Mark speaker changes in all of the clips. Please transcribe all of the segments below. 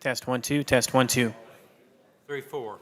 Speaker 1: Test 1 2. Test 1 2.
Speaker 2: 3 4.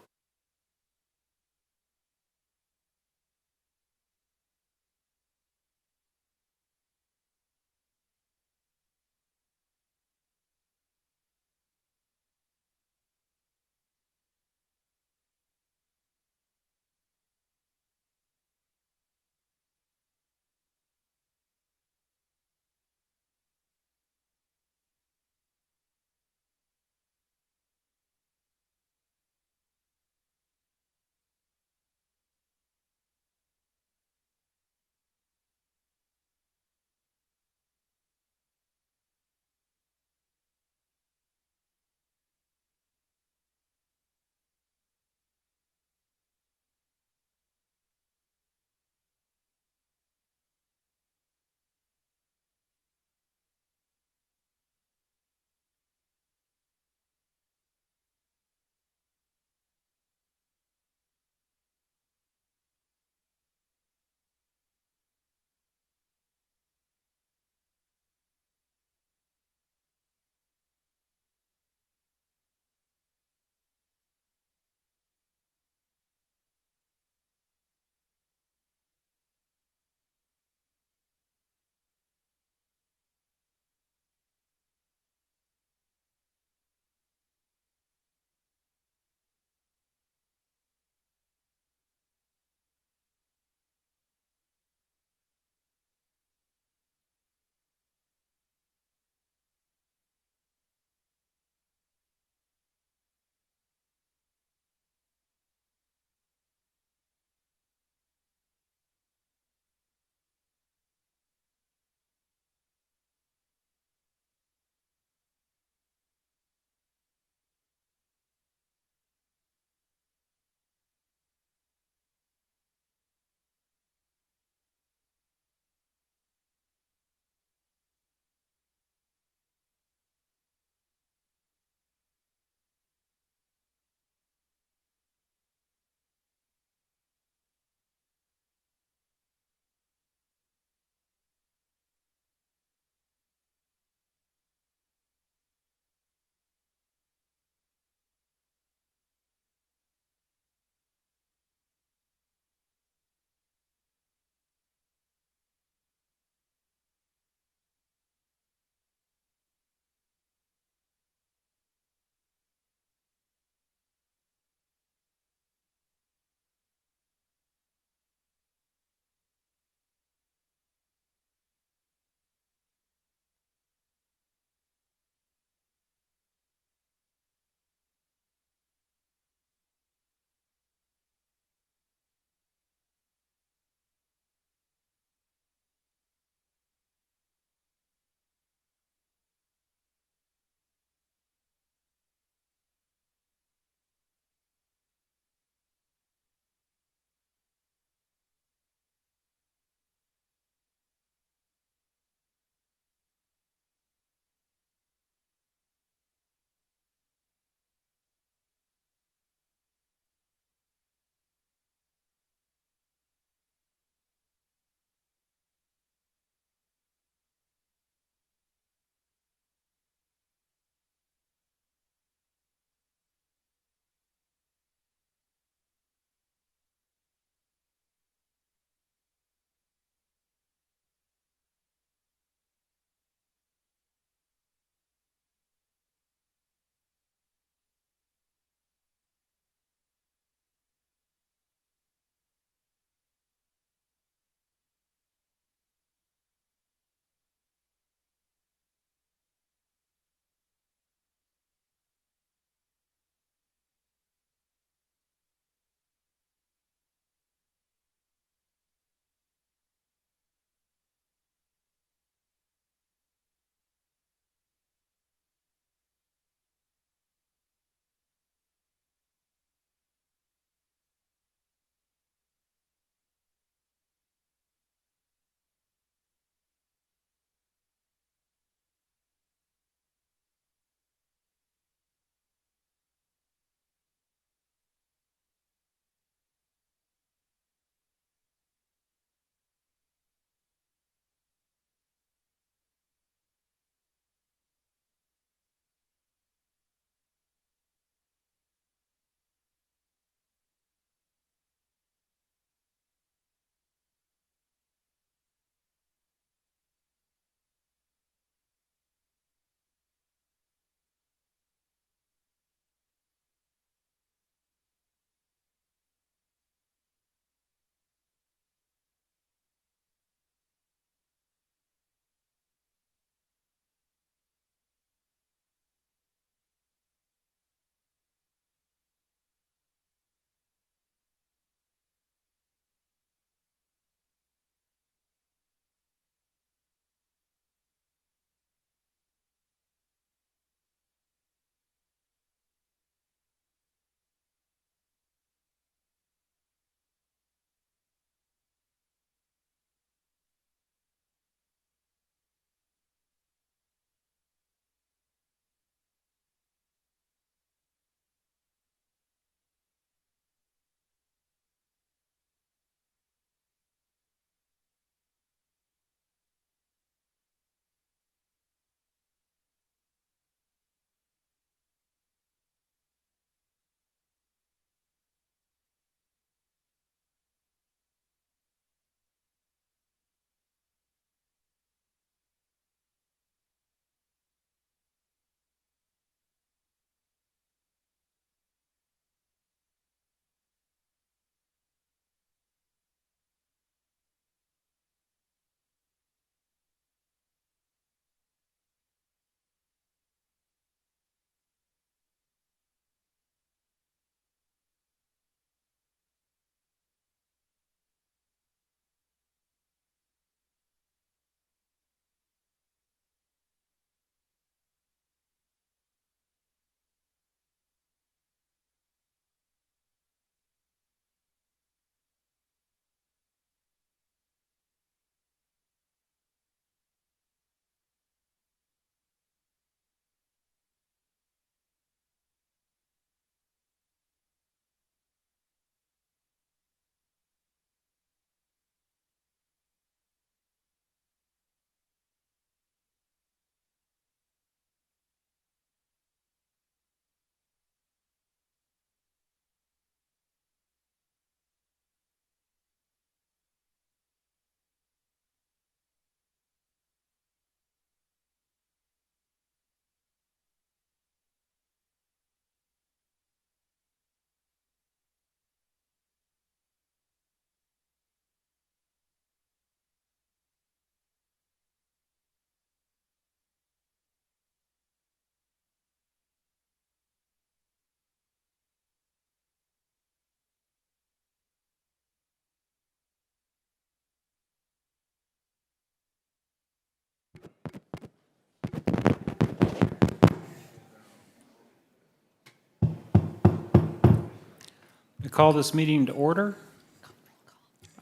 Speaker 1: call this meeting to order.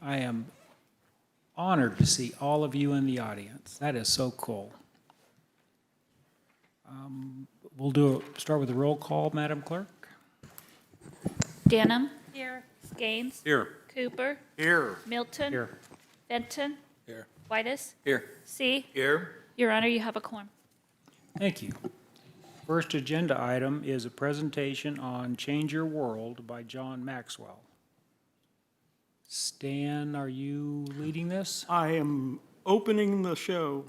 Speaker 1: I am honored to see all of you in the audience. That is so cool. We'll start with a roll call, Madam Clerk.
Speaker 3: Denham. Here. Gaines.
Speaker 2: Here.
Speaker 3: Cooper.
Speaker 2: Here.
Speaker 3: Milton.
Speaker 1: Here.
Speaker 3: Benton.
Speaker 2: Here.
Speaker 3: Whitus.
Speaker 2: Here.
Speaker 3: C.
Speaker 2: Here.
Speaker 3: Your Honor, you have a quorum.
Speaker 1: Thank you. First agenda item is a presentation on Change Your World by John Maxwell. Stan, are you leading this?
Speaker 4: I am opening the show.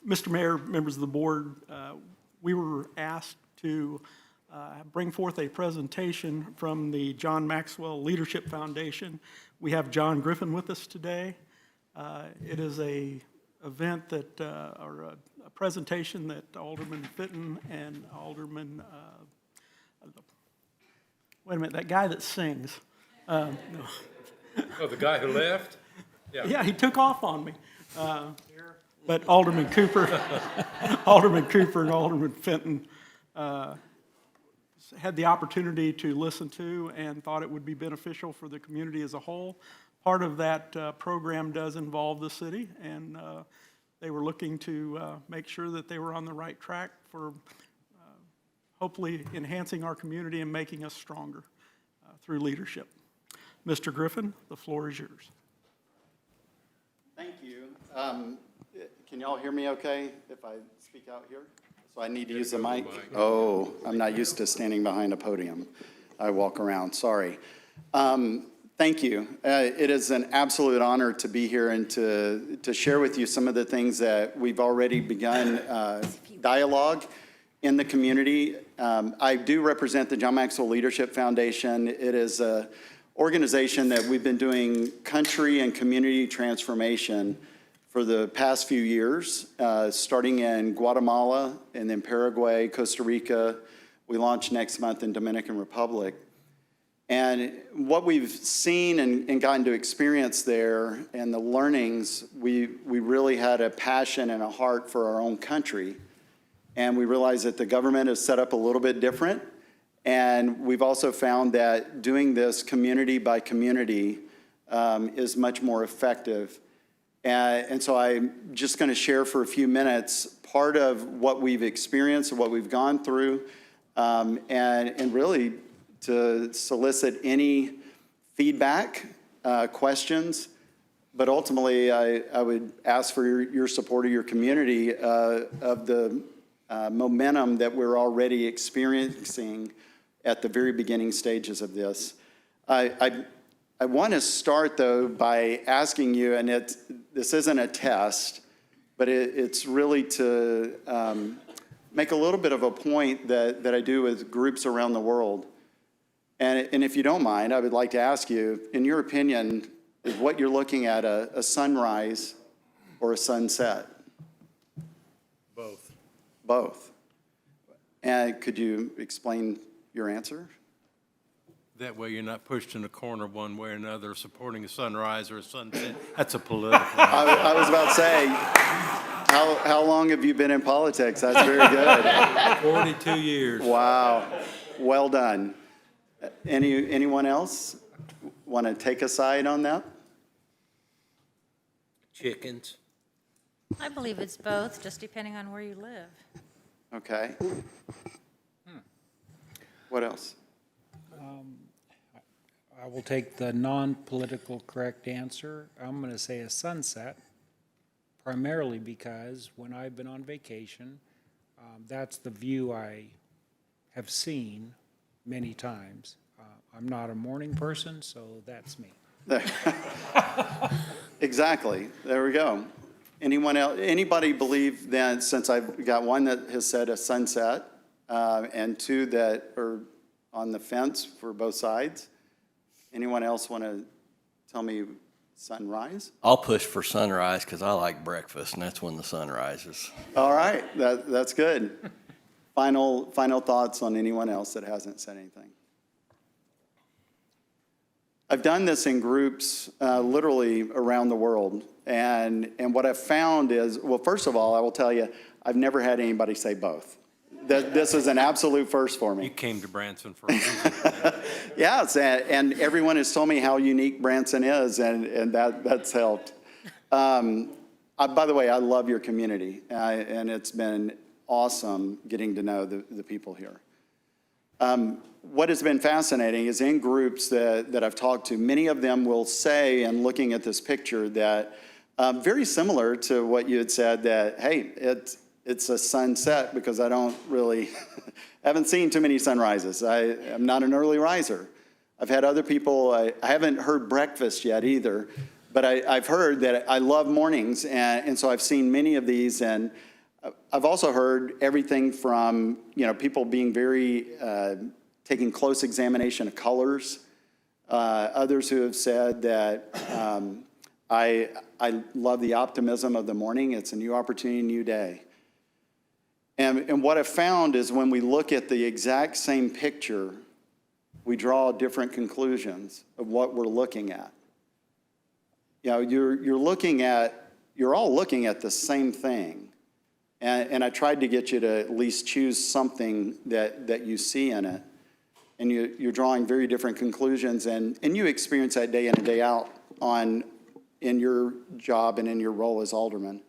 Speaker 4: Mr. Mayor, members of the board, we were asked to bring forth a presentation from the John Maxwell Leadership Foundation. We have John Griffin with us today. It is a event that, or a presentation that Alderman Fitton and Alderman, wait a minute, that guy that sings.
Speaker 2: Oh, the guy who left?
Speaker 4: Yeah, he took off on me. But Alderman Cooper, Alderman Cooper and Alderman Fenton had the opportunity to listen to and thought it would be beneficial for the community as a whole. Part of that program does involve the city, and they were looking to make sure that they were on the right track for hopefully enhancing our community and making us stronger through leadership. Mr. Griffin, the floor is yours.
Speaker 5: Thank you. Can y'all hear me okay if I speak out here? So I need to use the mic? Oh, I'm not used to standing behind a podium. I walk around, sorry. Thank you. It is an absolute honor to be here and to share with you some of the things that we've already begun dialogue in the community. I do represent the John Maxwell Leadership Foundation. It is a organization that we've been doing country and community transformation for the past few years, starting in Guatemala and then Paraguay, Costa Rica. We launch next month in Dominican Republic. And what we've seen and gotten to experience there and the learnings, we really had a passion and a heart for our own country. And we realized that the government is set up a little bit different. And we've also found that doing this community by community is much more effective. And so I'm just going to share for a few minutes part of what we've experienced and what we've gone through, and really to solicit any feedback, questions. But ultimately, I would ask for your support of your community of the momentum that we're already experiencing at the very beginning stages of this. I want to start, though, by asking you, and this isn't a test, but it's really to make a little bit of a point that I do with groups around the world. And if you don't mind, I would like to ask you, in your opinion, is what you're looking at a sunrise or a sunset?
Speaker 2: Both.
Speaker 5: Both. And could you explain your answer?
Speaker 2: That way you're not pushed in a corner one way or another, supporting a sunrise or a sunset. That's a political.
Speaker 5: I was about to say, how long have you been in politics? That's very good.
Speaker 2: 42 years.
Speaker 5: Wow, well done. Anyone else want to take a side on that?
Speaker 2: Chickens.
Speaker 6: I believe it's both, just depending on where you live.
Speaker 5: Okay. What else?
Speaker 1: I will take the non-political correct answer. I'm going to say a sunset, primarily because when I've been on vacation, that's the view I have seen many times. I'm not a morning person, so that's me.
Speaker 5: Exactly. There we go. Anyone else? Anybody believe then, since I've got one that has said a sunset and two that are on the fence for both sides? Anyone else want to tell me sunrise?
Speaker 7: I'll push for sunrise because I like breakfast, and that's when the sun rises.
Speaker 5: All right, that's good. Final thoughts on anyone else that hasn't said anything? I've done this in groups literally around the world, and what I've found is, well, first of all, I will tell you, I've never had anybody say both. This is an absolute first for me.
Speaker 2: You came to Branson for a reason.
Speaker 5: Yes, and everyone has told me how unique Branson is, and that's helped. By the way, I love your community, and it's been awesome getting to know the people here. What has been fascinating is in groups that I've talked to, many of them will say, and looking at this picture, that very similar to what you had said, that, hey, it's a sunset because I don't really, haven't seen too many sunrises. I'm not an early riser. I've had other people, I haven't heard breakfast yet either, but I've heard that I love mornings, and so I've seen many of these, and I've also heard everything from, people being very, taking close examination of colors, others who have said that I love the optimism of the morning. It's a new opportunity, new day. And what I've found is when we look at the exact same picture, we draw different conclusions of what we're looking at. You're all looking at the same thing. And I tried to get you to at least choose something that you see in it. And you're drawing very different conclusions, and you experience that day in and day out in your job and in your role as alderman.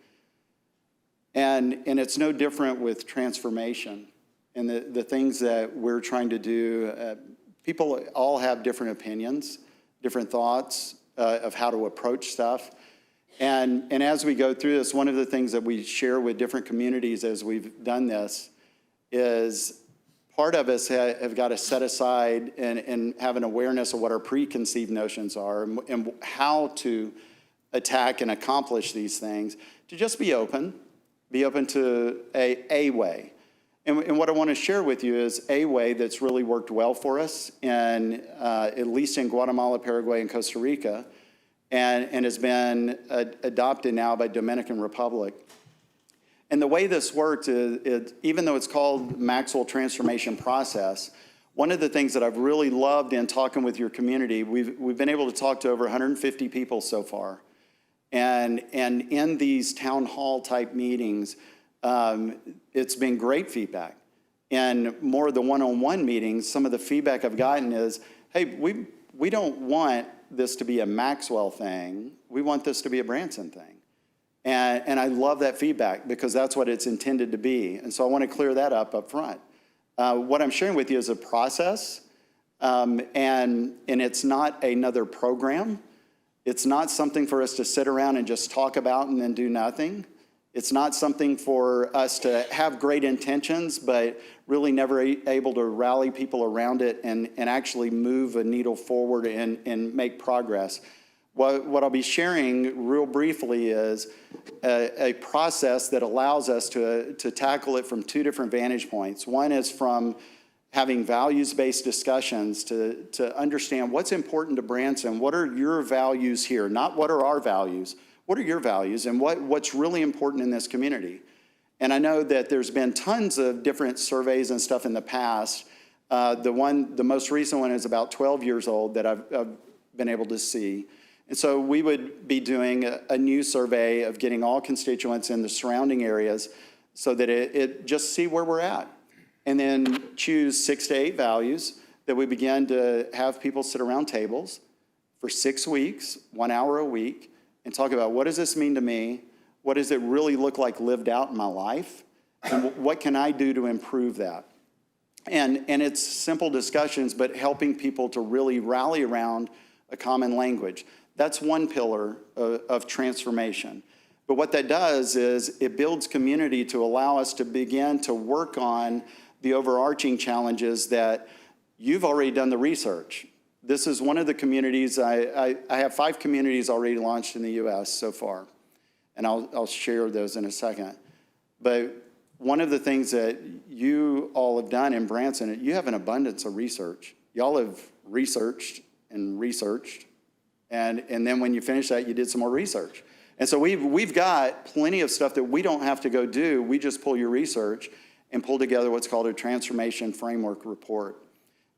Speaker 5: And it's no different with transformation and the things that we're trying to do. People all have different opinions, different thoughts of how to approach stuff. And as we go through this, one of the things that we share with different communities as we've done this is part of us have got to set aside and have an awareness of what our preconceived notions are and how to attack and accomplish these things, to just be open to a way. And what I want to share with you is a way that's really worked well for us, and at least in Guatemala, Paraguay, and Costa Rica, and has been adopted now by Dominican Republic. And the way this works is even though it's called Maxwell Transformation Process, one of the things that I've really loved in talking with your community, we've been able to talk to over 150 people so far. And in these town hall type meetings, it's been great feedback. And more of the one-on-one meetings, some of the feedback I've gotten is, hey, we don't want this to be a Maxwell thing. We want this to be a Branson thing. And I love that feedback because that's what it's intended to be. And so I want to clear that up front. What I'm sharing with you is a process, and it's not another program. It's not something for us to sit around and just talk about and then do nothing. It's not something for us to have great intentions, but really never able to rally people around it and actually move a needle forward and make progress. What I'll be sharing real briefly is a process that allows us to tackle it from two different vantage points. One is from having values-based discussions to understand what's important to Branson. What are your values here? Not what are our values. What are your values and what's really important in this community? And I know that there's been tons of different surveys and stuff in the past. The most recent one is about 12 years old that I've been able to see. And so we would be doing a new survey of getting all constituents in the surrounding areas so that it just see where we're at. And then choose 6 to 8 values that we begin to have people sit around tables for 6 weeks, 1 hour a week, and talk about what does this mean to me? What does it really look like lived out in my life? And what can I do to improve that? And it's simple discussions, but helping people to really rally around a common language. That's one pillar of transformation. But what that does is it builds community to allow us to begin to work on the overarching challenges that you've already done the research. This is one of the communities, I have 5 communities already launched in the U.S. so far, and I'll share those in a second. But one of the things that you all have done in Branson, you have an abundance of research. Y'all have researched and researched, and then when you finish that, you did some more research. And so we've got plenty of stuff that we don't have to go do. We just pull your research and pull together what's called a transformation framework report.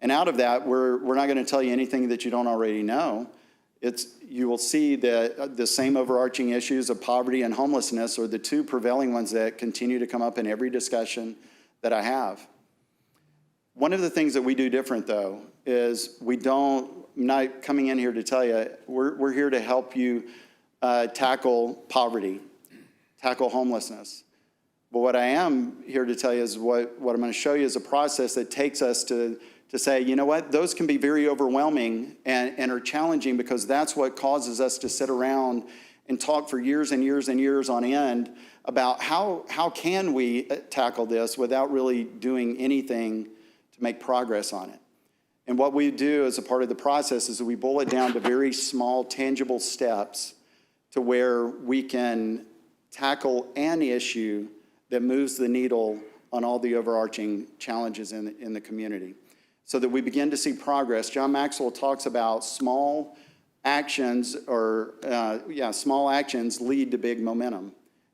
Speaker 5: And out of that, we're not going to tell you anything that you don't already know. You will see that the same overarching issues of poverty and homelessness are the 2 prevailing ones that continue to come up in every discussion that I have. One of the things that we do different, though, is I'm not coming in here to tell you, we're here to help you tackle poverty, tackle homelessness. But what I am here to tell you is what I'm going to show you is a process that takes us to say, you know what, those can be very overwhelming and are challenging, because that's what causes us to sit around and talk for years and years and years on end about how can we tackle this without really doing anything to make progress on it. And what we do as a part of the process is we boil it down to very small, tangible steps to where we can tackle an issue that moves the needle on all the overarching challenges in the community, so that we begin to see progress. John Maxwell talks about small actions small actions lead to big momentum.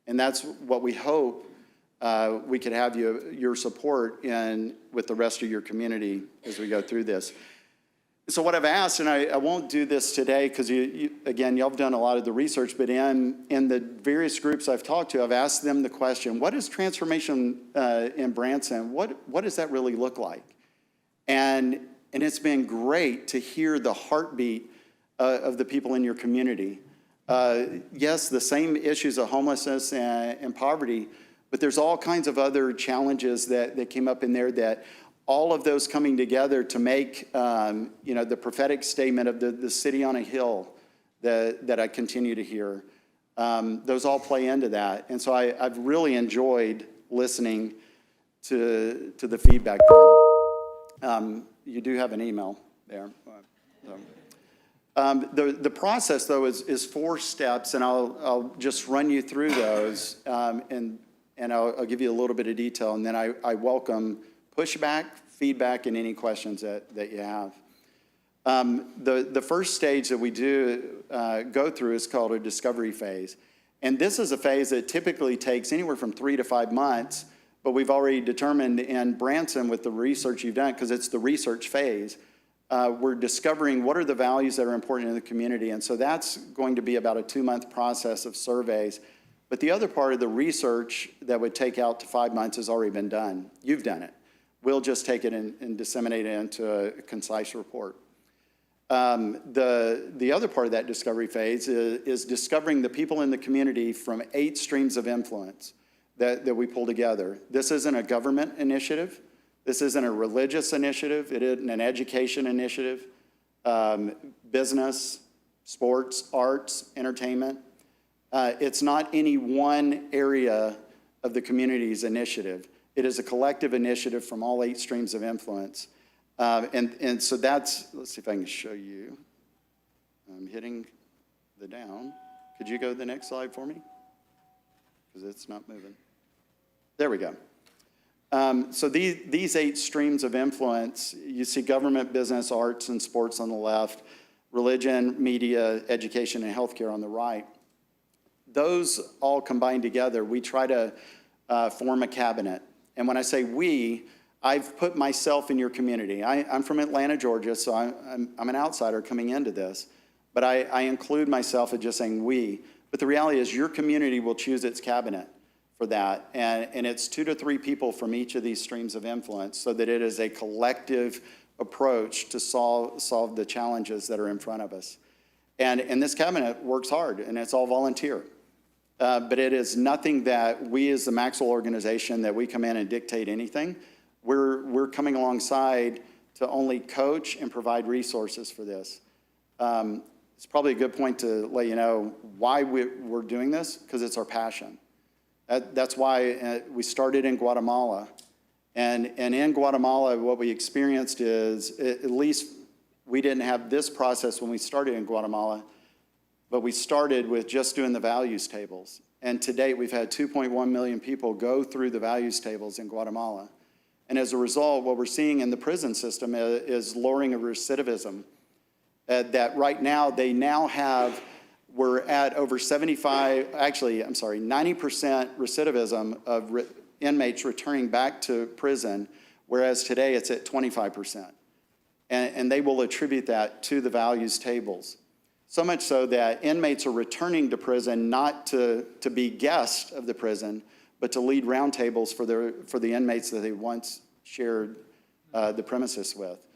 Speaker 5: And that's what we hope we could have your support in with the rest of your community as we go through this. So what I've asked, and I won't do this today because again, y'all have done a lot of the research, but in the various groups I've talked to, I've asked them the question, what is transformation in Branson? What does that really look like? And it's been great to hear the heartbeat of the people in your community. Yes, the same issues of homelessness and poverty, but there's all kinds of other challenges that came up in there, that all of those coming together to make the prophetic statement of the city on a hill that I continue to hear. Those all play into that. And so I've really enjoyed listening to the feedback there. You do have an email there. The process, though, is 4 steps, and I'll just run you through those, and I'll give you a little bit of detail, and then I welcome pushback, feedback, and any questions that you have. The first stage that we do go through is called a discovery phase, and this is a phase that typically takes anywhere from 3 to 5 months, but we've already determined in Branson with the research you've done, because it's the research phase, we're discovering what are the values that are important in the community. And so that's going to be about a 2-month process of surveys. But the other part of the research that would take out to 5 months has already been done. You've done it. We'll just take it and disseminate it into a concise report. The other part of that discovery phase is discovering the people in the community from 8 streams of influence that we pull together. This isn't a government initiative. This isn't a religious initiative. It isn't an education initiative. Business, sports, arts, entertainment. It's not any one area of the community's initiative. It is a collective initiative from all 8 streams of influence. And so that's, let's see if I can show you. I'm hitting the down. Could you go to the next slide for me? Because it's not moving. There we go. So these 8 streams of influence, you see government, business, arts, and sports on the left, religion, media, education, and healthcare on the right. Those all combined together, we try to form a cabinet. And when I say we, I've put myself in your community. I'm from Atlanta, Georgia, so I'm an outsider coming into this. But I include myself in just saying we. But the reality is your community will choose its cabinet for that. And it's 2 to 3 people from each of these streams of influence, so that it is a collective approach to solve the challenges that are in front of us. And this cabinet works hard, and it's all volunteer. But it is nothing that we as the Maxwell organization, that we come in and dictate anything. We're coming alongside to only coach and provide resources for this. It's probably a good point to let you know why we're doing this, because it's our passion. That's why we started in Guatemala. And in Guatemala, what we experienced is, at least we didn't have this process when we started in Guatemala, but we started with just doing the values tables. And to date, we've had 2.1 million people go through the values tables in Guatemala. And as a result, what we're seeing in the prison system is lowering of recidivism. That right now, we're at over 90% recidivism of inmates returning back to prison, whereas today it's at 25%. And they will attribute that to the values tables. So much so that inmates are returning to prison not to be guests of the prison, but to lead roundtables for the inmates that they once shared the premises with.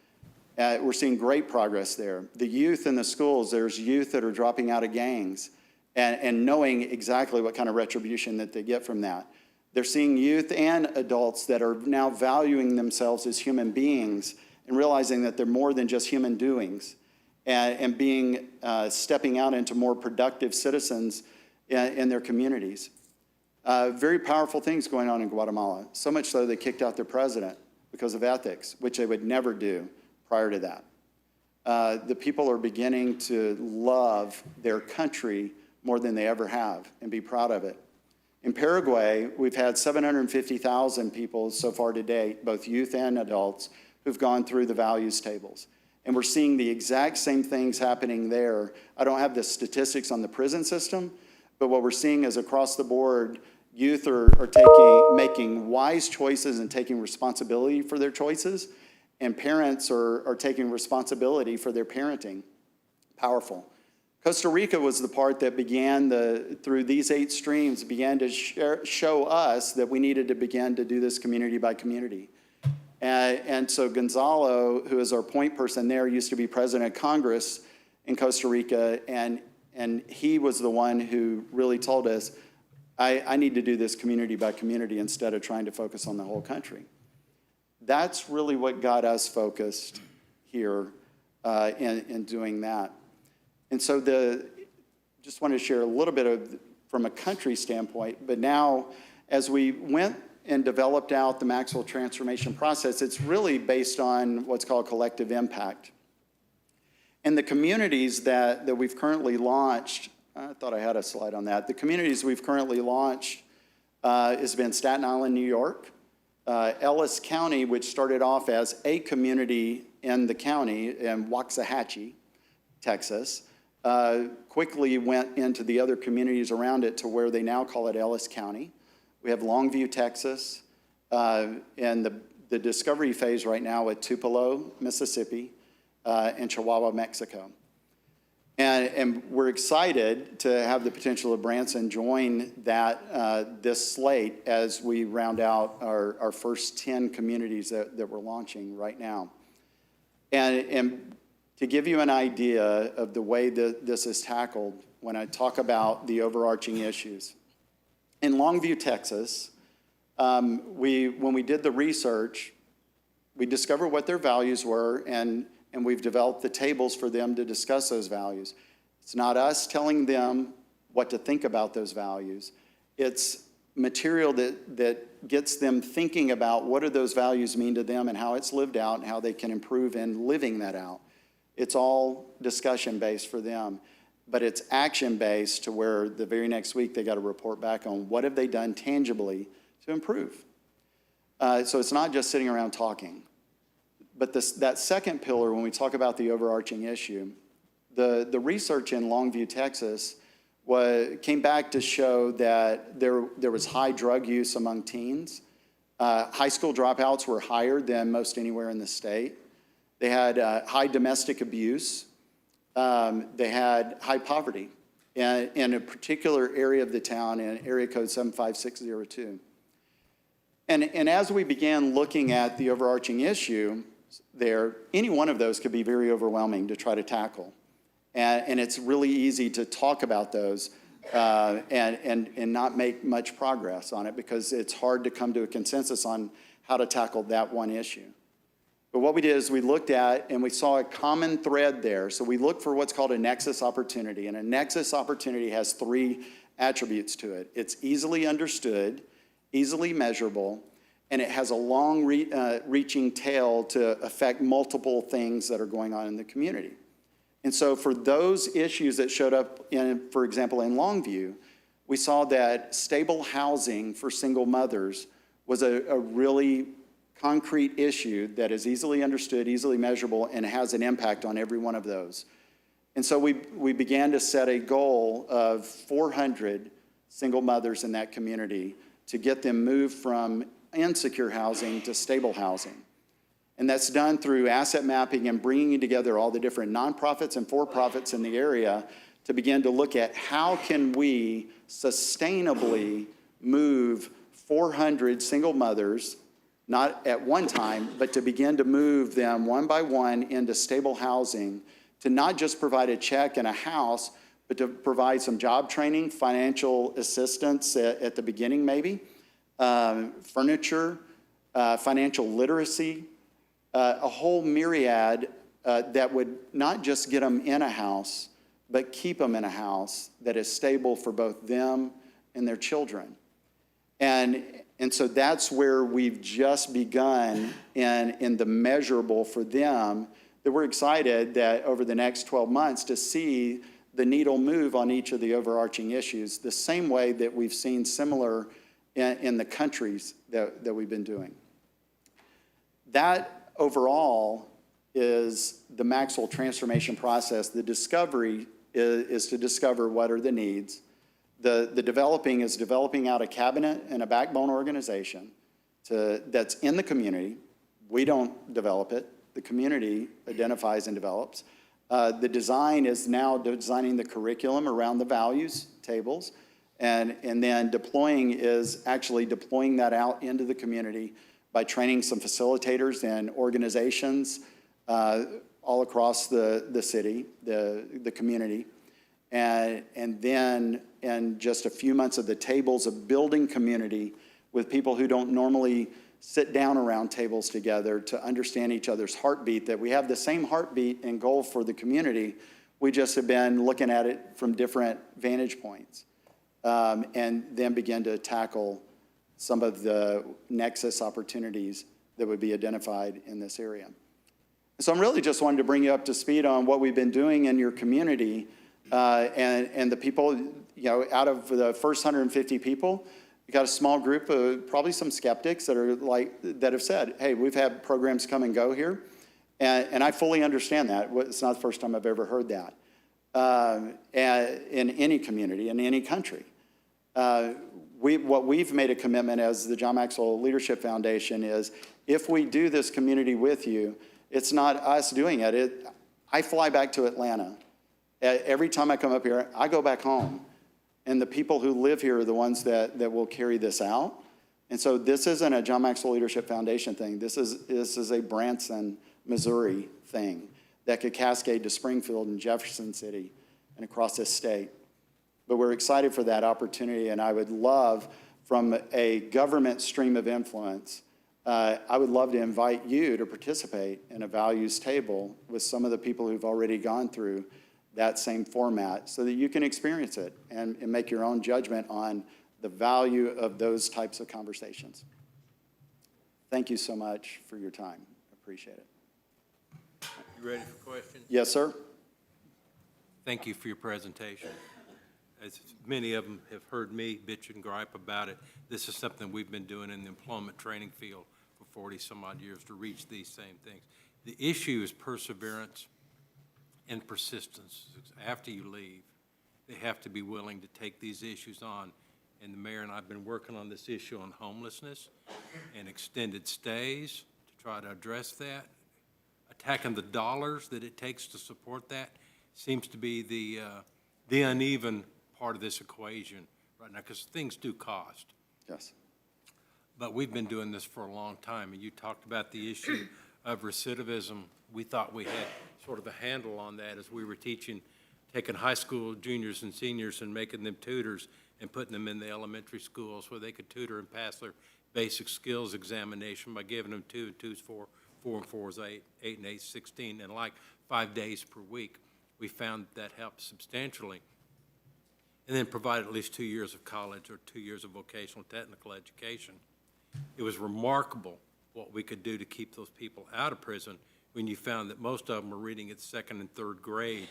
Speaker 5: We're seeing great progress there. The youth in the schools, there's youth that are dropping out of gangs and knowing exactly what kind of retribution that they get from that. They're seeing youth and adults that are now valuing themselves as human beings and realizing that they're more than just human doings and being, stepping out into more productive citizens in their communities. Very powerful things going on in Guatemala, so much so they kicked out their president because of ethics, which they would never do prior to that. The people are beginning to love their country more than they ever have and be proud of it. In Paraguay, we've had 750,000 people so far to date, both youth and adults, who've gone through the values tables. And we're seeing the exact same things happening there. I don't have the statistics on the prison system, but what we're seeing is across the board, youth are making wise choices and taking responsibility for their choices, and parents are taking responsibility for their parenting. Powerful. Costa Rica was the part that began through these 8 streams, began to show us that we needed to begin to do this community by community. And so Gonzalo, who is our point person there, used to be president of Congress in Costa Rica, and he was the one who really told us, I need to do this community by community instead of trying to focus on the whole country. That's really what got us focused here in doing that. And so just want to share a little bit from a country standpoint, but now as we went and developed out the Maxwell transformation process, it's really based on what's called collective impact. And the communities that we've currently launched, I thought I had a slide on that. The communities we've currently launched has been Staten Island, New York, Ellis County, which started off as a community in the county in Waxahachie, Texas, quickly went into the other communities around it to where they now call it Ellis County. We have Longview, Texas, and the discovery phase right now at Tupelo, Mississippi, and Chihuahua, Mexico. And we're excited to have the potential of Branson join this slate as we round out our first 10 communities that we're launching right now. And to give you an idea of the way that this is tackled, when I talk about the overarching issues. In Longview, Texas, when we did the research, we discovered what their values were, and we've developed the tables for them to discuss those values. It's not us telling them what to think about those values. It's material that gets them thinking about what do those values mean to them and how it's lived out and how they can improve in living that out. It's all discussion-based for them, but it's action-based to where the very next week they got to report back on what have they done tangibly to improve. So it's not just sitting around talking. But that second pillar, when we talk about the overarching issue, the research in Longview, Texas, came back to show that there was high drug use among teens. High school dropouts were higher than most anywhere in the state. They had high domestic abuse. They had high poverty in a particular area of the town, in area code 75602. And as we began looking at the overarching issue there, any one of those could be very overwhelming to try to tackle. And it's really easy to talk about those and not make much progress on it because it's hard to come to a consensus on how to tackle that one issue. But what we did is we looked at and we saw a common thread there. So we looked for what's called a nexus opportunity. And a nexus opportunity has 3 attributes to it. It's easily understood, easily measurable, and it has a long reaching tail to affect multiple things that are going on in the community. And so for those issues that showed up, for example, in Longview, we saw that stable housing for single mothers was a really concrete issue that is easily understood, easily measurable, and has an impact on every one of those. And so we began to set a goal of 400 single mothers in that community to get them moved from insecure housing to stable housing. And that's done through asset mapping and bringing together all the different nonprofits and for-profits in the area to begin to look at how can we sustainably move 400 single mothers, not at one time, but to begin to move them one by one into stable housing, to not just provide a check and a house, but to provide some job training, financial assistance at the beginning maybe, furniture, financial literacy, a whole myriad that would not just get them in a house, but keep them in a house that is stable for both them and their children. And so that's where we've just begun in the measurable for them, that we're excited that over the next 12 months to see the needle move on each of the overarching issues, the same way that we've seen similar in the countries that we've been doing. That overall is the Maxwell transformation process. The discovery is to discover what are the needs. The developing is developing out a cabinet and a backbone organization that's in the community. We don't develop it. The community identifies and develops. The design is now designing the curriculum around the values tables. And then deploying is actually deploying that out into the community by training some facilitators and organizations all across the city, the community. And then in just a few months of the tables of building community with people who don't normally sit down around tables together to understand each other's heartbeat, that we have the same heartbeat and goal for the community. We just have been looking at it from different vantage points, and then begin to tackle some of the nexus opportunities that would be identified in this area. So I'm really just wanting to bring you up to speed on what we've been doing in your community, and the people, out of the first 150 people, you got a small group of probably some skeptics that have said, hey, we've had programs come and go here, and I fully understand that. It's not the first time I've ever heard that in any community, in any country. What we've made a commitment as the John Maxwell Leadership Foundation is, if we do this community with you, it's not us doing it. I fly back to Atlanta. Every time I come up here, I go back home. And the people who live here are the ones that will carry this out. And so this isn't a John Maxwell Leadership Foundation thing. This is a Branson, Missouri thing that could cascade to Springfield and Jefferson City and across this state. But we're excited for that opportunity, and I would love, from a government stream of influence, I would love to invite you to participate in a values table with some of the people who've already gone through that same format, so that you can experience it and make your own judgment on the value of those types of conversations. Thank you so much for your time. I appreciate it.
Speaker 2: You ready for questions?
Speaker 5: Yes, sir.
Speaker 2: Thank you for your presentation. As many of them have heard me bitch and gripe about it, this is something we've been doing in the employment training field for 40 some odd years to reach these same things. The issue is perseverance and persistence. After you leave, they have to be willing to take these issues on. And the mayor and I have been working on this issue on homelessness and extended stays to try to address that. Attacking the dollars that it takes to support that seems to be the uneven part of this equation right now, because things do cost.
Speaker 5: Yes.
Speaker 2: But we've been doing this for a long time, and you talked about the issue of recidivism. We thought we had sort of a handle on that as we were taking high school juniors and seniors and making them tutors and putting them in the elementary schools where they could tutor and pass their basic skills examination by giving them 2 and 2 is 4, 4 and 4 is 8, 8 and 8 is 16, and like 5 days per week. We found that helped substantially. And then provide at least 2 years of college or 2 years of vocational technical education. It was remarkable what we could do to keep those people out of prison when you found that most of them were reading at 2nd and 3rd grade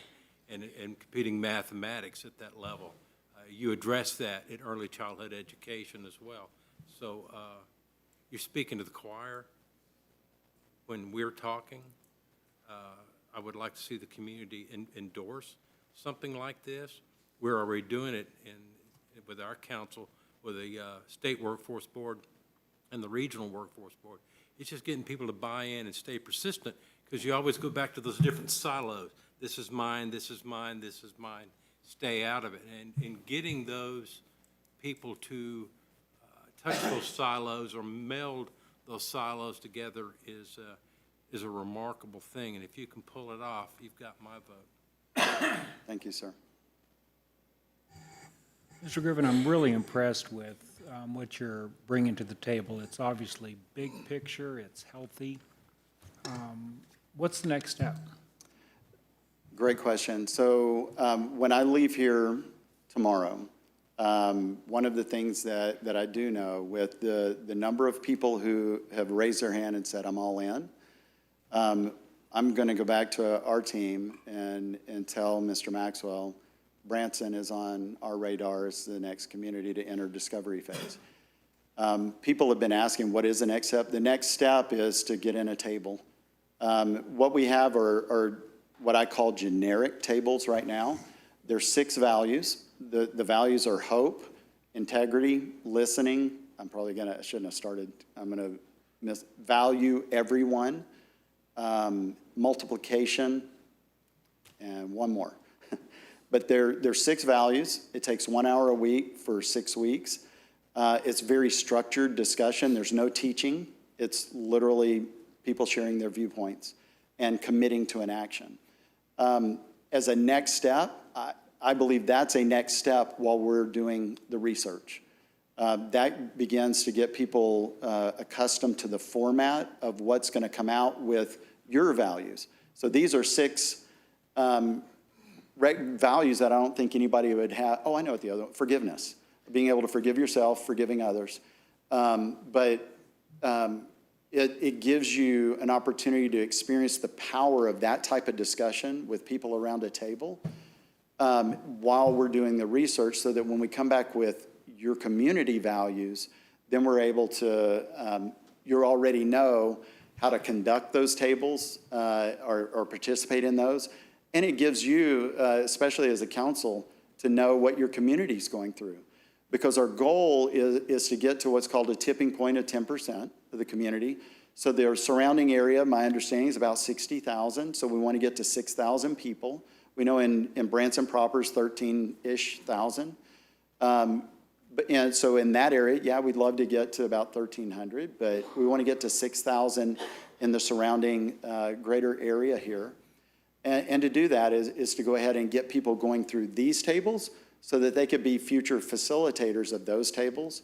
Speaker 2: and computing mathematics at that level. You address that in early childhood education as well. So you're speaking to the choir when we're talking. I would like to see the community endorse something like this. We're already doing it with our council, with the state workforce board and the regional workforce board. It's just getting people to buy in and stay persistent, because you always go back to those different silos. This is mine, this is mine, this is mine. Stay out of it. And getting those people to touch those silos or meld those silos together is a remarkable thing. And if you can pull it off, you've got my vote.
Speaker 5: Thank you, sir.
Speaker 1: Mr. Griffin, I'm really impressed with what you're bringing to the table. It's obviously big picture, it's healthy. What's the next step?
Speaker 5: Great question. So when I leave here tomorrow, one of the things that I do know with the number of people who have raised their hand and said, I'm all in, I'm going to go back to our team and tell Mr. Maxwell, Branson is on our radar as the next community to enter discovery phase. People have been asking, what is the next step? The next step is to get in a table. What we have are what I call generic tables right now. There's 6 values. The values are hope, integrity, listening. I shouldn't have started. I'm going to value everyone, multiplication, and one more. But there's 6 values. It takes 1 hour a week for 6 weeks. It's very structured discussion. There's no teaching. It's literally people sharing their viewpoints and committing to an action. As a next step, I believe that's a next step while we're doing the research. That begins to get people accustomed to the format of what's going to come out with your values. So these are 6 values that I don't think anybody would have. Oh, I know what the other one, forgiveness. Being able to forgive yourself, forgiving others. It gives you an opportunity to experience the power of that type of discussion with people around a table while we're doing the research, so that when we come back with your community values, then we're able to, you already know how to conduct those tables or participate in those. And it gives you, especially as a council, to know what your community is going through. Because our goal is to get to what's called a tipping point of 10% of the community. So their surrounding area, my understanding, is about 60,000. So we want to get to 6,000 people. We know in Branson proper is 13-ish thousand. And so in that area, yeah, we'd love to get to about 1,300, but we want to get to 6,000 in the surrounding greater area here. And to do that is to go ahead and get people going through these tables so that they could be future facilitators of those tables.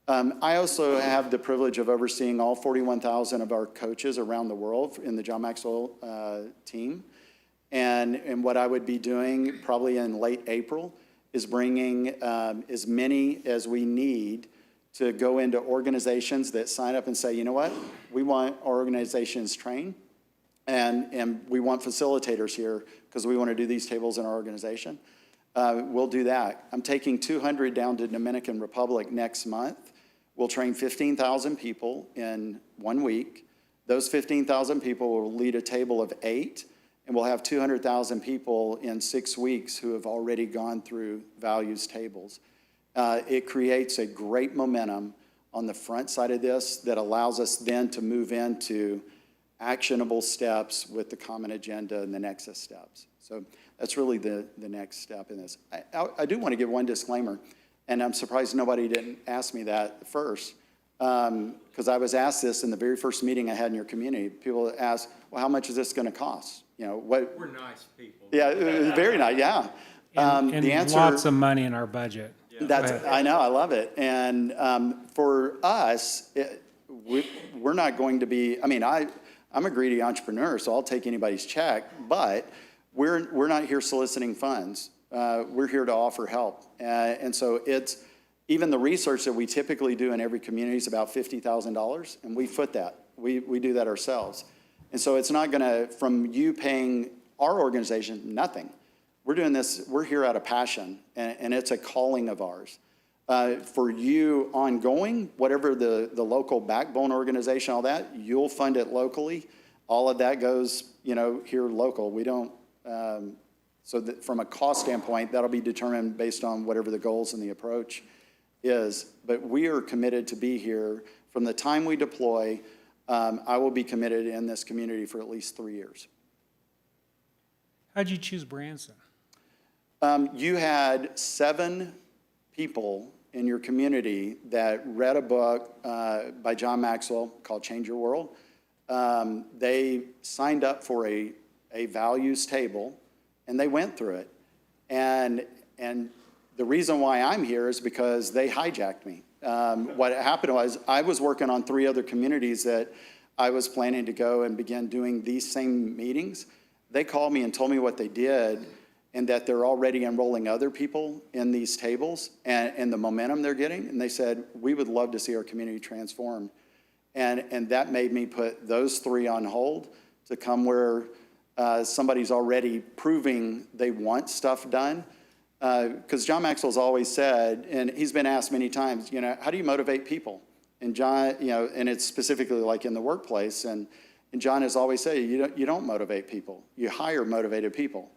Speaker 5: I also have the privilege of overseeing all 41,000 of our coaches around the world in the John Maxwell team. And what I would be doing probably in late April is bringing as many as we need to go into organizations that sign up and say, you know what, we want our organizations trained, and we want facilitators here because we want to do these tables in our organization. We'll do that. I'm taking 200 down to Dominican Republic next month. We'll train 15,000 people in 1 week. Those 15,000 people will lead a table of 8, and we'll have 200,000 people in 6 weeks who have already gone through values tables. It creates a great momentum on the front side of this that allows us then to move into actionable steps with the common agenda and the nexus steps. So that's really the next step in this. I do want to give one disclaimer, and I'm surprised nobody didn't ask me that first, because I was asked this in the very first meeting I had in your community. People asked, well, how much is this going to cost? You know, what?
Speaker 2: We're nice people.
Speaker 5: Yeah, very nice, yeah.
Speaker 1: And
Speaker 5: the answer,
Speaker 1: lots of money in our budget.
Speaker 5: I know, I love it. And for us, we're not going to be, I mean, I'm a greedy entrepreneur, so I'll take anybody's check, but we're not here soliciting funds. We're here to offer help. And so it's, even the research that we typically do in every community is about $50,000, and we foot that. We do that ourselves. And so it's not gonna, from you paying our organization, nothing. We're doing this, we're here out of passion, and it's a calling of ours. For you ongoing, whatever the local backbone organization, all that, you'll fund it locally. All of that goes, you know, here local. We don't, so that from a cost standpoint, that'll be determined based on whatever the goals and the approach is. But we are committed to be here. From the time we deploy, I will be committed in this community for at least 3 years.
Speaker 1: How'd you choose Branson?
Speaker 5: You had 7 people in your community that read a book by John Maxwell called Change Your World. They signed up for a values table, and they went through it. And the reason why I'm here is because they hijacked me. What happened was I was working on 3 other communities that I was planning to go and begin doing these same meetings. They called me and told me what they did and that they're already enrolling other people in these tables and the momentum they're getting. And they said, we would love to see our community transformed. And that made me put those 3 on hold to come where somebody's already proving they want stuff done. Because John Maxwell's always said, and he's been asked many times, how do you motivate people? And John, and it's specifically like in the workplace, and John has always said, you don't motivate people, you hire motivated people.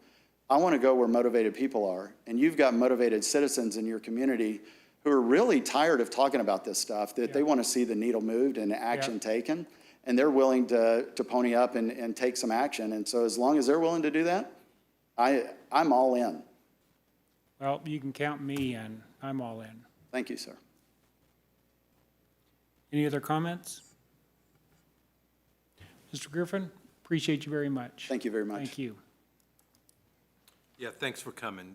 Speaker 5: I want to go where motivated people are, and you've got motivated citizens in your community who are really tired of talking about this stuff, that they want to see the needle moved and action taken, and they're willing to pony up and take some action. And so as long as they're willing to do that, I'm all in.
Speaker 1: Well, you can count me in. I'm all in.
Speaker 5: Thank you, sir.
Speaker 1: Any other comments? Mr. Griffin, appreciate you very much.
Speaker 5: Thank you very much.
Speaker 1: Thank you.
Speaker 2: Yeah, thanks for coming.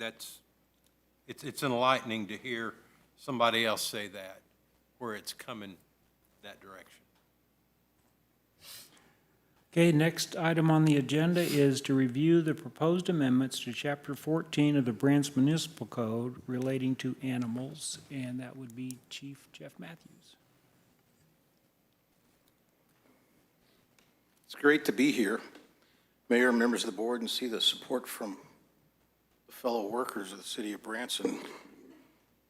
Speaker 2: It's enlightening to hear somebody else say that, where it's coming that direction.
Speaker 1: Okay, next item on the agenda is to review the proposed amendments to Chapter 14 of the Branson Municipal Code relating to animals, and that would be Chief Jeff Matthews.
Speaker 8: It's great to be here, Mayor and members of the board, and see the support from the fellow workers of the city of Branson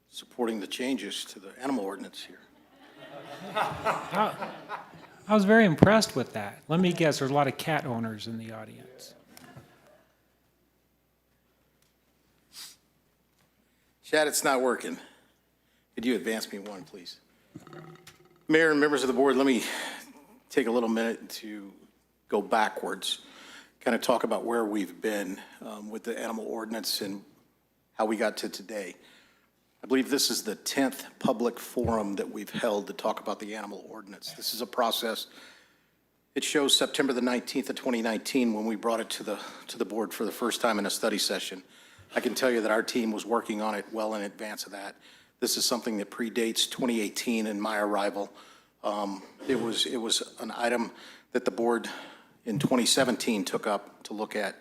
Speaker 8: supporting the changes to the animal ordinance here.
Speaker 1: I was very impressed with that. Let me guess, there's a lot of cat owners in the audience.
Speaker 8: Chad, it's not working. Could you advance me one, please? Mayor and members of the board, let me take a little minute to go backwards, kind of talk about where we've been with the animal ordinance and how we got to today. I believe this is the 10th public forum that we've held to talk about the animal ordinance. This is a process. It shows September the 19th of 2019 when we brought it to the board for the first time in a study session. I can tell you that our team was working on it well in advance of that. This is something that predates 2018 and my arrival. It was an item that the board in 2017 took up to look at,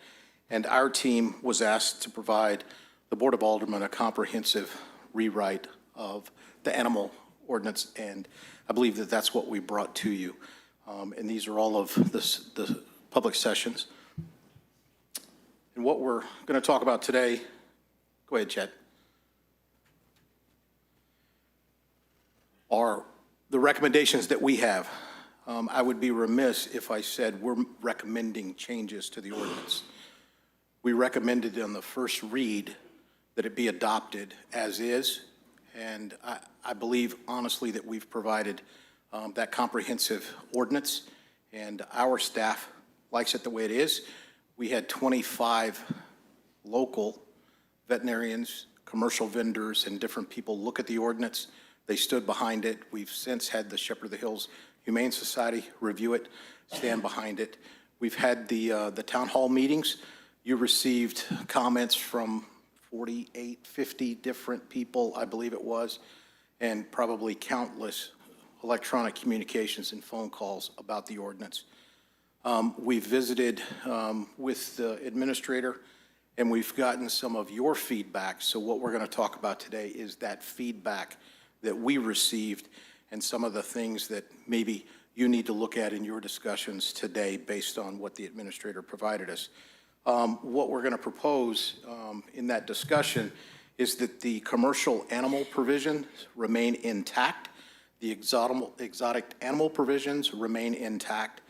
Speaker 8: and our team was asked to provide the Board of Aldermen a comprehensive rewrite of the animal ordinance, and I believe that that's what we brought to you. And these are all of the public sessions. And what we're going to talk about today, go ahead, Chad, are the recommendations that we have. I would be remiss if I said we're recommending changes to the ordinance. We recommended on the first read that it be adopted as is, and I believe honestly that we've provided that comprehensive ordinance, and our staff likes it the way it is. We had 25 local veterinarians, commercial vendors, and different people look at the ordinance. They stood behind it. We've since had the Shepherd of the Hills Humane Society review it, stand behind it. We've had the town hall meetings. You received comments from 48, 50 different people, I believe it was, and probably countless electronic communications and phone calls about the ordinance. We've visited with the administrator, and we've gotten some of your feedback. So what we're going to talk about today is that feedback that we received and some of the things that maybe you need to look at in your discussions today based on what the administrator provided us. What we're going to propose in that discussion is that the commercial animal provisions remain intact, the exotic animal provisions remain intact,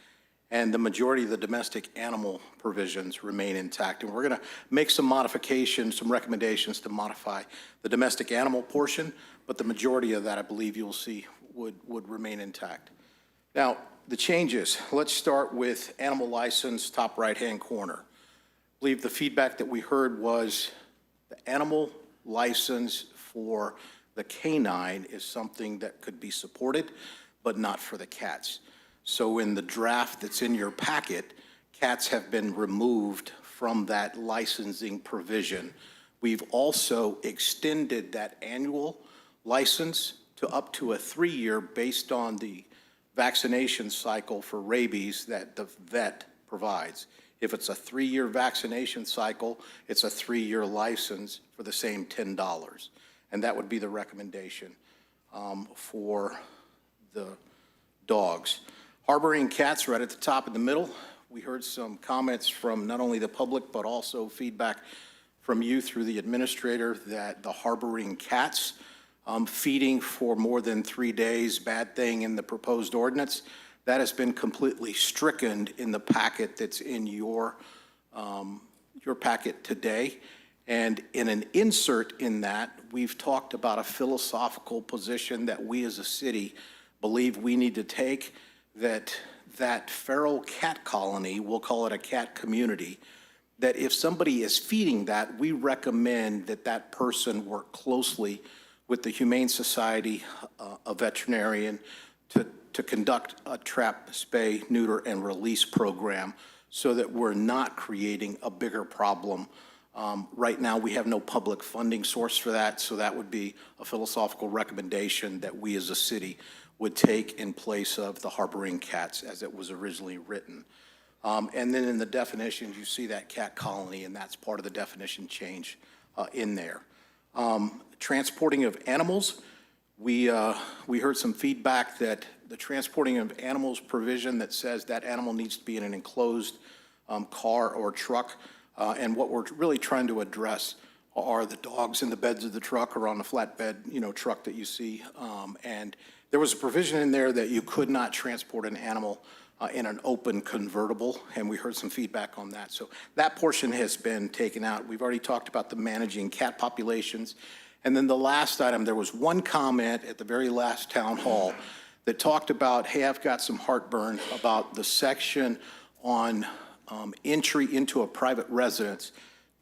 Speaker 8: and the majority of the domestic animal provisions remain intact. And we're going to make some modifications, some recommendations to modify the domestic animal portion, but the majority of that, I believe you'll see, would remain intact. Now, the changes, let's start with animal license, top right-hand corner. I believe the feedback that we heard was the animal license for The canine is something that could be supported, but not for the cats. So in the draft that's in your packet, cats have been removed from that licensing provision. We've also extended that annual license to up to a 3-year based on the vaccination cycle for rabies that the vet provides. If it's a 3-year vaccination cycle, it's a 3-year license for the same $10. And that would be the recommendation for the dogs. Harboring cats right at the top in the middle. We heard some comments from not only the public, but also feedback from you through the administrator that the harboring cats, feeding for more than 3 days, bad thing in the proposed ordinance. That has been completely stricken in the packet that's in your packet today. And in an insert in that, we've talked about a philosophical position that we as a city believe we need to take, that feral cat colony, we'll call it a cat community, that if somebody is feeding that, we recommend that that person work closely with the Humane Society, a veterinarian, to conduct a trap, spay, neuter, and release program so that we're not creating a bigger problem. Right now, we have no public funding source for that, so that would be a philosophical recommendation that we as a city would take in place of the harboring cats as it was originally written. And then in the definitions, you see that cat colony, and that's part of the definition change in there. Transporting of animals, we heard some feedback that the transporting of animals provision that says that animal needs to be in an enclosed car or truck. And what we're really trying to address are the dogs in the beds of the truck or on the flatbed, truck that you see. And there was a provision in there that you could not transport an animal in an open convertible, and we heard some feedback on that. So that portion has been taken out. We've already talked about the managing cat populations. And then the last item, there was one comment at the very last town hall that talked about, hey, I've got some heartburn about the section on entry into a private residence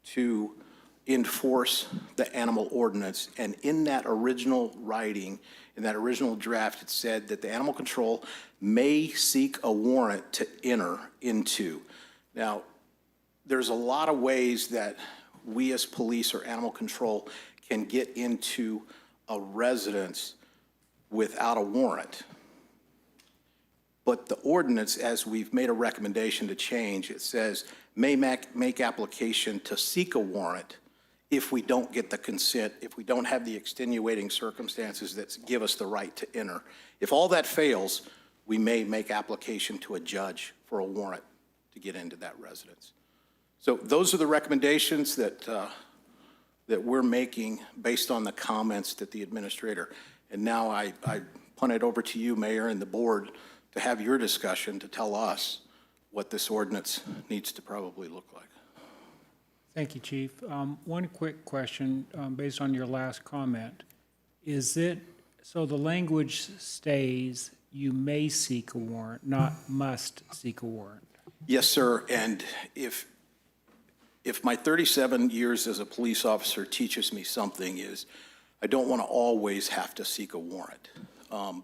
Speaker 8: to enforce the animal ordinance. And in that original writing, in that original draft, it said that the animal control may seek a warrant to enter into. Now, there's a lot of ways that we as police or animal control can get into a residence without a warrant. But the ordinance, as we've made a recommendation to change, it says may make application to seek a warrant if we don't get the consent, if we don't have the extenuating circumstances that give us the right to enter. If all that fails, we may make application to a judge for a warrant to get into that residence. So those are the recommendations that we're making based on the comments that the administrator. And now I punt it over to you, Mayor, and the board to have your discussion to tell us what this ordinance needs to probably look like.
Speaker 1: Thank you, Chief. One quick question based on your last comment. Is it, so the language stays, you may seek a warrant, not must seek a warrant?
Speaker 8: Yes, sir. And if my 37 years as a police officer teaches me something is I don't want to always have to seek a warrant.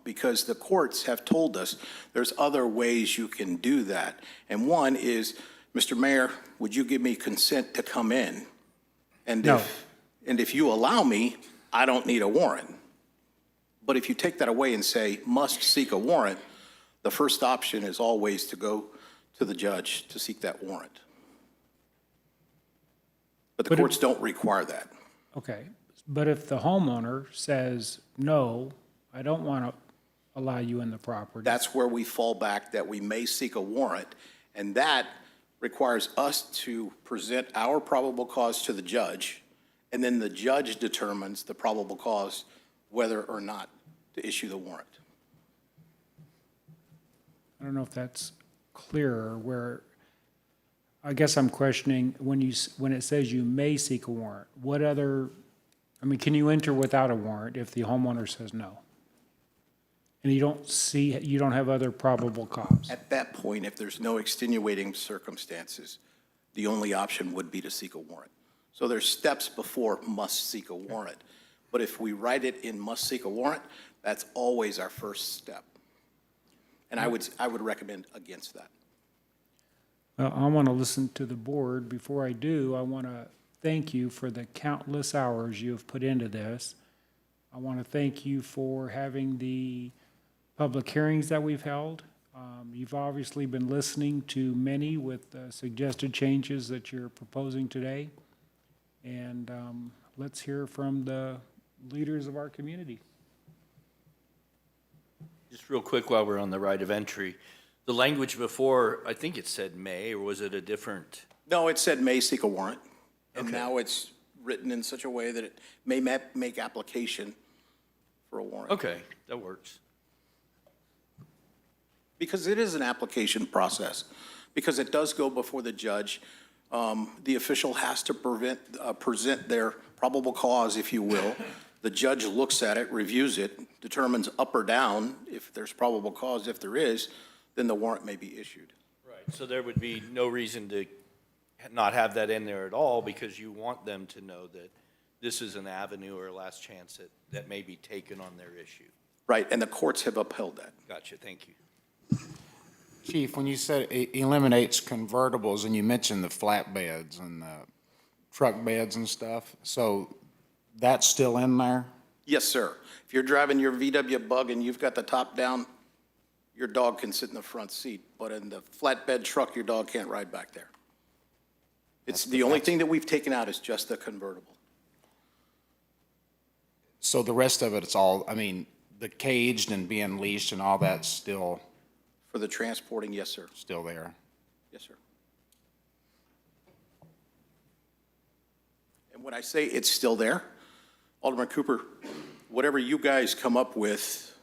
Speaker 8: Because the courts have told us there's other ways you can do that. And one is, Mr. Mayor, would you give me consent to come in? And
Speaker 1: No.
Speaker 8: if you allow me, I don't need a warrant. But if you take that away and say must seek a warrant, the first option is always to go to the judge to seek that warrant. But the courts don't require that.
Speaker 1: Okay, but if the homeowner says, no, I don't want to allow you in the property.
Speaker 8: That's where we fall back, that we may seek a warrant, and that requires us to present our probable cause to the judge, and then the judge determines the probable cause whether or not to issue the warrant.
Speaker 1: I don't know if that's clearer, where, I guess I'm questioning, when it says you may seek a warrant, what other, I mean, can you enter without a warrant if the homeowner says no? And you don't have other probable cause?
Speaker 8: At that point, if there's no extenuating circumstances, the only option would be to seek a warrant. So there's steps before must seek a warrant. But if we write it in must seek a warrant, that's always our first step. And I would recommend against that.
Speaker 1: I want to listen to the board. Before I do, I want to thank you for the countless hours you have put into this. I want to thank you for having the public hearings that we've held. You've obviously been listening to many with suggested changes that you're proposing today. And let's hear from the leaders of our community.
Speaker 7: Just real quick while we're on the right of entry, the language before, I think it said may, or was it a different?
Speaker 8: No, it said may seek a warrant, and
Speaker 7: Okay.
Speaker 8: now it's written in such a way that it may make application for a warrant.
Speaker 7: Okay, that works.
Speaker 8: Because it is an application process, because it does go before the judge. The official has to present their probable cause, if you will. The judge looks at it, reviews it, determines up or down. If there's probable cause, if there is, then the warrant may be issued.
Speaker 7: Right, so there would be no reason to not have that in there at all, because you want them to know that this is an avenue or a last chance that may be taken on their issue.
Speaker 8: Right, and the courts have upheld that.
Speaker 7: Gotcha, thank you.
Speaker 9: Chief, when you said it eliminates convertibles, and you mentioned the flatbeds and the truck beds and stuff, so that's still in there?
Speaker 8: Yes, sir. If you're driving your VW Bug and you've got the top down, your dog can sit in the front seat, but in the flatbed truck, your dog can't ride back there. It's the only thing that we've taken out is just the convertible.
Speaker 9: So the rest of it, it's all, I mean, the caged and being leashed and all that's still
Speaker 8: For the transporting, yes, sir.
Speaker 9: there?
Speaker 8: Yes, sir. And when I say it's still there, Alderman Cooper, whatever you guys come up with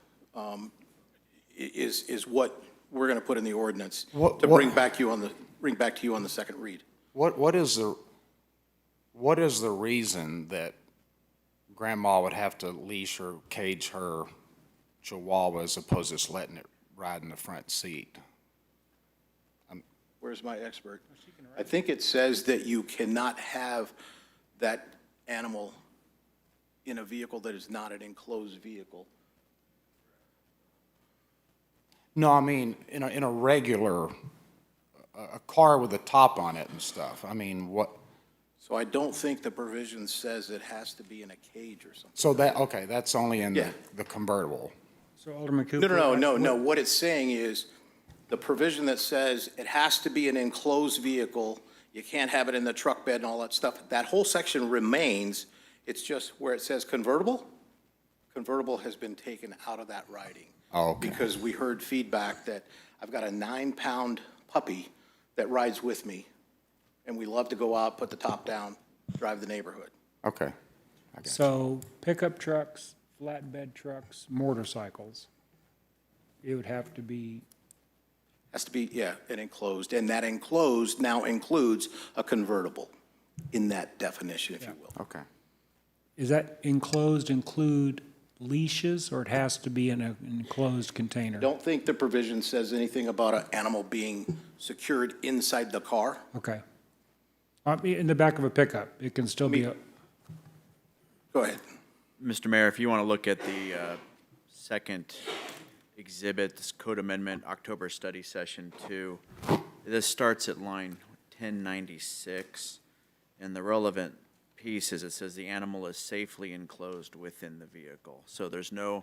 Speaker 8: is what we're going to put in the ordinance to bring back to you on the second read.
Speaker 9: What is the reason that grandma would have to leash or cage her chihuahua as opposed to just letting it ride in the front seat?
Speaker 8: Where's my expert? I think it says that you cannot have that animal in a vehicle that is not an enclosed vehicle.
Speaker 9: No, I mean, in a regular, a car with a top on it and stuff. I mean, what,
Speaker 8: So I don't think the provision says it has to be in a cage or something.
Speaker 9: so that, okay, that's only in
Speaker 8: Yeah.
Speaker 9: the convertible.
Speaker 1: So Alderman Cooper.
Speaker 8: No. What it's saying is, the provision that says it has to be an enclosed vehicle, you can't have it in the truck bed and all that stuff, that whole section remains. It's just where it says convertible has been taken out of that writing.
Speaker 9: Oh, okay.
Speaker 8: Because we heard feedback that I've got a 9-pound puppy that rides with me, and we love to go out, put the top down, drive the neighborhood.
Speaker 9: Okay. I got you.
Speaker 1: So pickup trucks, flatbed trucks, motorcycles, it would have to be,
Speaker 8: Has to be, yeah, an enclosed, and that enclosed now includes a convertible in that definition, if you will.
Speaker 9: Okay.
Speaker 1: is that enclosed include leashes, or it has to be in an enclosed container?
Speaker 8: Don't think the provision says anything about an animal being secured inside the car.
Speaker 1: Okay. In the back of a pickup, it can still be,
Speaker 8: Go ahead.
Speaker 10: Mr. Mayor, if you want to look at the second exhibit, this code amendment, October study session 2, this starts at line 1096, and the relevant piece is it says the animal is safely enclosed within the vehicle. So there's no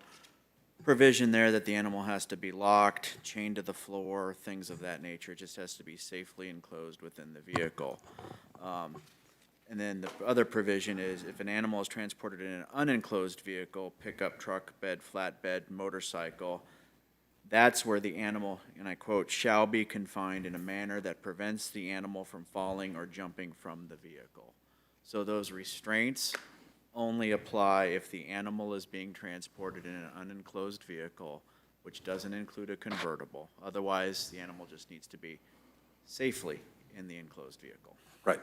Speaker 10: provision there that the animal has to be locked, chained to the floor, things of that nature. It just has to be safely enclosed within the vehicle. And then the other provision is if an animal is transported in an unenclosed vehicle, pickup, truck, bed, flatbed, motorcycle, that's where the animal, and I quote, shall be confined in a manner that prevents the animal from falling or jumping from the vehicle. So those restraints only apply if the animal is being transported in an unenclosed vehicle, which doesn't include a convertible. Otherwise, the animal just needs to be safely in the enclosed vehicle.
Speaker 8: Right.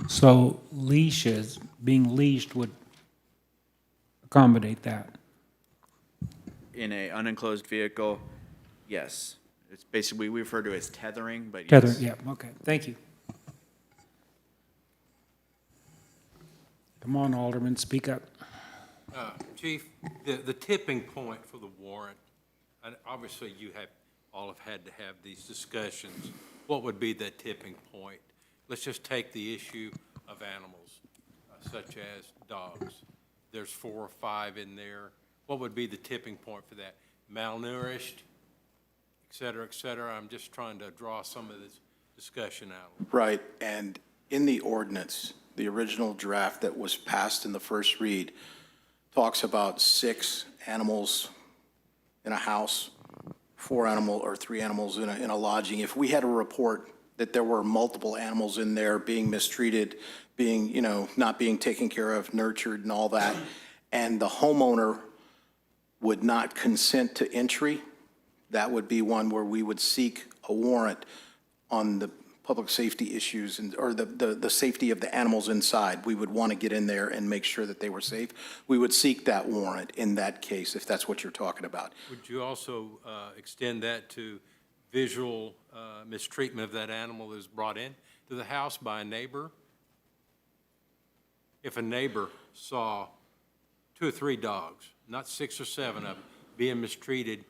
Speaker 1: so leashes, being leashed would accommodate that.
Speaker 10: In a unenclosed vehicle, yes. It's basically, we refer to it as tethering, but yes.
Speaker 1: Tether, yeah, okay, thank you. Come on, Alderman, speak up.
Speaker 2: Chief, the tipping point for the warrant, and obviously you all have had to have these discussions. What would be the tipping point? Let's just take the issue of animals, such as dogs. There's 4 or 5 in there. What would be the tipping point for that? Malnourished, et cetera, et cetera? I'm just trying to draw some of this discussion out.
Speaker 8: Right, and in the ordinance, the original draft that was passed in the first read talks about 6 animals in a house, 4 or 3 animals in a lodging. If we had a report that there were multiple animals in there being mistreated, being, not being taken care of, nurtured and all that, and the homeowner would not consent to entry, that would be one where we would seek a warrant on the public safety issues or the safety of the animals inside. We would want to get in there and make sure that they were safe. We would seek that warrant in that case, if that's what you're talking about.
Speaker 2: Would you also extend that to visual mistreatment of that animal that is brought in to the house by a neighbor? If a neighbor saw 2 or 3 dogs, not 6 or 7 of them, being mistreated,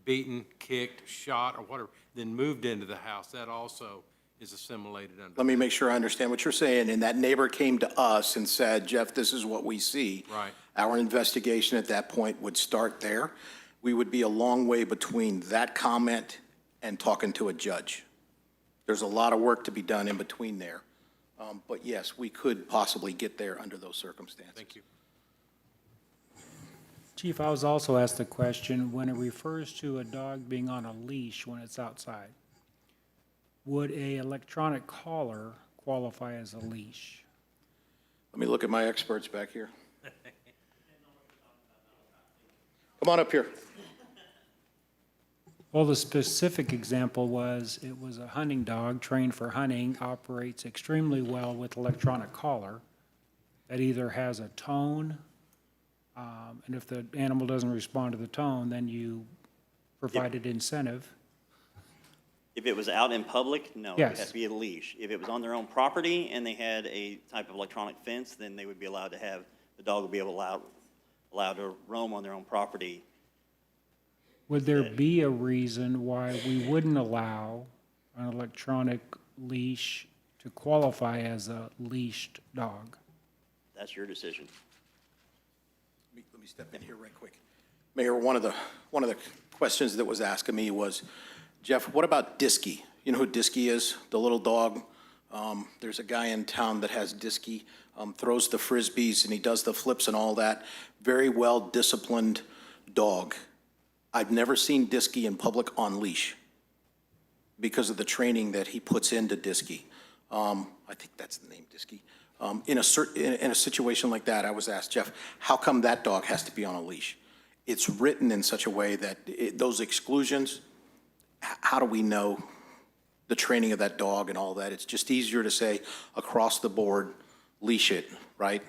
Speaker 2: beaten, kicked, shot, or whatever, then moved into the house, that also is assimilated under.
Speaker 8: Let me make sure I understand what you're saying. And that neighbor came to us and said, Jeff, this is what we see.
Speaker 2: Right.
Speaker 8: Our investigation at that point would start there. We would be a long way between that comment and talking to a judge. There's a lot of work to be done in between there. But yes, we could possibly get there under those circumstances.
Speaker 2: Thank you.
Speaker 1: Chief, I was also asked the question, when it refers to a dog being on a leash when it's outside, would a electronic collar qualify as a leash?
Speaker 8: Let me look at my experts back here. Come on up here.
Speaker 1: Well, the specific example it was a hunting dog trained for hunting, operates extremely well with electronic collar that either has a tone, and if the animal doesn't respond to the tone, then you provided incentive.
Speaker 11: If it was out in public, no, it would
Speaker 1: Yes.
Speaker 11: have to be a leash. If it was on their own property and they had a type of electronic fence, then they would be allowed to have, the dog would be allowed to roam on their own property.
Speaker 1: Would there be a reason why we wouldn't allow an electronic leash to qualify as a leashed dog?
Speaker 11: That's your decision.
Speaker 8: Let me step in here right quick. Mayor, one of the questions that was asked of me was, Jeff, what about Disky? You know who Disky is? The little dog? There's a guy in town that has Disky, throws the frisbees and he does the flips and all that. Very well-disciplined dog. I've never seen Disky in public on leash because of the training that he puts into Disky. I think that's the name, Disky. In a situation like that, I was asked, Jeff, how come that dog has to be on a leash? It's written in such a way that those exclusions, how do we know the training of that dog and all that? It's just easier to say across the board, leash it, right?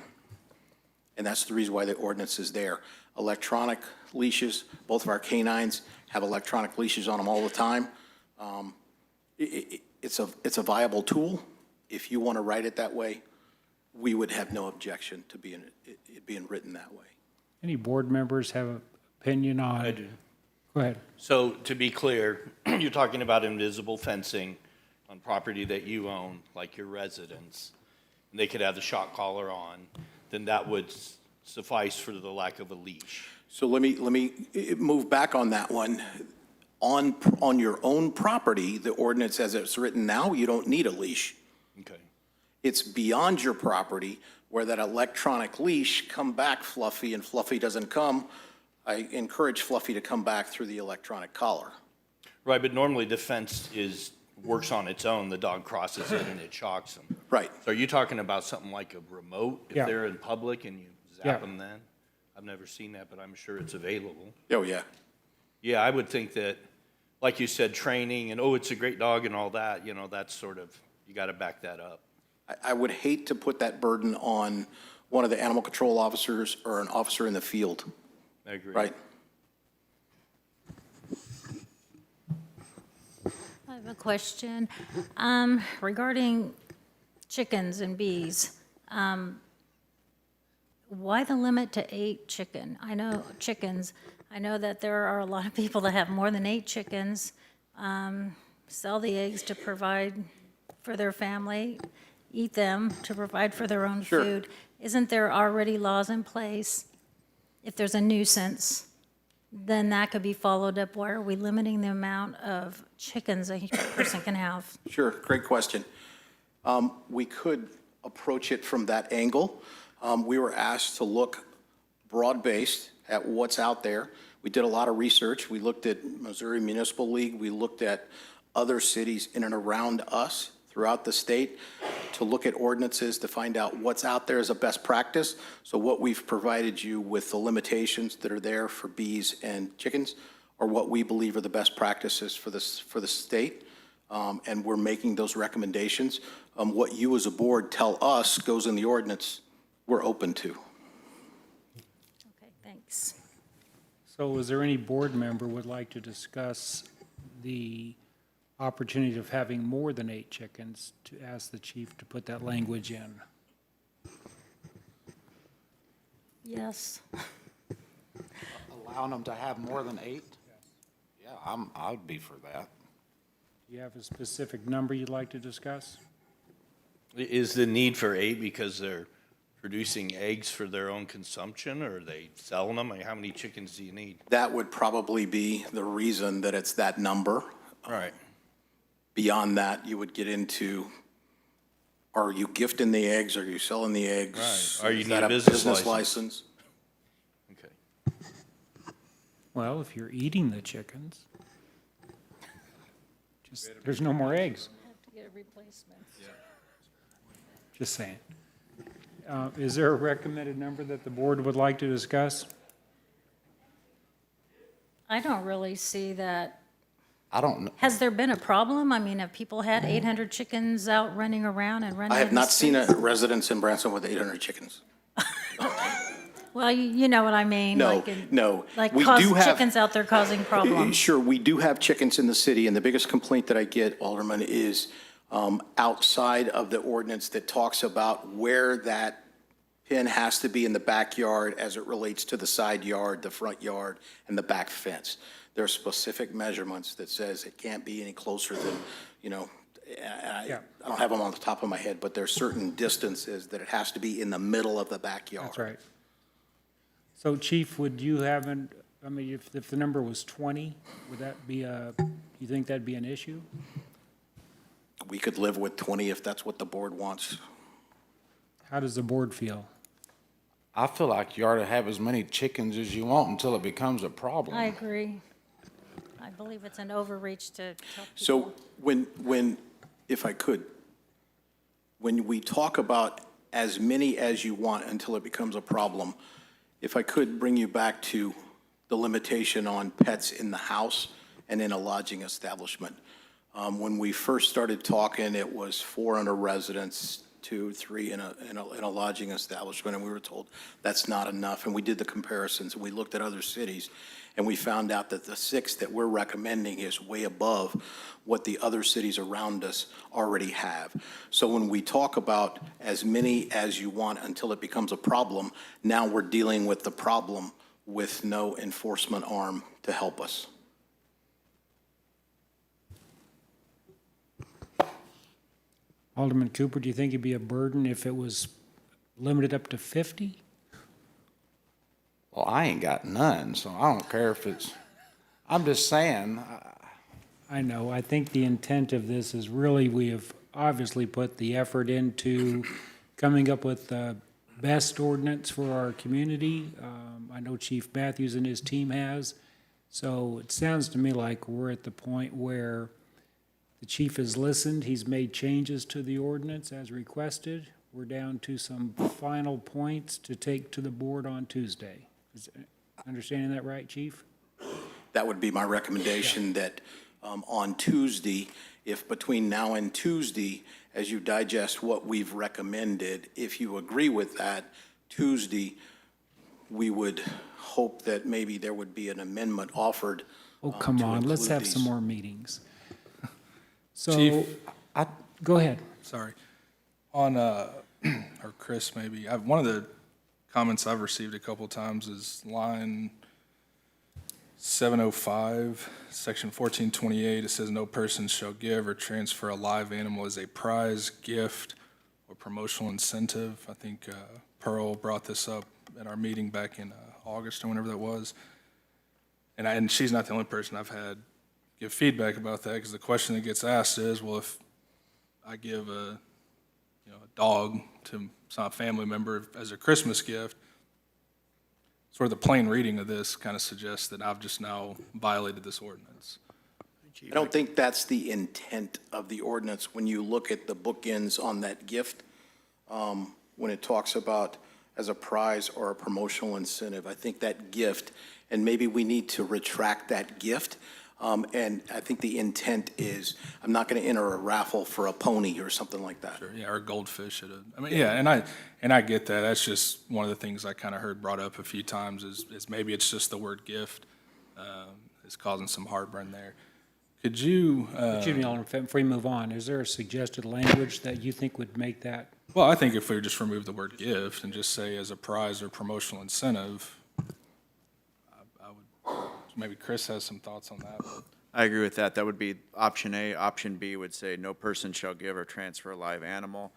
Speaker 8: And that's the reason why the ordinance is there. Electronic leashes, both of our canines have electronic leashes on them all the time. It's a viable tool. If you want to write it that way, we would have no objection to it being written that way.
Speaker 1: Any board members have an opinion on?
Speaker 7: I do.
Speaker 1: Go ahead.
Speaker 7: So to be clear, you're talking about invisible fencing on property that you own, like your residence. And they could have the shock collar on, then that would suffice for the lack of a leash.
Speaker 8: So let me move back on that one. On your own property, the ordinance as it's written now, you don't need a leash.
Speaker 7: Okay.
Speaker 8: It's beyond your property where that electronic leash, come back Fluffy, and Fluffy doesn't come. I encourage Fluffy to come back through the electronic collar.
Speaker 7: Right, but normally the fence works on its own. The dog crosses it and it shocks them.
Speaker 8: Right.
Speaker 7: So are you talking about something like a remote, if
Speaker 1: Yeah.
Speaker 7: they're in public and you
Speaker 1: Yeah.
Speaker 7: zap them then? I've never seen that, but I'm sure it's available.
Speaker 8: Oh, yeah.
Speaker 7: Yeah, I would think that, like you said, training and, oh, it's a great dog and all that, that's sort of, you got to back that up.
Speaker 8: I would hate to put that burden on one of the animal control officers or an officer in the field,
Speaker 7: I agree.
Speaker 8: right?
Speaker 6: I have a question regarding chickens and bees. why the limit to 8 chickens? I know that there are a lot of people that have more than 8 chickens, sell the eggs to provide for their family, eat them to provide for their own
Speaker 8: Sure.
Speaker 6: food. Isn't there already laws in place? If there's a nuisance, then that could be followed up. Why are we limiting the amount of chickens a person can have?
Speaker 8: Sure, great question. We could approach it from that angle. We were asked to look broad-based at what's out there. We did a lot of research. We looked at Missouri Municipal League. We looked at other cities in and around us throughout the state to look at ordinances to find out what's out there as a best practice. So what we've provided you with the limitations that are there for bees and chickens are what we believe are the best practices for the state. And we're making those recommendations. What you as a board tell us goes in the ordinance, we're open to.
Speaker 6: Okay, thanks.
Speaker 1: So is there any board member would like to discuss the opportunity of having more than 8 chickens, to ask the chief to put that language in?
Speaker 6: Yes.
Speaker 9: Allowing them to have more than 8? Yeah, I'd be for that.
Speaker 1: Do you have a specific number you'd like to discuss?
Speaker 7: Is the need for 8 because they're producing eggs for their own consumption, or are they selling them? I mean, how many chickens do you need?
Speaker 8: That would probably be the reason that it's that number.
Speaker 7: Right.
Speaker 8: Beyond that, you would get into, are you gifting the eggs? Are you selling the eggs?
Speaker 7: Right. Or you
Speaker 8: Is
Speaker 7: need
Speaker 8: that
Speaker 7: a business
Speaker 8: license?
Speaker 7: Okay.
Speaker 1: Well, if you're eating the chickens, there's no more eggs.
Speaker 6: Have to get a replacement.
Speaker 1: Just saying. Is there a recommended number that the board would like to discuss?
Speaker 6: I don't really see that.
Speaker 9: I don't know.
Speaker 6: Has there been a problem? I mean, have people had 800 chickens out running around and running
Speaker 8: I have
Speaker 6: in the
Speaker 8: not seen a
Speaker 6: streets?
Speaker 8: residence in Branson with 800 chickens.
Speaker 6: Well, you know what I mean.
Speaker 8: No,
Speaker 6: like in-
Speaker 8: no.
Speaker 6: Like
Speaker 8: We do have-
Speaker 6: chickens out there causing problems.
Speaker 8: Sure, we do have chickens in the city, and the biggest complaint that I get, Alderman, is outside of the ordinance that talks about where that pen has to be in the backyard as it relates to the side yard, the front yard, and the back fence. There are specific measurements that says it can't be any closer than, I don't have them on the top of my head, but there's certain distances that it has to be in the middle of the backyard.
Speaker 1: That's right. So Chief, would you have if the number was 20, would that be you think that'd be an issue?
Speaker 8: We could live with 20 if that's what the board wants.
Speaker 1: How does the board feel?
Speaker 9: I feel like you ought to have as many chickens as you want until it becomes a problem.
Speaker 6: I agree. I believe it's an overreach to tell people.
Speaker 8: So if I could, when we talk about as many as you want until it becomes a problem, if I could bring you back to the limitation on pets in the house and in a lodging establishment. When we first started talking, it was 400 residents, 2, 3 in a lodging establishment, and we were told that's not enough. And we did the comparisons, and we looked at other cities, and we found out that the 6 that we're recommending is way above what the other cities around us already have. So when we talk about as many as you want until it becomes a problem, now we're dealing with the problem with no enforcement arm to help us.
Speaker 1: Alderman Cooper, do you think it'd be a burden if it was limited up to 50?
Speaker 9: Well, I ain't got none, so I don't care if it's, I'm just saying,
Speaker 1: I know, I think the intent of this is really, we have obviously put the effort into coming up with the best ordinance for our community. I know Chief Matthews and his team has. So it sounds to me like we're at the point where the chief has listened, he's made changes to the ordinance as requested. We're down to some final points to take to the board on Tuesday. Is understanding that right, Chief?
Speaker 8: That would be my recommendation, that on Tuesday, if between now and Tuesday, as you digest what we've recommended, if you agree with that, Tuesday, we would hope that maybe there would be an amendment offered.
Speaker 1: Oh, come
Speaker 8: to
Speaker 1: on, let's
Speaker 8: include
Speaker 1: have some
Speaker 8: these.
Speaker 1: more meetings. So,
Speaker 12: Chief,
Speaker 1: go ahead.
Speaker 12: sorry. On, or Chris maybe, one of the comments I've received a couple times is line 705, section 1428. It says, "No person shall give or transfer a live animal as a prize, gift, or promotional incentive." I think Pearl brought this up at our meeting back in August or whenever that was. And she's not the only person I've had give feedback about that, because the question that gets asked is, well, if I give a dog to some family member as a Christmas gift, sort of the plain reading of this kind of suggests that I've just now violated this ordinance.
Speaker 8: I don't think that's the intent of the ordinance when you look at the bookends on that gift. When it talks about as a prize or a promotional incentive, I think that gift, and maybe we need to retract that gift. And I think the intent is, I'm not going to enter a raffle for a pony or something like that.
Speaker 12: Sure, yeah, or goldfish at a, I mean, yeah, and I get that. That's just one of the things I kind of heard brought up a few times is maybe it's just the word gift is causing some heartburn there. Could you?
Speaker 1: Excuse me, Alderman, before you move on, is there a suggested language that you think would make that?
Speaker 12: Well, I think if we just remove the word gift and just say as a prize or promotional incentive, I would, maybe Chris has some thoughts on that.
Speaker 10: I agree with that. That would be option A. Option B would say, "No person shall give or transfer a live animal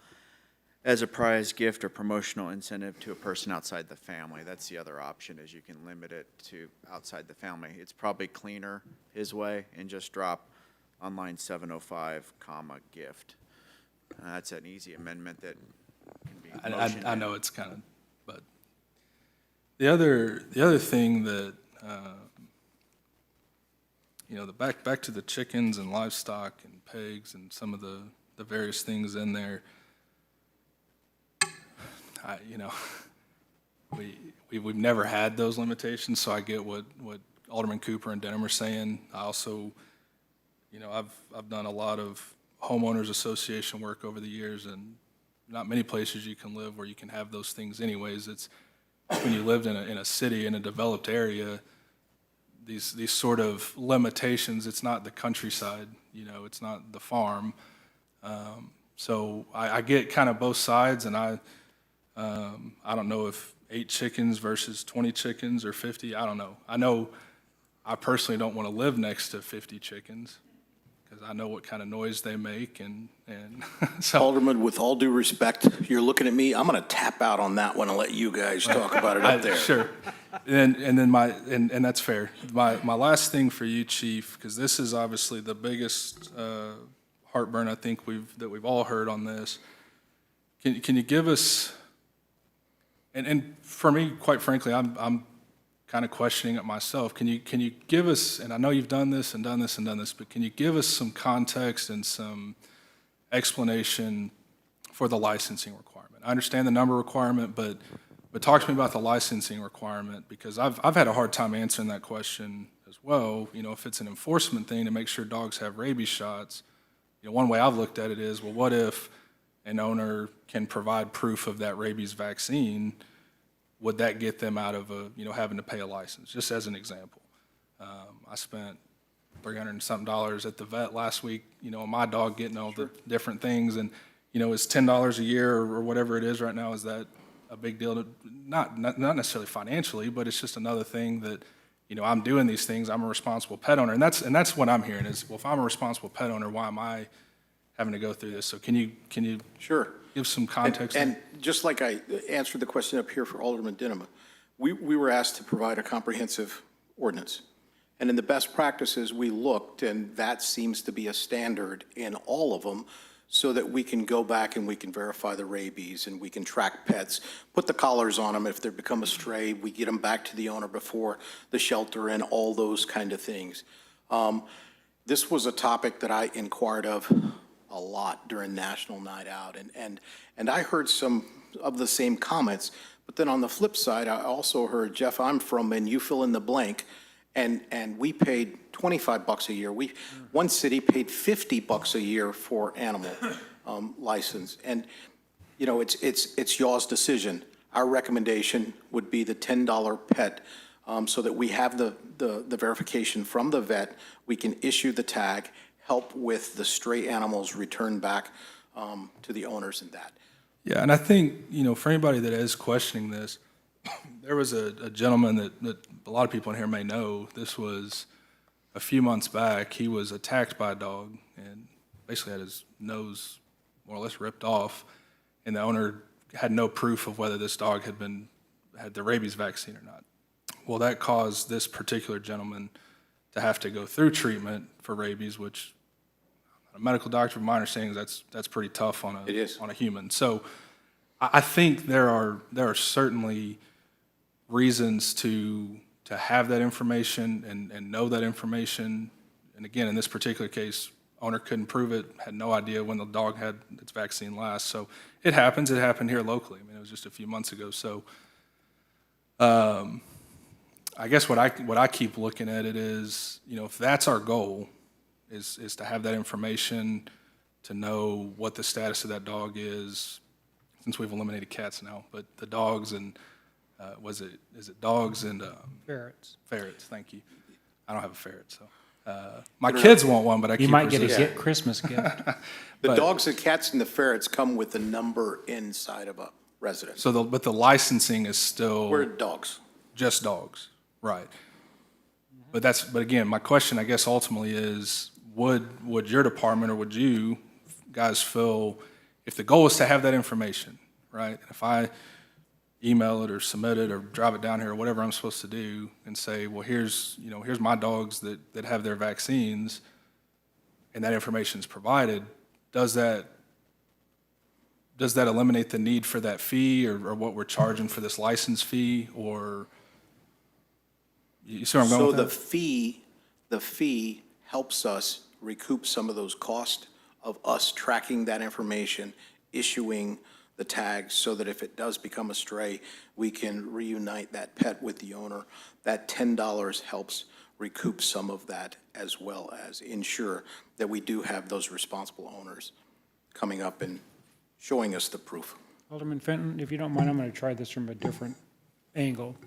Speaker 10: as a prize, gift, or promotional incentive to a person outside the family." That's the other option, is you can limit it to outside the family. It's probably cleaner his way, and just drop on line 705, comma, gift. That's an easy amendment that can be motioned.
Speaker 12: I know it's kind of, but the other thing that, back to the chickens and livestock and pigs and some of the various things in there, we've never had those limitations, so I get what Alderman Cooper and Denham are saying. I also, I've done a lot of homeowners association work over the years, and not many places you can live where you can have those things anyways. It's when you lived in a city, in a developed area, these sort of limitations, it's not the countryside, it's not the farm. So I get kind of both sides, and I don't know if 8 chickens versus 20 chickens or 50, I don't know. I know I personally don't want to live next to 50 chickens, because I know what kind of noise they make, and so.
Speaker 8: Alderman, with all due respect, you're looking at me, I'm going to tap out on that one and let you guys talk about it up there.
Speaker 12: Sure. And then that's fair. My last thing for you, Chief, because this is obviously the biggest heartburn I think we've all heard on this. Can you give us, and for me, quite frankly, I'm kind of questioning it myself. Can you give us, and I know you've done this and done this and done this, but can you give us some context and some explanation for the licensing requirement? I understand the number requirement, but talk to me about the licensing requirement, because I've had a hard time answering that question as well. If it's an enforcement thing to make sure dogs have rabies shots, one way I've looked at it is, well, what if an owner can provide proof of that rabies vaccine? Would that get them out of having to pay a license? Just as an example. I spent $300 and something at the vet last week, on my dog getting all the different things, and, is $10 a year or whatever it is right now, is that a big deal? Not necessarily financially, but it's just another thing that, I'm doing these things, I'm a responsible pet owner, and that's what I'm hearing is, well, if I'm a responsible pet owner, why am I having to go through this? So can you
Speaker 8: Sure.
Speaker 12: give some context?
Speaker 8: And just like I answered the question up here for Alderman Denham, we were asked to provide a comprehensive ordinance. And in the best practices, we looked, and that seems to be a standard in all of them, so that we can go back and we can verify the rabies, and we can track pets, put the collars on them. If they become a stray, we get them back to the owner before the shelter, and all those kind of things. This was a topic that I inquired of a lot during National Night Out, and I heard some of the same comments, but then on the flip side, I also heard, Jeff, I'm from, and you fill in the blank, and we paid $25 a year. One city paid $50 a year for animal license, and it's y'all's decision. Our recommendation would be the $10 pet, so that we have the verification from the vet. We can issue the tag, help with the stray animals return back to the owners and that.
Speaker 12: Yeah, and I think, for anybody that is questioning this, there was a gentleman that a lot of people in here may know. This was a few months back. He was attacked by a dog and basically had his nose more or less ripped off, and the owner had no proof of whether this dog had the rabies vaccine or not. Well, that caused this particular gentleman to have to go through treatment for rabies, which a medical doctor, from my understanding, that's pretty tough on
Speaker 8: It is.
Speaker 12: a human. So I think there are certainly reasons to have that information and know that information. And again, in this particular case, owner couldn't prove it, had no idea when the dog had its vaccine last. So it happens. It happened here locally. I mean, it was just a few months ago. So I guess what I keep looking at it is, if that's our goal, is to have that information, to know what the status of that dog is, since we've eliminated cats now, but the dogs and, is it dogs and
Speaker 1: Ferrets.
Speaker 12: ferrets? Thank you. I don't have a ferret, so. My kids want one, but I keep
Speaker 1: You might get a
Speaker 12: resisting.
Speaker 1: Christmas gift.
Speaker 8: The dogs, the cats, and the ferrets come with a number inside of a residence.
Speaker 12: So, but the licensing is still
Speaker 8: We're dogs.
Speaker 12: just dogs, right? But again, my question, I guess, ultimately is, would your department or would you guys feel, if the goal is to have that information, right? If I email it or submit it or drive it down here or whatever I'm supposed to do and say, well, here's my dogs that have their vaccines, and that information is provided, does that eliminate the need for that fee or what we're charging for this license fee, or you see where I'm going
Speaker 8: So
Speaker 12: with
Speaker 8: the
Speaker 12: that?
Speaker 8: fee helps us recoup some of those costs of us tracking that information, issuing the tags, so that if it does become a stray, we can reunite that pet with the owner. That $10 helps recoup some of that, as well as ensure that we do have those responsible owners coming up and showing us the proof.
Speaker 1: Alderman Fenton, if you don't mind, I'm going to try this from a different angle.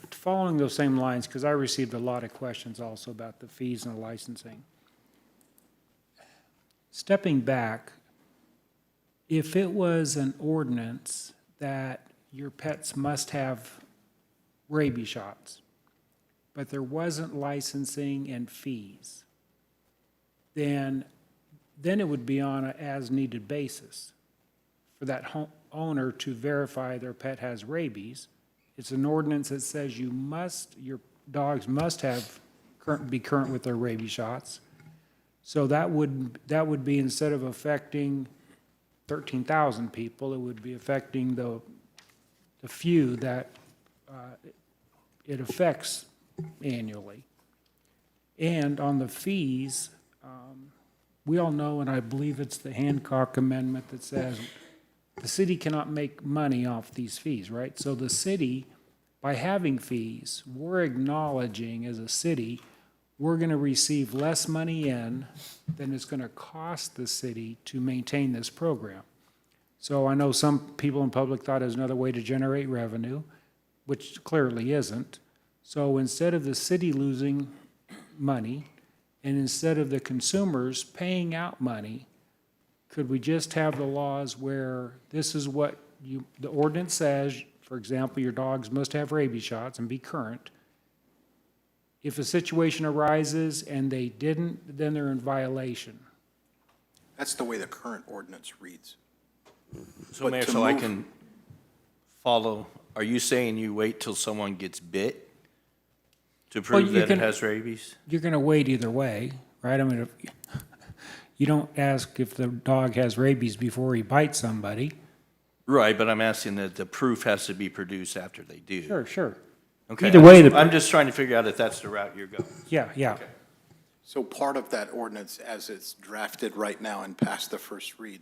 Speaker 1: Following those same lines, because I received a lot of questions also about the fees and the licensing. Stepping back, if it was an ordinance that your pets must have rabies shots, but there wasn't licensing and fees, then it would be on an as-needed basis for that owner to verify their pet has rabies. It's an ordinance that says your dogs must be current with their rabies shots. So that would be, instead of affecting 13,000 people, it would be affecting the few that it affects annually. And on the fees, we all know, and I believe it's the Hancock Amendment that says the city cannot make money off these fees, right? So the city, by having fees, we're acknowledging as a city, we're going to receive less money in than it's going to cost the city to maintain this program. So I know some people in public thought it was another way to generate revenue, which clearly isn't. So instead of the city losing money, and instead of the consumers paying out money, could we just have the laws where this is what the ordinance says, for example, your dogs must have rabies shots and be current. If a situation arises and they didn't, then they're in violation.
Speaker 8: That's the way the current ordinance reads.
Speaker 7: So,
Speaker 8: But
Speaker 7: Mayor,
Speaker 8: to
Speaker 7: so I
Speaker 8: move-
Speaker 7: can follow, are you saying you wait till someone gets bit to prove
Speaker 1: you
Speaker 7: that it
Speaker 1: can-
Speaker 7: has rabies?
Speaker 1: You're going to wait either way, right? I mean, you don't ask if the dog has rabies before he bites somebody.
Speaker 7: Right, but I'm asking that the proof has to be produced after they do.
Speaker 1: Sure.
Speaker 7: Okay,
Speaker 1: Either way,
Speaker 7: I'm just trying to figure out if that's the route you're going.
Speaker 1: Yeah.
Speaker 8: So part of that ordinance, as it's drafted right now and past the first read,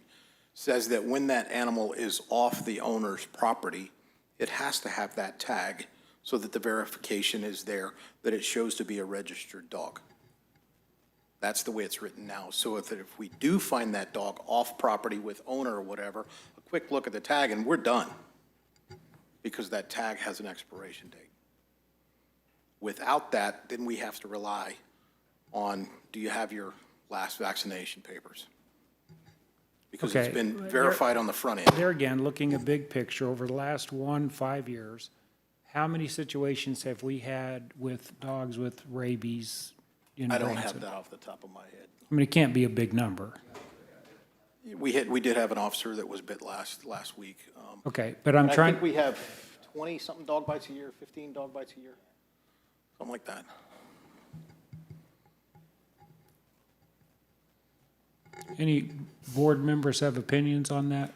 Speaker 8: says that when that animal is off the owner's property, it has to have that tag so that the verification is there, that it shows to be a registered dog. That's the way it's written now. So if we do find that dog off property with owner or whatever, a quick look at the tag and we're done, because that tag has an expiration date. Without that, then we have to rely on, do you have your last vaccination papers? because it's
Speaker 1: Okay.
Speaker 8: been verified on the front end.
Speaker 1: There again, looking at big picture, over the last 5 years, how many situations have we had with dogs with rabies in
Speaker 8: I don't
Speaker 1: Branson?
Speaker 8: have that off the top of my head.
Speaker 1: I mean, it can't be a big number.
Speaker 8: We did have an officer that was bit last week.
Speaker 1: Okay, but I'm
Speaker 8: I
Speaker 1: trying,
Speaker 8: think we have 20-something dog bites a year, 15 dog bites a year, something like that.
Speaker 1: any board members have opinions on that?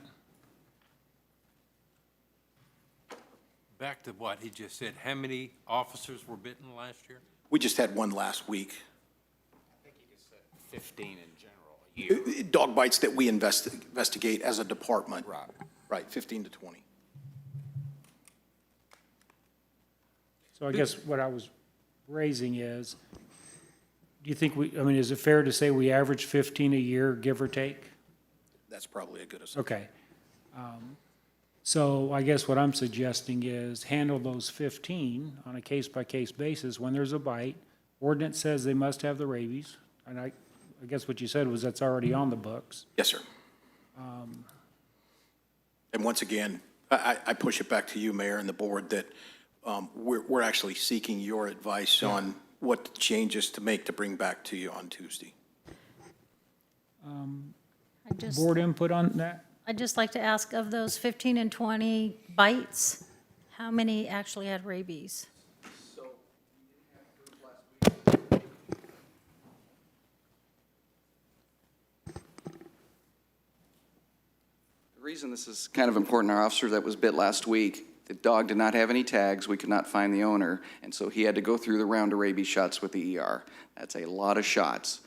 Speaker 2: Back to what he just said, how many officers were bitten last year?
Speaker 8: We just had one last week.
Speaker 9: 15 in general, a year.
Speaker 8: Dog bites that we investigate as a department.
Speaker 9: Right.
Speaker 8: Right, 15 to 20.
Speaker 1: So I guess what I was raising is, do you think is it fair to say we average 15 a year, give or take?
Speaker 8: That's probably a good assumption.
Speaker 1: Okay. So I guess what I'm suggesting is handle those 15 on a case-by-case basis. When there's a bite, ordinance says they must have the rabies, and I guess what you said was that's already on the books.
Speaker 8: Yes, sir. And once again, I push it back to you, Mayor, and the board, that we're actually seeking your advice on what changes to make to bring back to you on Tuesday.
Speaker 1: Board input on that?
Speaker 6: I'd just like to ask, of those 15 and 20 bites, how many actually had rabies?
Speaker 13: The reason this is kind of important, our officer that was bit last week, the dog did not have any tags, we could not find the owner, and so he had to go through the round of rabies shots with the ER. That's a lot of shots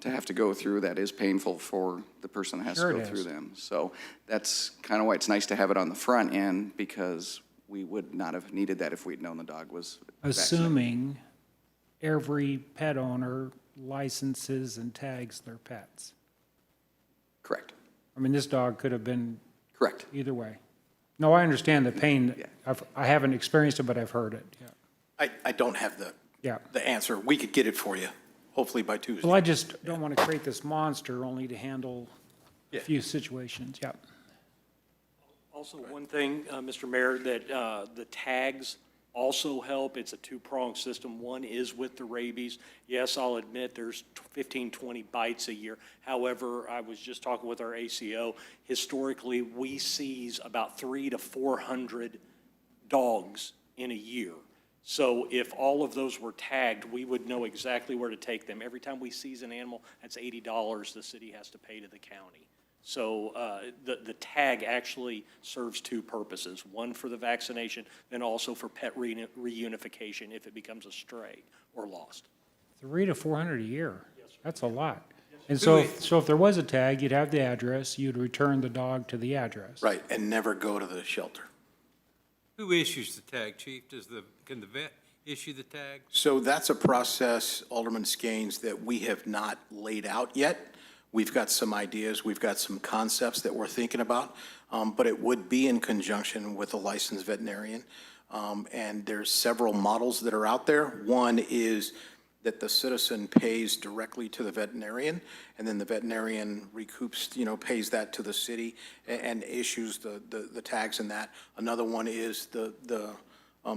Speaker 13: to have to go through. That is painful for the person that has
Speaker 1: Sure
Speaker 13: to
Speaker 1: it
Speaker 13: go through
Speaker 1: is.
Speaker 13: them. So that's kind of why it's nice to have it on the front end, because we would not have needed that if we'd known the dog was vaccinated.
Speaker 1: Assuming every pet owner licenses and tags their pets.
Speaker 13: Correct,
Speaker 1: I mean, this dog could have been
Speaker 13: correct.
Speaker 1: either way. No, I understand the pain.
Speaker 13: Yeah.
Speaker 1: I haven't experienced it, but I've heard it, yeah.
Speaker 8: I don't have
Speaker 1: Yeah.
Speaker 8: the answer. We could get it for you, hopefully by Tuesday.
Speaker 1: Well, I just don't want to create this monster only to handle a few situations, yeah.
Speaker 14: Also, one thing, Mr. Mayor, that the tags also help. It's a two-pronged system. One is with the rabies. Yes, I'll admit there's 15, 20 bites a year. However, I was just talking with our ACO. Historically, we seize about 300 to 400 dogs in a year. So if all of those were tagged, we would know exactly where to take them. Every time we seize an animal, that's $80 the city has to pay to the county. So the tag actually serves two purposes, one for the vaccination, then also for pet reunification if it becomes a stray or lost.
Speaker 1: 300 to 400 a year, that's a lot. And so if there was a tag, you'd have the address, you'd return the dog to the address.
Speaker 8: Right, and never go to the shelter.
Speaker 2: Who issues the tag, Chief? Can the vet issue the tag?
Speaker 8: So that's a process, Alderman Skanes, that we have not laid out yet. We've got some ideas, we've got some concepts that we're thinking about, but it would be in conjunction with a licensed veterinarian. And there's several models that are out there. One is that the citizen pays directly to the veterinarian, and then the veterinarian recoups, pays that to the city and issues the tags and that. Another one is the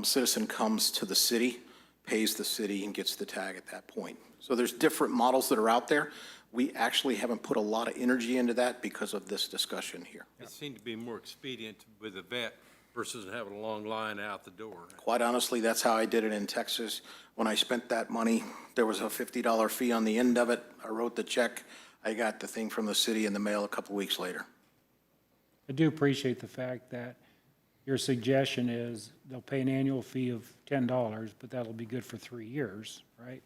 Speaker 8: citizen comes to the city, pays the city, and gets the tag at that point. So there's different models that are out there. We actually haven't put a lot of energy into that because of this discussion here.
Speaker 2: It seemed to be more expedient with a vet versus having a long line out the door.
Speaker 8: Quite honestly, that's how I did it in Texas. When I spent that money, there was a $50 fee on the end of it. I wrote the check. I got the thing from the city in the mail a couple weeks later.
Speaker 1: I do appreciate the fact that your suggestion is they'll pay an annual fee of $10, but that'll be good for 3 years, right?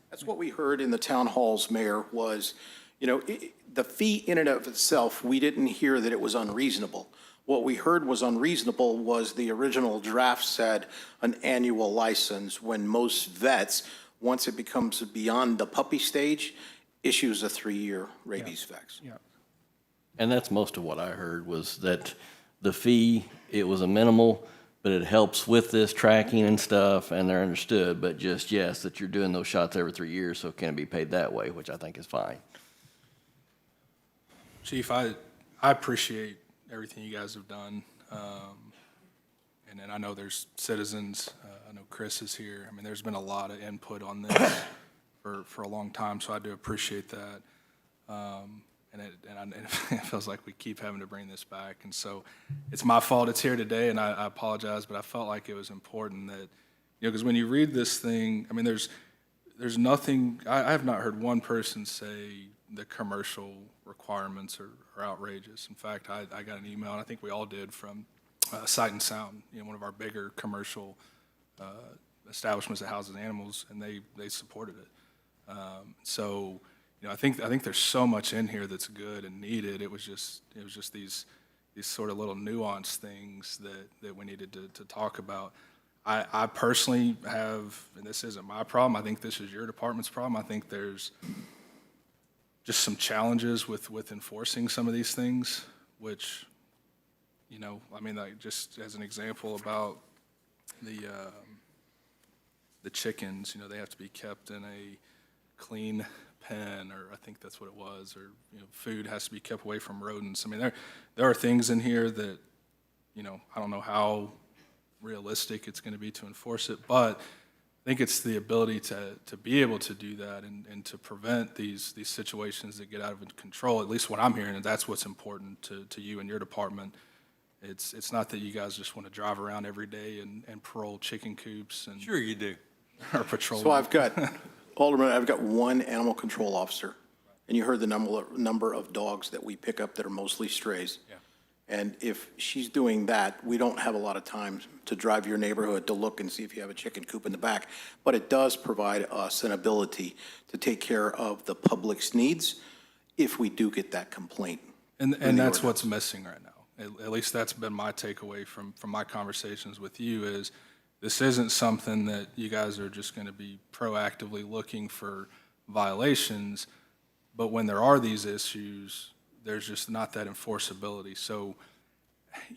Speaker 8: That's what we heard in the town halls, Mayor, was, the fee in and of itself, we didn't hear that it was unreasonable. What we heard was unreasonable was the original draft said an annual license, when most vets, once it becomes beyond the puppy stage, issues a 3-year rabies vaccine.
Speaker 1: Yeah.
Speaker 15: And that's most of what I heard, was that the fee, it was a minimal, but it helps with this tracking and stuff, and they're understood, but just, yes, that you're doing those shots every 3 years, so can it be paid that way, which I think is fine.
Speaker 12: Chief, I appreciate everything you guys have done. And then I know there's citizens, I know Chris is here. I mean, there's been a lot of input on this for a long time, so I do appreciate that. And it feels like we keep having to bring this back. And so it's my fault it's here today, and I apologize, but I felt like it was important that, because when you read this thing, I mean, there's nothing, I have not heard one person say the commercial requirements are outrageous. In fact, I got an email, and I think we all did, from Sight and Sound, one of our bigger commercial establishments that houses animals, and they supported it. So, I think there's so much in here that's good and needed. It was just these sort of little nuanced things that we needed to talk about. I personally have, and this isn't my problem, I think this is your department's problem. I think there's just some challenges with enforcing some of these things, which, I mean, like, just as an example about the chickens, they have to be kept in a clean pen, or I think that's what it was, or, food has to be kept away from rodents. I mean, there are things in here that, I don't know how realistic it's going to be to enforce it, but I think it's the ability to be able to do that and to prevent these situations that get out of control. At least what I'm hearing, and that's what's important to you and your department. It's not that you guys just want to drive around every day and parole chicken coops and.
Speaker 2: Sure you do.
Speaker 12: Or patrol.
Speaker 8: So Alderman, I've got one animal control officer, and you heard the number of dogs that we pick up that are mostly strays.
Speaker 2: Yeah.
Speaker 8: And if she's doing that, we don't have a lot of time to drive your neighborhood to look and see if you have a chicken coop in the back. But it does provide us an ability to take care of the public's needs if we do get that complaint.
Speaker 12: And that's what's missing right now. At least that's been my takeaway from my conversations with you, is this isn't something that you guys are just going to be proactively looking for violations, but when there are these issues, there's just not that enforceability. So,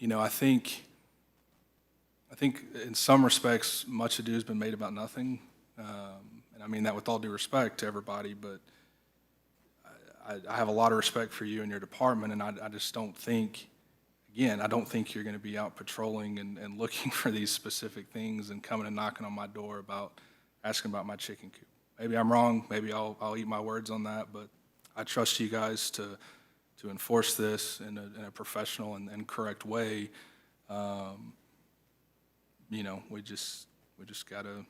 Speaker 12: I think in some respects, much ado has been made about nothing. And I mean that with all due respect to everybody, but I have a lot of respect for you and your department, and I just don't think, again, I don't think you're going to be out patrolling and looking for these specific things and coming and knocking on my door asking about my chicken coop. Maybe I'm wrong. Maybe I'll eat my words on that, but I trust you guys to enforce this in a professional and correct way. We just got to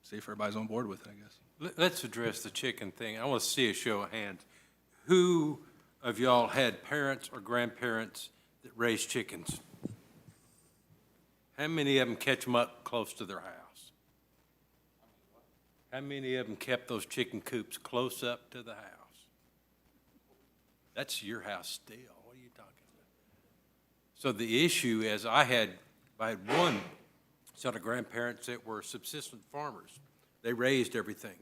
Speaker 12: see if everybody's on board with it, I guess.
Speaker 2: Let's address the chicken thing. I want to see a show of hands. Who of y'all had parents or grandparents that raised chickens? How many of them catch them up close to their house? How many of them kept those chicken coops close up to the house? That's your house still. What are you talking about? So the issue is I had one set of grandparents that were subsistence farmers. They raised everything.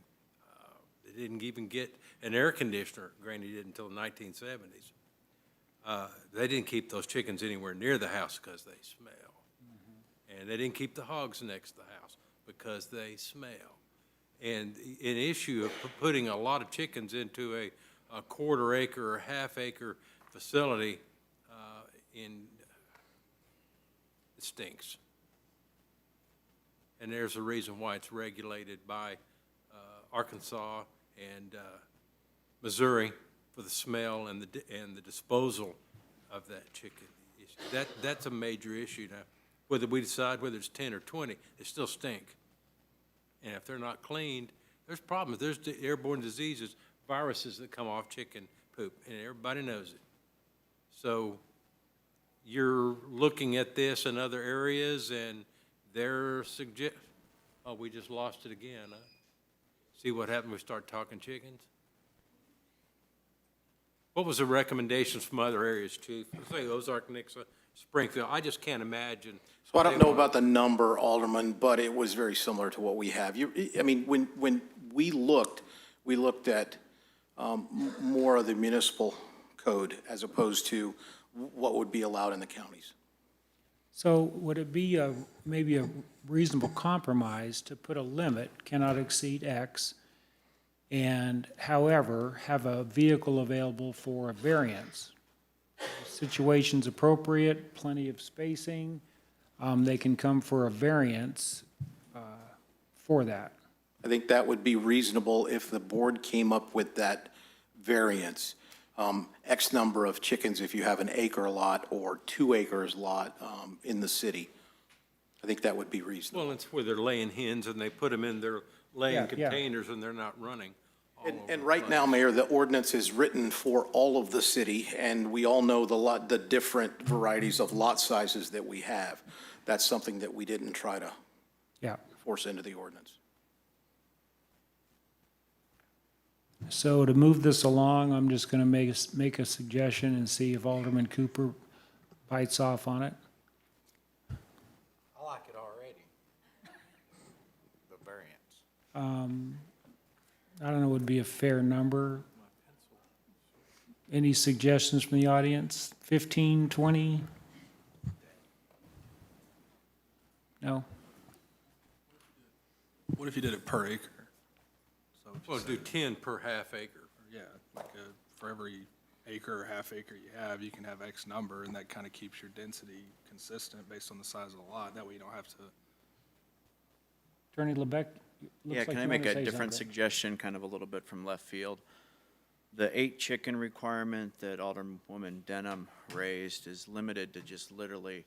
Speaker 2: They didn't even get an air conditioner, granted, didn't until the 1970s. They didn't keep those chickens anywhere near the house because they smell. Mm-hmm. And they didn't keep the hogs next to the house because they smell. And an issue of putting a lot of chickens into a quarter acre or half acre facility, it stinks. And there's a reason why it's regulated by Arkansas and Missouri for the smell and the disposal of that chicken. That's a major issue now. Whether we decide whether it's 10 or 20, they still stink. And if they're not cleaned, there's problems. There's airborne diseases, viruses that come off chicken poop, and everybody knows it. So you're looking at this in other areas, and they're oh, we just lost it again, huh? See what happened when we start talking chickens? What was the recommendations from other areas, Chief? Let's say Ozark, Nixa, Springfield. I just can't imagine.
Speaker 8: So I don't know about the number, Alderman, but it was very similar to what we have. When we looked at more of the municipal code as opposed to what would be allowed in the counties.
Speaker 1: So would it be maybe a reasonable compromise to put a limit, cannot exceed X, and however, have a vehicle available for a variance. Situation's appropriate, plenty of spacing, they can come for a variance for that.
Speaker 8: I think that would be reasonable if the board came up with that variance. X number of chickens if you have an acre lot or 2 acres lot in the city. I think that would be reasonable.
Speaker 2: Well, it's where they're laying hens and they put them in their laying
Speaker 1: Yeah, yeah.
Speaker 2: containers and they're not running. all over
Speaker 8: And
Speaker 2: the
Speaker 8: right now,
Speaker 2: place.
Speaker 8: Mayor, the ordinance is written for all of the city, and we all know the different varieties of lot sizes that we have. That's something that we didn't try to
Speaker 1: Yeah.
Speaker 8: force into the ordinance.
Speaker 1: So to move this along, I'm just going to make a suggestion and see if Alderman Cooper bites off on it.
Speaker 9: I like it already. The variance.
Speaker 1: I don't know, would be a fair number. Any suggestions from the audience? 15, 20? No?
Speaker 12: What if you did it per acre? So just
Speaker 2: Well,
Speaker 12: say-
Speaker 2: do 10 per half acre.
Speaker 12: Yeah, like for every acre or half acre you have, you can have X number, and that kind of keeps your density consistent based on the size of the lot. That way you don't have to.
Speaker 1: Attorney Lebec?
Speaker 10: Yeah, can I make a different suggestion, kind of a little bit from left field? The 8 chicken requirement that Alderwoman Denham raised is limited to just literally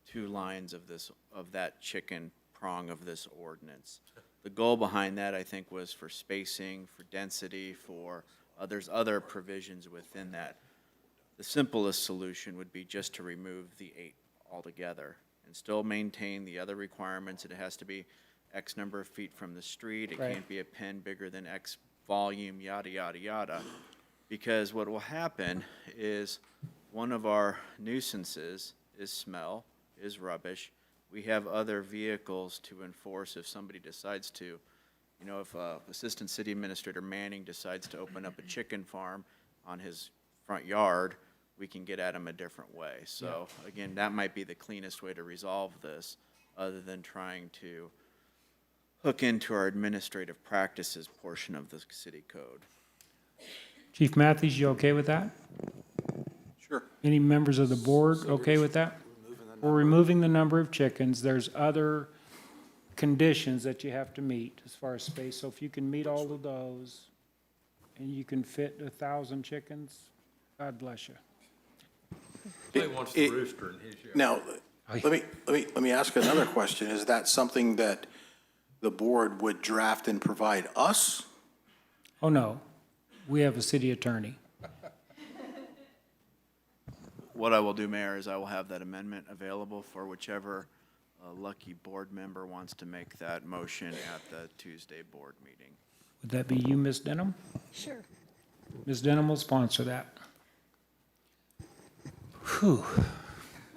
Speaker 10: 2 lines of this, of that chicken prong of this ordinance. The goal behind that, I think, was for spacing, for density, for, there's other provisions within that. The simplest solution would be just to remove the 8 altogether and still maintain the other requirements. It has to be X number of feet from the street. It
Speaker 1: Right.
Speaker 10: can't be a pen bigger than X volume, yada, yada, yada. Because what will happen is one of our nuisances is smell, is rubbish. We have other vehicles to enforce if somebody decides to. You know, if Assistant City Administrator Manning decides to open up a chicken farm on his front yard, we can get at him a different way. So again, that might be the cleanest way to resolve this, other than trying to hook into our administrative practices portion of the city code.
Speaker 1: Chief Matthews, you okay with that?
Speaker 8: Sure.
Speaker 1: Any members of the board okay with that? We're removing the number of chickens. There's other conditions that you have to meet as far as space. So if you can meet all of those and you can fit 1,000 chickens, God bless you.
Speaker 2: Clay wants the rooster in his yard.
Speaker 8: Now, let me ask another question. Is that something that the board would draft and provide us?
Speaker 1: Oh, no. We have a city attorney.
Speaker 10: What I will do, Mayor, is I will have that amendment available for whichever lucky board member wants to make that motion at the Tuesday board meeting.
Speaker 1: Would that be you, Ms. Denham?
Speaker 6: Sure.
Speaker 1: Ms. Denham will sponsor that. Whew.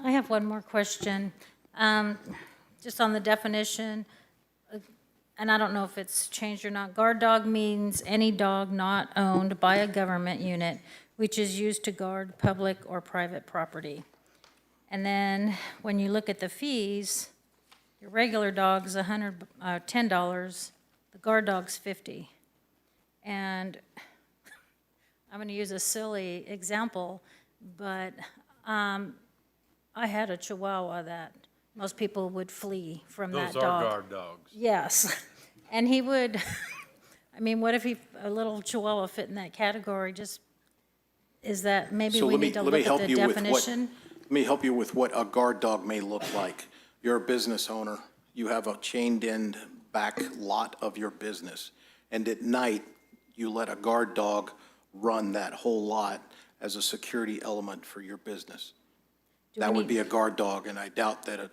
Speaker 6: I have one more question. Just on the definition, and I don't know if it's changed or not. Guard dog means any dog not owned by a government unit which is used to guard public or private property. And then when you look at the fees, your regular dog's $10, the guard dog's $50. And I'm going to use a silly example, but I had a Chihuahua that most people would flee from that
Speaker 2: Those
Speaker 6: dog.
Speaker 2: are guard dogs.
Speaker 6: Yes, and he would, I mean, what if a little Chihuahua fit in that category? Just, is that, maybe
Speaker 8: So
Speaker 6: we
Speaker 8: let me
Speaker 6: need to
Speaker 8: let me
Speaker 6: look
Speaker 8: help
Speaker 6: at the
Speaker 8: you with what
Speaker 6: definition?
Speaker 8: let me help you with what a guard dog may look like. You're a business owner. You have a chained-in back lot of your business, and at night you let a guard dog run that whole lot as a security element for your business. That would be a guard dog, and I doubt that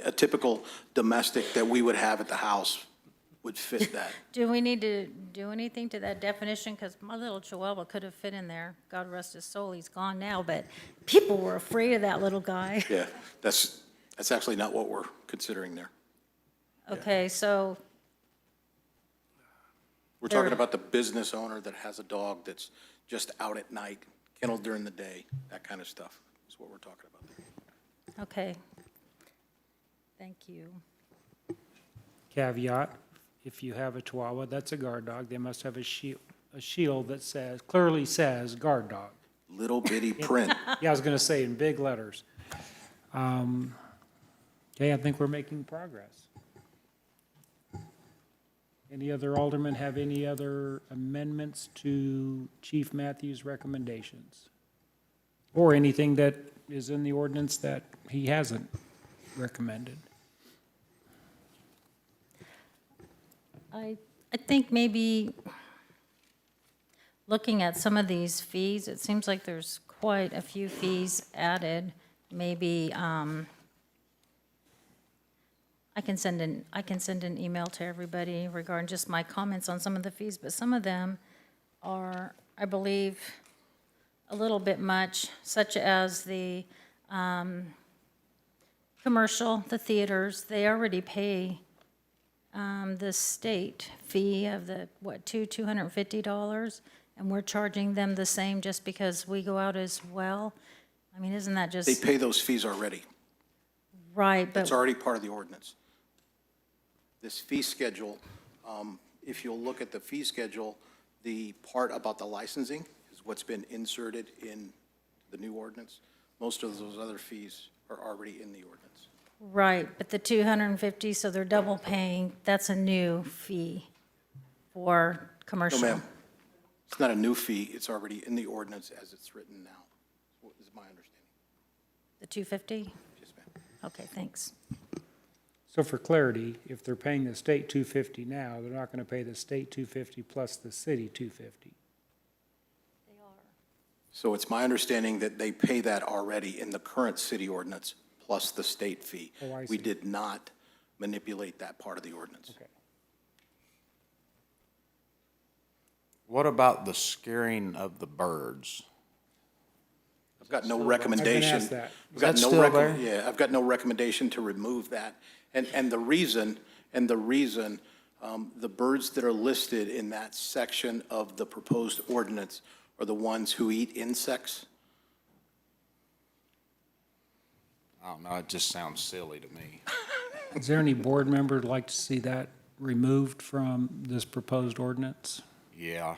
Speaker 8: a typical domestic that we would have at the house would fit that.
Speaker 6: Do we need to do anything to that definition? Because my little Chihuahua could have fit in there. God rest his soul, he's gone now, but people were afraid of that little guy.
Speaker 8: Yeah, that's actually not what we're considering there.
Speaker 6: Okay, so,
Speaker 8: We're talking about the business owner that has a dog that's just out at night, kenneled during the day, that kind of stuff is what we're talking about there.
Speaker 6: okay. Thank you.
Speaker 1: Caveat, if you have a Chihuahua, that's a guard dog, they must have a shield that says, clearly says guard dog.
Speaker 8: Little bitty print.
Speaker 1: Yeah, I was gonna say in big letters. Okay, I think we're making progress. Any other aldermen have any other amendments to Chief Matthews' recommendations? Or anything that is in the ordinance that he hasn't recommended?
Speaker 6: I think maybe looking at some of these fees, it seems like there's quite a few fees added. Maybe, I can send an email to everybody regarding just my comments on some of the fees, but some of them are, I believe, a little bit much, such as the commercial, the theaters, they already pay the state fee of the, $250, and we're charging them the same just because we go out as well. I mean, isn't that just?
Speaker 8: They pay those fees already.
Speaker 6: Right,
Speaker 8: It's
Speaker 6: but,
Speaker 8: already part of the ordinance. This fee schedule, if you'll look at the fee schedule, the part about the licensing is what's been inserted in the new ordinance. Most of those other fees are already in the ordinance.
Speaker 6: right, but the 250, so they're double paying, that's a new fee for
Speaker 8: No,
Speaker 6: commercial.
Speaker 8: ma'am. It's not a new fee. It's already in the ordinance as it's written now, is my understanding.
Speaker 6: The 250?
Speaker 8: Yes, ma'am.
Speaker 6: Okay, thanks.
Speaker 1: So for clarity, if they're paying the state $250 now, they're not gonna pay the state $250 plus the city $250.
Speaker 8: So it's my understanding that they pay that already in the current city ordinance plus the state fee.
Speaker 1: Oh, I
Speaker 8: We
Speaker 1: see.
Speaker 8: did not manipulate that part of the ordinance.
Speaker 1: Okay.
Speaker 9: What about the scaring of the birds?
Speaker 8: I've got no recommendation.
Speaker 1: ask that.
Speaker 8: I've got
Speaker 9: Is that
Speaker 8: no
Speaker 9: still there?
Speaker 8: Yeah, I've got no recommendation to remove that. And the reason, the birds that are listed in that section of the proposed ordinance are the ones who eat insects.
Speaker 9: I don't know, it just sounds silly to me.
Speaker 1: Is there any board member who'd like to see that removed from this proposed ordinance?
Speaker 9: Yeah.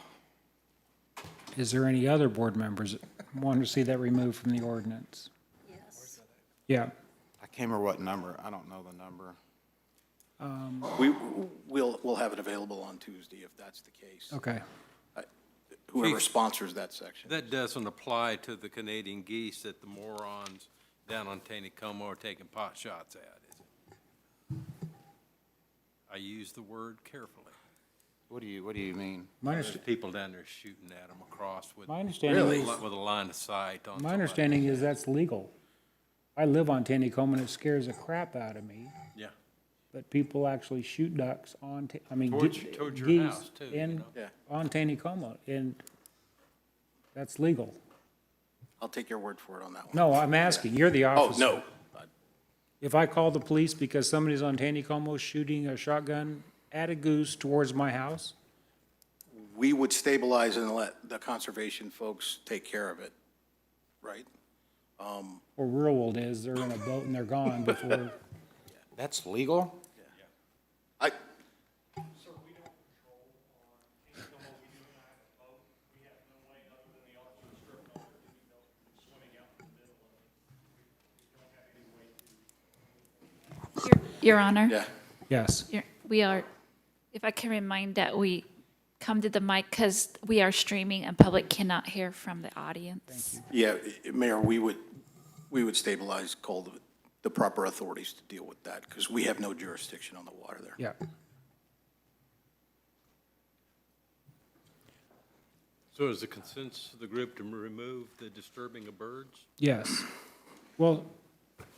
Speaker 1: Is there any other board members that want to see that removed from the ordinance?
Speaker 6: Yes.
Speaker 1: Yeah.
Speaker 9: I can't remember what number, I don't know the number.
Speaker 8: We'll have it available on Tuesday if that's the case.
Speaker 1: Okay.
Speaker 8: Whoever
Speaker 2: Chief.
Speaker 8: sponsors that section.
Speaker 2: That doesn't apply to the Canadian geese that the morons down on Taneycomo are taking pot shots at, is it? I use the word carefully.
Speaker 9: What do you mean?
Speaker 2: There's people down there shooting at them across with.
Speaker 1: My understanding is-
Speaker 2: With a line of sight on.
Speaker 1: My understanding is that's legal. I live on Taneycomo and it scares the crap out of me,
Speaker 2: Yeah.
Speaker 1: but people actually shoot ducks on,
Speaker 2: Towards your
Speaker 1: geese
Speaker 2: house, too, you know?
Speaker 8: Yeah.
Speaker 1: on Taneycomo, and that's legal.
Speaker 8: I'll take your word for it on that one.
Speaker 1: No, I'm asking, you're the
Speaker 8: Oh,
Speaker 1: officer.
Speaker 8: no.
Speaker 1: If I call the police because somebody's on Taneycomo shooting a shotgun at a goose towards my house,
Speaker 8: We would stabilize and let the conservation folks take care of it, right?
Speaker 1: or rural world is, they're in a boat and they're gone before.
Speaker 9: That's legal?
Speaker 8: I,
Speaker 3: Your Honor.
Speaker 8: yeah.
Speaker 1: Yes.
Speaker 3: We are, if I can remind that we come to the mic because we are streaming and public cannot hear from the audience.
Speaker 8: Yeah, Mayor, we would stabilize, call the proper authorities to deal with that, because we have no jurisdiction on the water there.
Speaker 1: Yeah.
Speaker 2: So is the consensus of the group to remove the disturbing of birds?
Speaker 1: Yes. Well,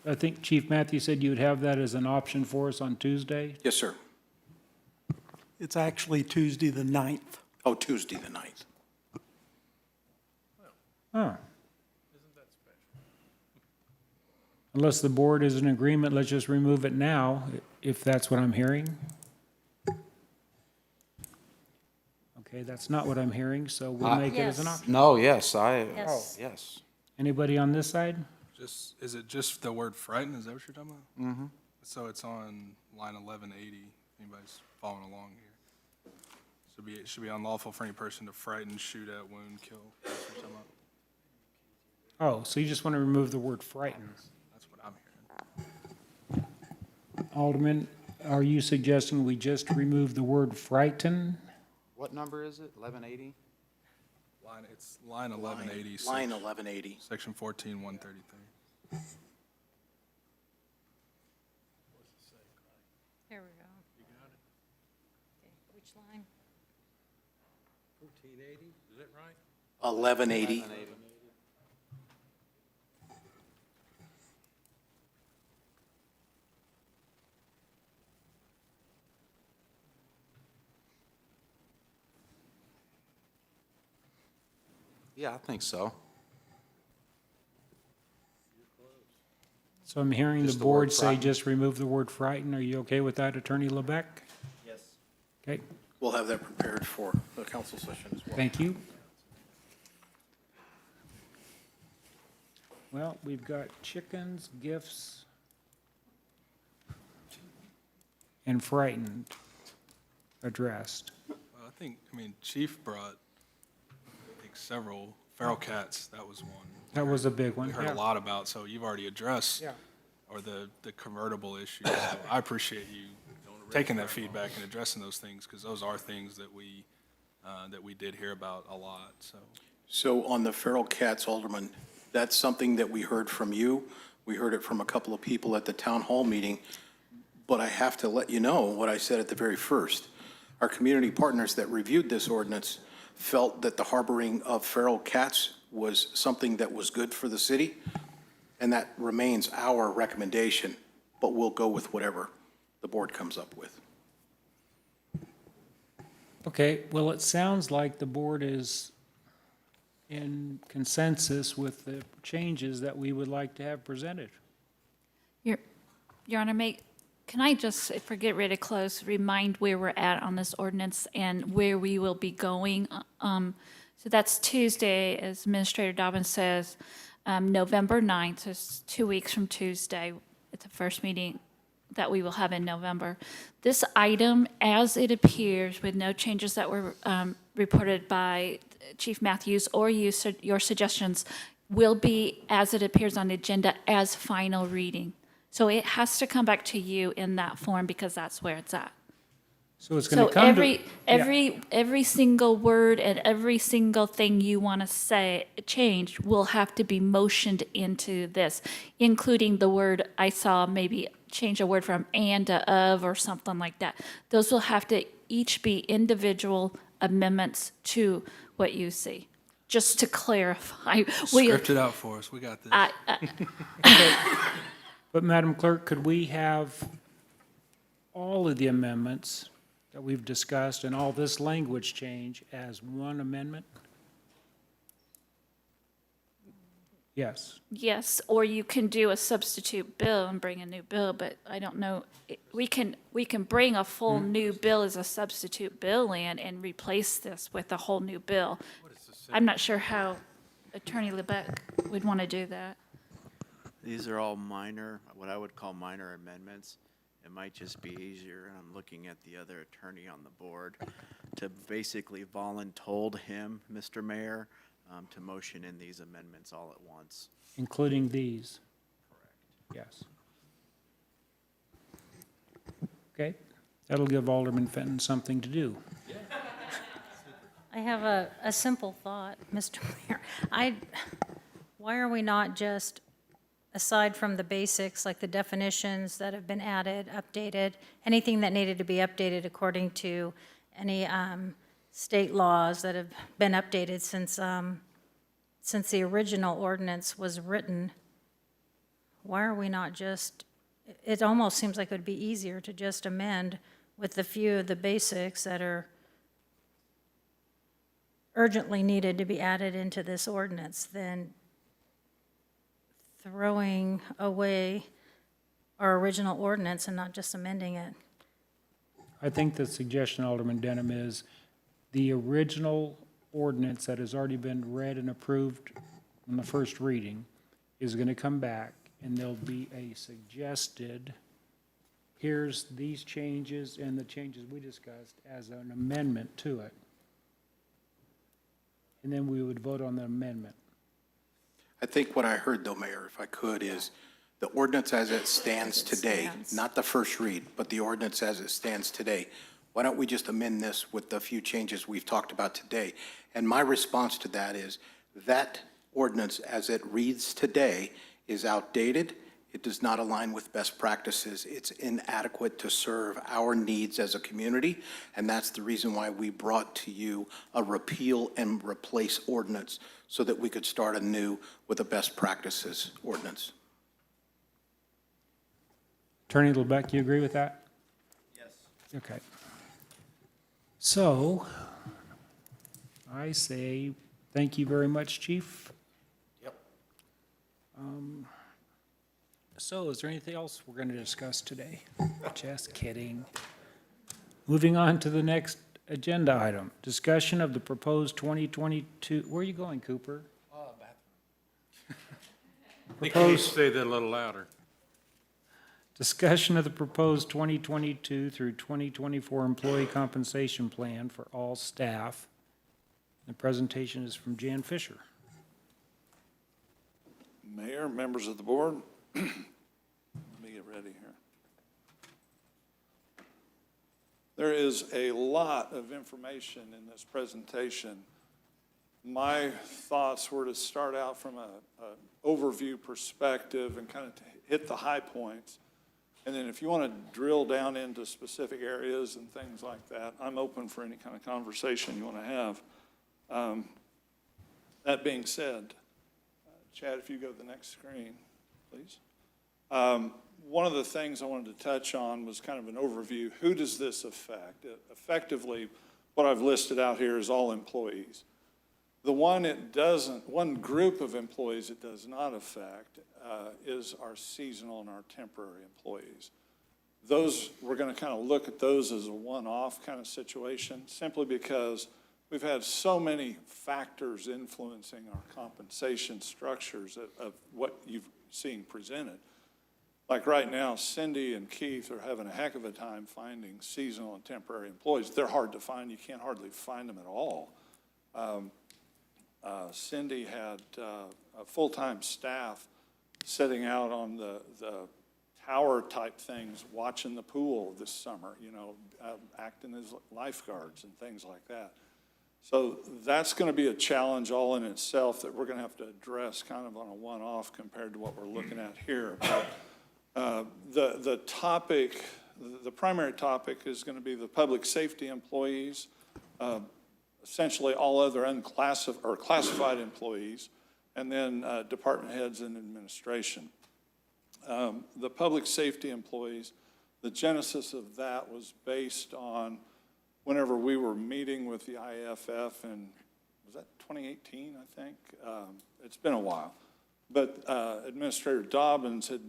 Speaker 1: I think Chief Matthews said you would have that as an option for us on Tuesday.
Speaker 8: Yes, sir.
Speaker 4: It's actually Tuesday, the 9th.
Speaker 8: Oh, Tuesday, the 9th.
Speaker 1: Huh. Unless the board is in agreement, let's just remove it now, if that's what I'm hearing. Okay, that's not what I'm hearing, so we'll make it as an
Speaker 6: Yes.
Speaker 1: option.
Speaker 9: No, yes,
Speaker 6: Yes.
Speaker 9: yes.
Speaker 1: Anybody on this side?
Speaker 12: Is it just the word frightened? Is that what you're talking about? Mm-hmm. So it's on line 1180 anybody's following along here. It should be unlawful for any person to frighten, shoot at, wound, kill. That's what you're talking about.
Speaker 1: Oh, so you just want to remove the word frighten?
Speaker 12: That's what I'm hearing.
Speaker 1: Alderman, are you suggesting we just remove the word frighten?
Speaker 9: What number is it? 1180?
Speaker 12: It's line 1180.
Speaker 8: Line 1180.
Speaker 12: Section 14, 133.
Speaker 6: Here we go. Okay, which line?
Speaker 2: 1480, is that right?
Speaker 8: 1180.
Speaker 9: Yeah, I think so.
Speaker 1: So I'm hearing the
Speaker 9: Just the word
Speaker 1: board say
Speaker 9: frighten.
Speaker 1: just remove the word frighten. Are you okay with that, Attorney Lebec?
Speaker 11: Yes.
Speaker 1: Okay,
Speaker 8: We'll have that prepared for the council session as well.
Speaker 1: thank you. Well, we've got chickens, gifts, and frightened addressed.
Speaker 12: Well, I mean, Chief brought, I think, several feral cats. That was one.
Speaker 1: That was a big one.
Speaker 12: We heard
Speaker 1: yeah.
Speaker 12: a lot about, so you've already addressed,
Speaker 1: Yeah.
Speaker 12: or the convertible issue. So I appreciate you taking that feedback and addressing those things, because those are things that we did hear about a lot, so.
Speaker 8: So on the feral cats, Alderman, that's something that we heard from you. We heard it from a couple of people at the town hall meeting. But I have to let you know what I said at the very first. Our community partners that reviewed this ordinance felt that the harboring of feral cats was something that was good for the city, and that remains our recommendation, but we'll go with whatever the board comes up with.
Speaker 1: Okay, well, it sounds like the board is in consensus with the changes that we would like to have presented.
Speaker 3: Your Honor, can I just, if we get ready to close, remind where we're at on this ordinance and where we will be going? So that's Tuesday, as Administrator Dobbins says, November 9th, so it's 2 weeks from Tuesday. It's the first meeting that we will have in November. This item, as it appears, with no changes that were reported by Chief Matthews or you, your suggestions, will be as it appears on the agenda as final reading. So it has to come back to you in that form because that's where it's at.
Speaker 1: So it's going
Speaker 3: So
Speaker 1: to come to.
Speaker 3: every single word and every single thing you want to say, change, will have to be motioned into this, including the word, I saw maybe change a word from and to of or something like that. Those will have to each be individual amendments to what you see, just to clarify.
Speaker 12: Script it out for us, we got this.
Speaker 1: But Madam Clerk, could we have all of the amendments that we've discussed and all this language change as one amendment? Yes.
Speaker 3: Yes, or you can do a substitute bill and bring a new bill, but I don't know. We can bring a full new bill as a substitute bill in and replace this with a whole new bill. I'm not sure how Attorney Lebec would want to do that.
Speaker 10: These are all minor, what I would call minor amendments. It might just be easier, and I'm looking at the other attorney on the board, to basically voluntold him, Mr. Mayor, to motion in these amendments all at once.
Speaker 1: Including these? Correct. Yes. Okay, that'll give Alderman Fenton something to do.
Speaker 6: I have a simple thought, Mr. Mayor. Why are we not just, aside from the basics, like the definitions that have been added, updated, anything that needed to be updated according to any state laws that have been updated since the original ordinance was written, why are we not just, it almost seems like it would be easier to just amend with the few of the basics that are urgently needed to be added into this ordinance than throwing away our original ordinance and not just amending it.
Speaker 1: I think the suggestion, Alderman Denham, is the original ordinance that has already been read and approved in the first reading is going to come back, and there'll be a suggested here's these changes and the changes we discussed as an amendment to it. And then we would vote on the amendment.
Speaker 8: I think what I heard, though, Mayor, if I could, is the ordinance as it stands today, not the first read, but the ordinance as it stands today. Why don't we just amend this with the few changes we've talked about today? And my response to that is that ordinance as it reads today is outdated. It does not align with best practices. It's inadequate to serve our needs as a community, and that's the reason why we brought to you a repeal and replace ordinance so that we could start anew with a best practices ordinance.
Speaker 1: Attorney LeBeck, you agree with that?
Speaker 7: Yes.
Speaker 1: Okay. So, I say, thank you very much, Chief.
Speaker 7: Yep.
Speaker 1: So, is there anything else we're going to discuss today? Just kidding. Moving on to the next agenda item, discussion of the proposed 2022, where are you going, Cooper?
Speaker 2: Can you say that a little louder?
Speaker 1: Discussion of the proposed 2022 through 2024 employee compensation plan for all staff. The presentation is from Jan Fisher.
Speaker 16: Mayor, members of the board, let me get ready here. There is a lot of information in this presentation. My thoughts were to start out from an overview perspective and kind of hit the high points. And then if you want to drill down into specific areas and things like that, I'm open for any kind of conversation you want to have. That being said, Chad, if you go to the next screen, please. One of the things I wanted to touch on was kind of an overview. Who does this affect? Effectively, what I've listed out here is all employees. The one one group of employees it does not affect is our seasonal and our temporary employees. Those, we're going to kind of look at those as a one-off kind of situation, simply because we've had so many factors influencing our compensation structures of what you've seen presented. Like right now, Cindy and Keith are having a heck of a time finding seasonal and temporary employees. They're hard to find. You can't hardly find them at all. Cindy had a full-time staff sitting out on the tower type things, watching the pool this summer, you know, acting as lifeguards and things like that. So that's going to be a challenge all in itself that we're going to have to address kind of on a one-off compared to what we're looking at here. But the topic, the primary topic is going to be the public safety employees, essentially all other unclassified or classified employees, and then department heads and administration. The public safety employees, the genesis of that was based on whenever we were meeting with the IAFF in, was that 2018, I think? It's been a while. But Administrator Dobbins had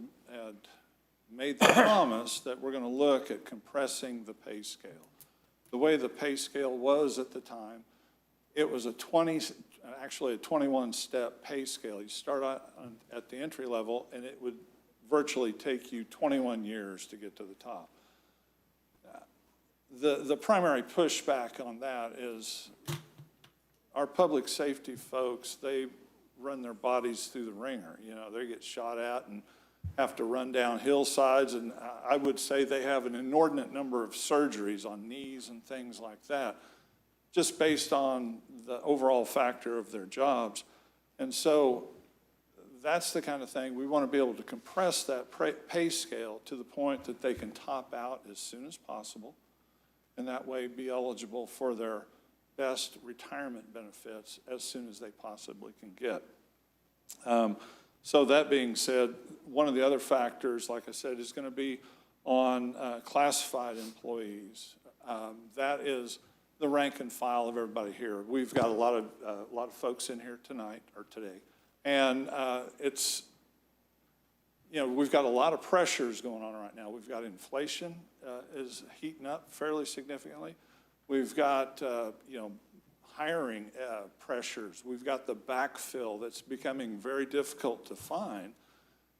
Speaker 16: made the promise that we're going to look at compressing the pay scale. The way the pay scale was at the time, it was actually a 21-step pay scale. You start out at the entry level, and it would virtually take you 21 years to get to the top. The primary pushback on that is our public safety folks, they run their bodies through the ringer. You know, they get shot at and have to run down hillsides, and I would say they have an inordinate number of surgeries on knees and things like that, just based on the overall factor of their jobs. And so that's the kind of thing we want to be able to compress that pay scale to the point that they can top out as soon as possible, and that way be eligible for their best retirement benefits as soon as they possibly can get. So that being said, one of the other factors, like I said, is going to be on classified employees. That is the rank and file of everybody here. We've got a lot of folks in here tonight or today, and it's, you know, we've got a lot of pressures going on right now. We've got inflation is heating up fairly significantly. We've got you know, hiring pressures. We've got the backfill that's becoming very difficult to find.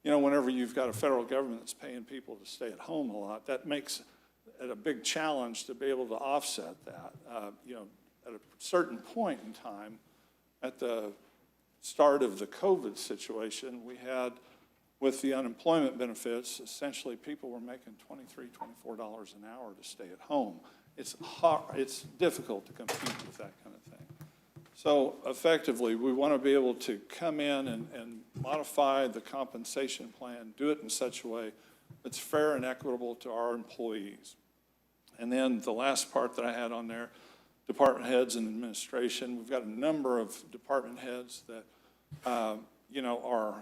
Speaker 16: you know, whenever you've got a federal government that's paying people to stay at home a lot, that makes it a big challenge to be able to offset that. You know, at a certain point in time, at the start of the COVID situation, we had, with the unemployment benefits, essentially people were making $23, $24 an hour to stay at home. It's hard, it's difficult to compete with that kind of thing. So effectively, we want to be able to come in and modify the compensation plan, do it in such a way that's fair and equitable to our employees. And then the last part that I had on there, department heads and administration. We've got a number of department heads that, you know,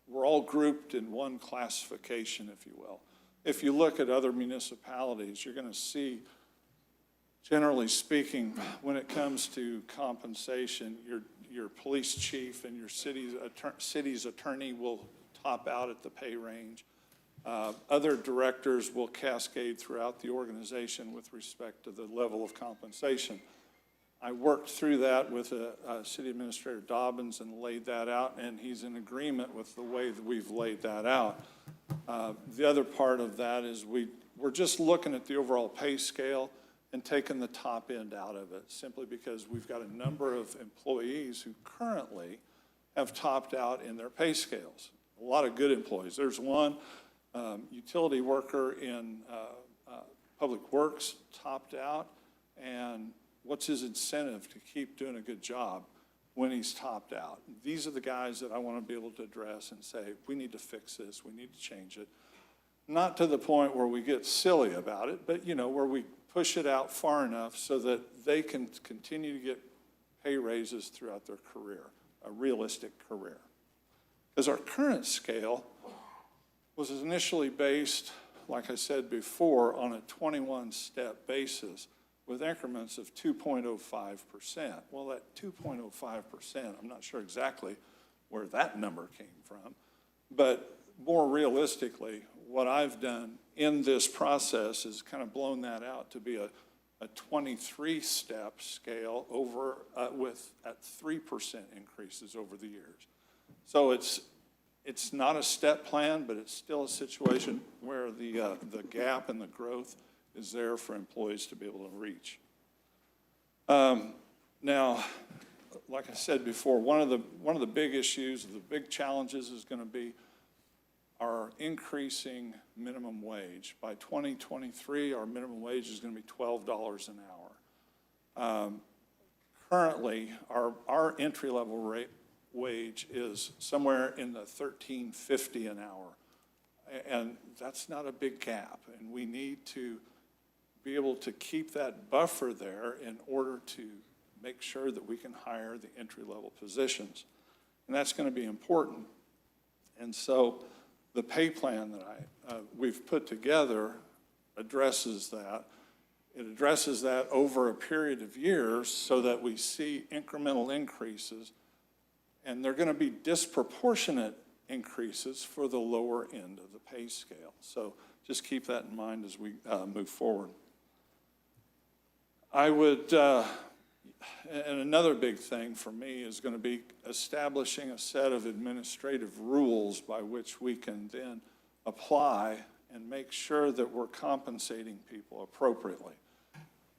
Speaker 16: we're all grouped in one classification, if you will. If you look at other municipalities, you're going to see, generally speaking, when it comes to compensation, your police chief and your city's attorney will top out at the pay range. Other directors will cascade throughout the organization with respect to the level of compensation. I worked through that with City Administrator Dobbins and laid that out, and he's in agreement with the way that we've laid that out. The other part of that is we're just looking at the overall pay scale and taking the top end out of it, simply because we've got a number of employees who currently have topped out in their pay scales. A lot of good employees. There's one utility worker in Public Works topped out, and what's his incentive to keep doing a good job when he's topped out? These are the guys that I want to be able to address and say, we need to fix this, we need to change it. Not to the point where we get silly about it, but, you know, where we push it out far enough so that they can continue to get pay raises throughout their career, a realistic career. Because our current scale was initially based, like I said before, on a 21-step basis with increments of 2.05%. Well, that 2.05%, I'm not sure exactly where that number came from, but more realistically, what I've done in this process is kind of blown that out to be a 23-step scale over at 3% increases over the years. So it's not a step plan, but it's still a situation where the gap and the growth is there for employees to be able to reach. Now, like I said before, one of the big issues, the big challenges is going to be our increasing minimum wage. By 2023, our minimum wage is going to be $12 an hour. Currently, our entry-level wage is somewhere in the $13.50 an hour. And that's not a big gap. And we need to be able to keep that buffer there in order to make sure that we can hire the entry-level positions. And that's going to be important. And so the pay plan that we've put together addresses that. It addresses that over a period of years so that we see incremental increases, and they're going to be disproportionate increases for the lower end of the pay scale. So just keep that in mind as we move forward. I would, and another big thing for me is going to be establishing a set of administrative rules by which we can then apply and make sure that we're compensating people appropriately.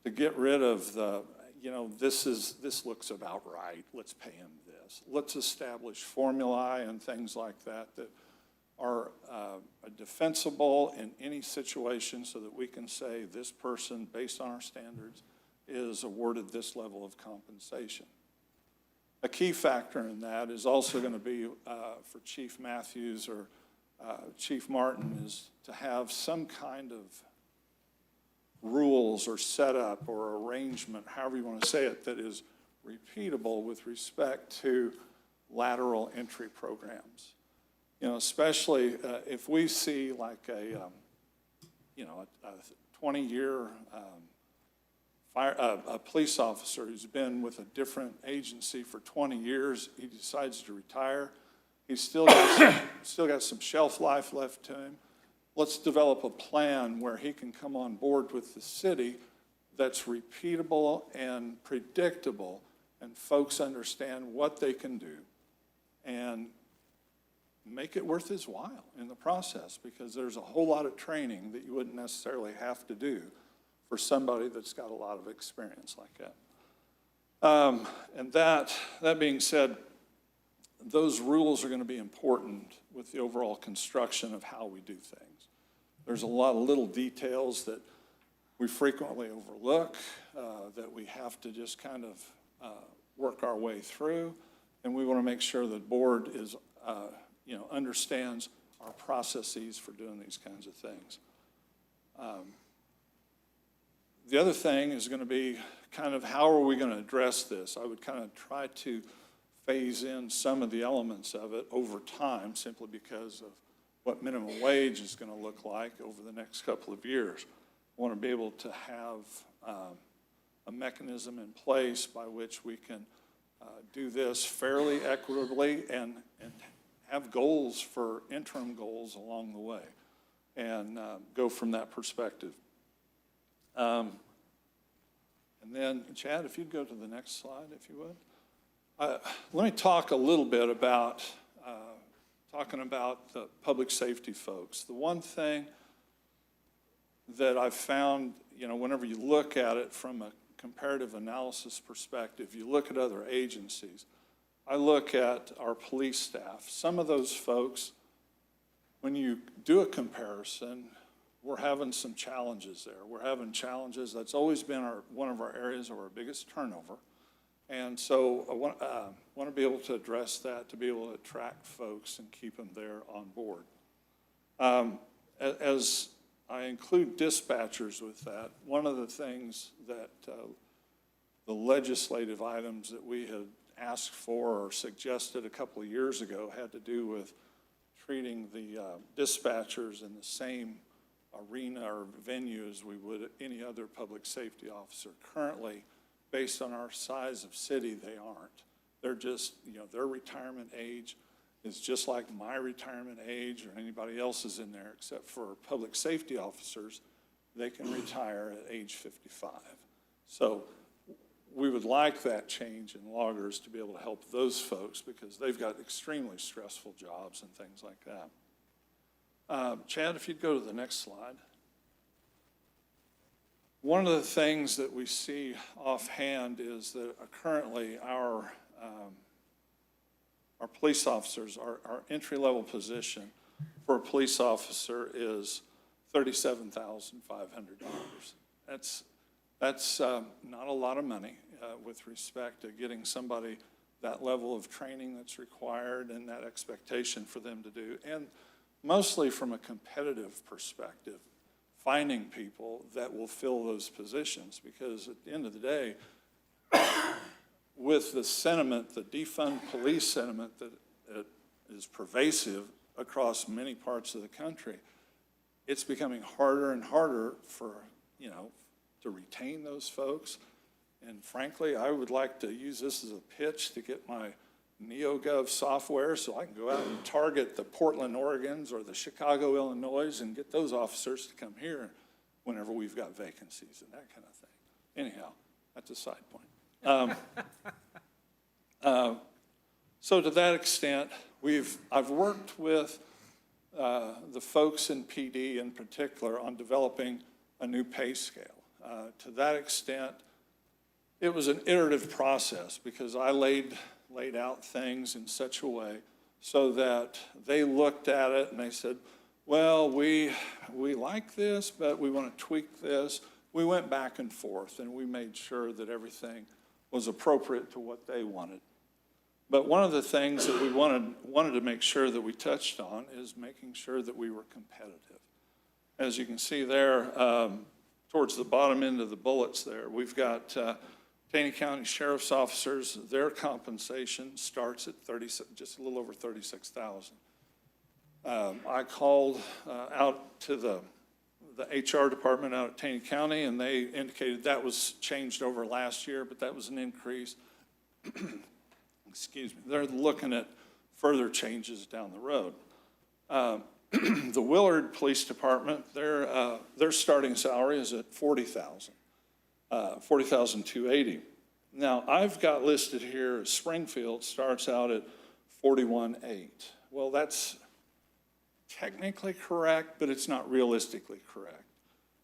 Speaker 16: To get rid of the, you know, this looks about right, let's pay him this. Let's establish formulae and things like that that are defensible in any situation so that we can say this person, based on our standards, is awarded this level of compensation. A key factor in that is also going to be for Chief Matthews or Chief Martin is to have some kind of rules or setup or arrangement, however you want to say it, that is repeatable with respect to lateral entry programs. You know, especially if we see like a 20-year a police officer who's been with a different agency for 20 years, he decides to retire. He's still got some shelf life left to him. Let's develop a plan where he can come on board with the city that's repeatable and predictable, and folks understand what they can do. And make it worth his while in the process, because there's a whole lot of training that you wouldn't necessarily have to do for somebody that's got a lot of experience like that. And that being said, those rules are going to be important with the overall construction of how we do things. There's a lot of little details that we frequently overlook, that we have to just kind of work our way through, and we want to make sure the board is, understands our processes for doing these kinds of things. The other thing is going to be kind of how are we going to address this? I would kind of try to phase in some of the elements of it over time, simply because of what minimum wage is going to look like over the next couple of years. I want to be able to have a mechanism in place by which we can do this fairly equitably and have goals for interim goals along the way, and go from that perspective. And then, Chad, if you'd go to the next slide, if you would. Let me talk a little bit about talking about the public safety folks. The one thing that I've found, whenever you look at it from a comparative analysis perspective, you look at other agencies. I look at our police staff. Some of those folks, when you do a comparison, we're having some challenges there. We're having challenges. That's always been one of our areas of our biggest turnover. And so I want to be able to address that, to be able to attract folks and keep them there on board. As I include dispatchers with that, one of the things that the legislative items that we had asked for or suggested a couple of years ago had to do with treating the dispatchers in the same arena or venue as we would any other public safety officer. Currently, based on our size of city, they aren't. They're just, their retirement age is just like my retirement age or anybody else's in there, except for public safety officers, they can retire at age 55. So we would like that change in loggers to be able to help those folks, because they've got extremely stressful jobs and things like that. Chad, if you'd go to the next slide. One of the things that we see offhand is that currently our police officers, our entry-level position for a police officer is $37,500. That's not a lot of money with respect to getting somebody that level of training that's required and that expectation for them to do. And mostly from a competitive perspective, finding people that will fill those positions, because at the end of the day, with the sentiment, the defund police sentiment that is pervasive across many parts of the country, it's becoming harder and harder for, to retain those folks. And frankly, I would like to use this as a pitch to get my NeoGov software so I can go out and target the Portland, Oregons or the Chicago, Illinois, and get those officers to come here whenever we've got vacancies and that kind of thing. Anyhow, that's a side point. So to that extent, I've worked with the folks in PD in particular on developing a new pay scale. To that extent, it was an iterative process, because I laid out things in such a way so that they looked at it and they said, well, we like this, but we want to tweak this. We went back and forth, and we made sure that everything was appropriate to what they wanted. But one of the things that we wanted to make sure that we touched on is making sure that we were competitive. As you can see there, towards the bottom end of the bullets there, we've got Taney County Sheriff's officers. Their compensation starts at just a little over $36,000. I called out to the HR department out at Taney County, and they indicated that was changed over last year, but that was an increase. Excuse me. They're looking at further changes down the road. The Willard Police Department, their starting salary is at $40,000, $40,280. Now, I've got listed here, Springfield starts out at $41,800. Well, that's technically correct, but it's not realistically correct.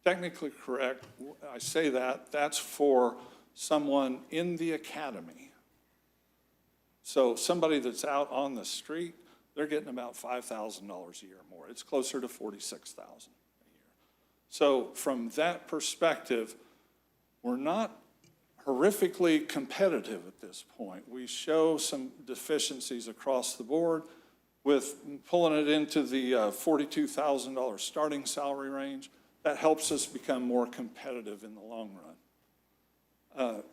Speaker 16: Technically correct, I say that, that's for someone in the academy. So somebody that's out on the street, they're getting about $5,000 a year more. It's closer to $46,000 a year. So from that perspective, we're not horrifically competitive at this point. We show some deficiencies across the board with pulling it into the $42,000 starting salary range. That helps us become more competitive in the long run.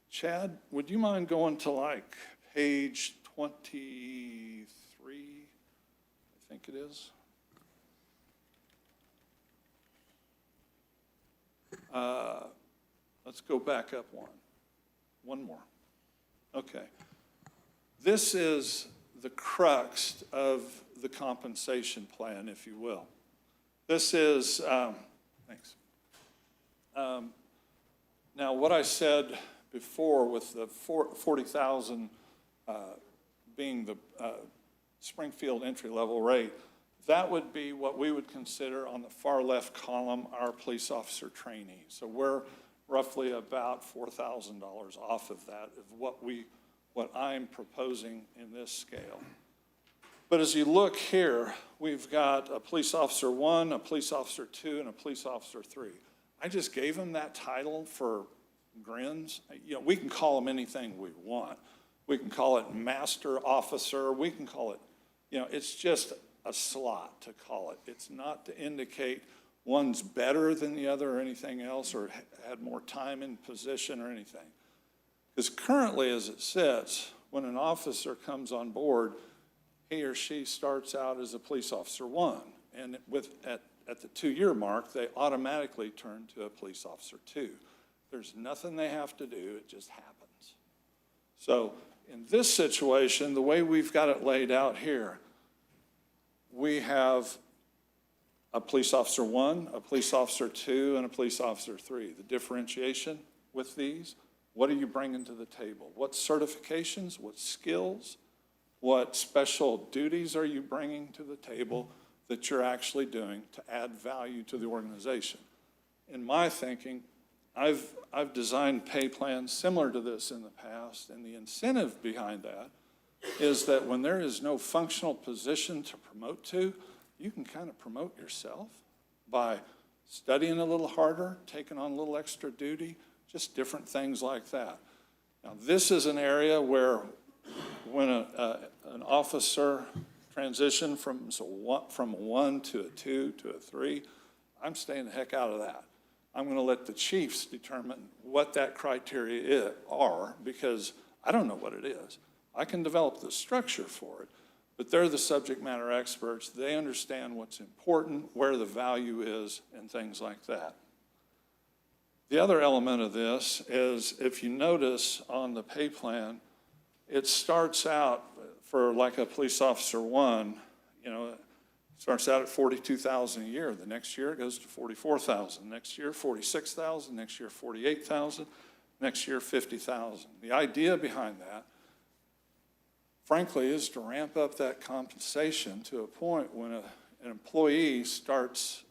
Speaker 16: Chad, would you mind going to like page 23, I think it is? Let's go back up one more. Okay. This is the crux of the compensation plan, if you will. This is, thanks. Now, what I said before with the 40,000 being the Springfield entry-level rate, that would be what we would consider on the far left column our police officer trainee. So we're roughly about $4,000 off of that, of what I'm proposing in this scale. But as you look here, we've got a police officer 1, a police officer 2, and a police officer 3. I just gave them that title for grins. You know, we can call them anything we want. We can call it master officer. We can call it, you know, it's just a slot to call it. It's not to indicate one's better than the other or anything else, or had more time in position or anything. Because currently, as it sits, when an officer comes on board, he or she starts out as a police officer 1, and at the 2-year mark, they automatically turn to a police officer 2. There's nothing they have to do, it just happens. So in this situation, the way we've got it laid out here, we have a police officer 1, a police officer 2, and a police officer 3. The differentiation with these, what are you bringing to the table? What certifications, what skills, what special duties are you bringing to the table that you're actually doing to add value to the organization? In my thinking, I've designed pay plans similar to this in the past, and the incentive behind that is that when there is no functional position to promote to, you can kind of promote yourself by studying a little harder, taking on a little extra duty, just different things like that. Now, this is an area where when an officer transition from a 1 to a 2 to a 3, I'm staying the heck out of that. I'm going to let the chiefs determine what that criteria are, because I don't know what it is. I can develop the structure for it, but they're the subject matter experts. They understand what's important, where the value is, and things like that. The other element of this is, if you notice on the pay plan, it starts out for like a police officer 1, you know, it starts out at $42,000 a year. The next year it goes to $44,000. Next year, $46,000. Next year, $48,000. Next year, $50,000. The idea behind that, frankly, is to ramp up that compensation to a point when an employee starts,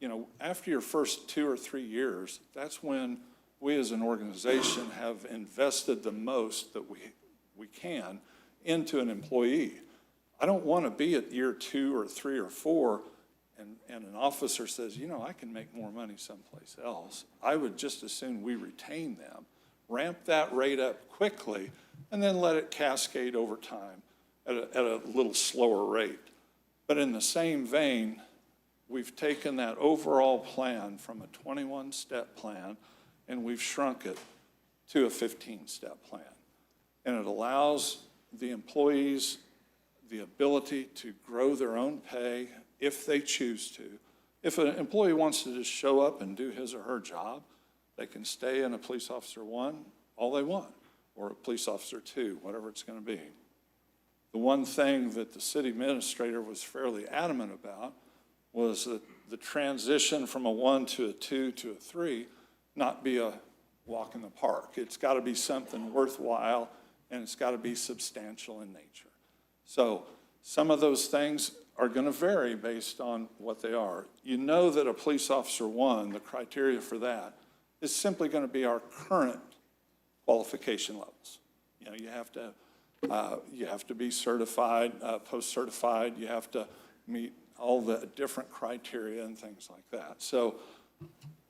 Speaker 16: you know, after your first 2 or 3 years, that's when we as an organization have invested the most that we can into an employee. I don't want to be at year 2 or 3 or 4 and an officer says, you know, I can make more money someplace else. I would just as soon we retain them, ramp that rate up quickly, and then let it cascade over time at a little slower rate. But in the same vein, we've taken that overall plan from a 21-step plan and we've shrunk it to a 15-step plan. And it allows the employees the ability to grow their own pay if they choose to. If an employee wants to just show up and do his or her job, they can stay in a police officer 1 all they want, or a police officer 2, whatever it's going to be. The one thing that the city administrator was fairly adamant about was that the transition from a 1 to a 2 to a 3 not be a walk in the park. It's got to be something worthwhile, and it's got to be substantial in nature. So Some of those things are going to vary based on what they are. You know that a police officer one, the criteria for that, is simply going to be our current qualification levels. You know, you have to be certified, post-certified, you have to meet all the different criteria and things like that. So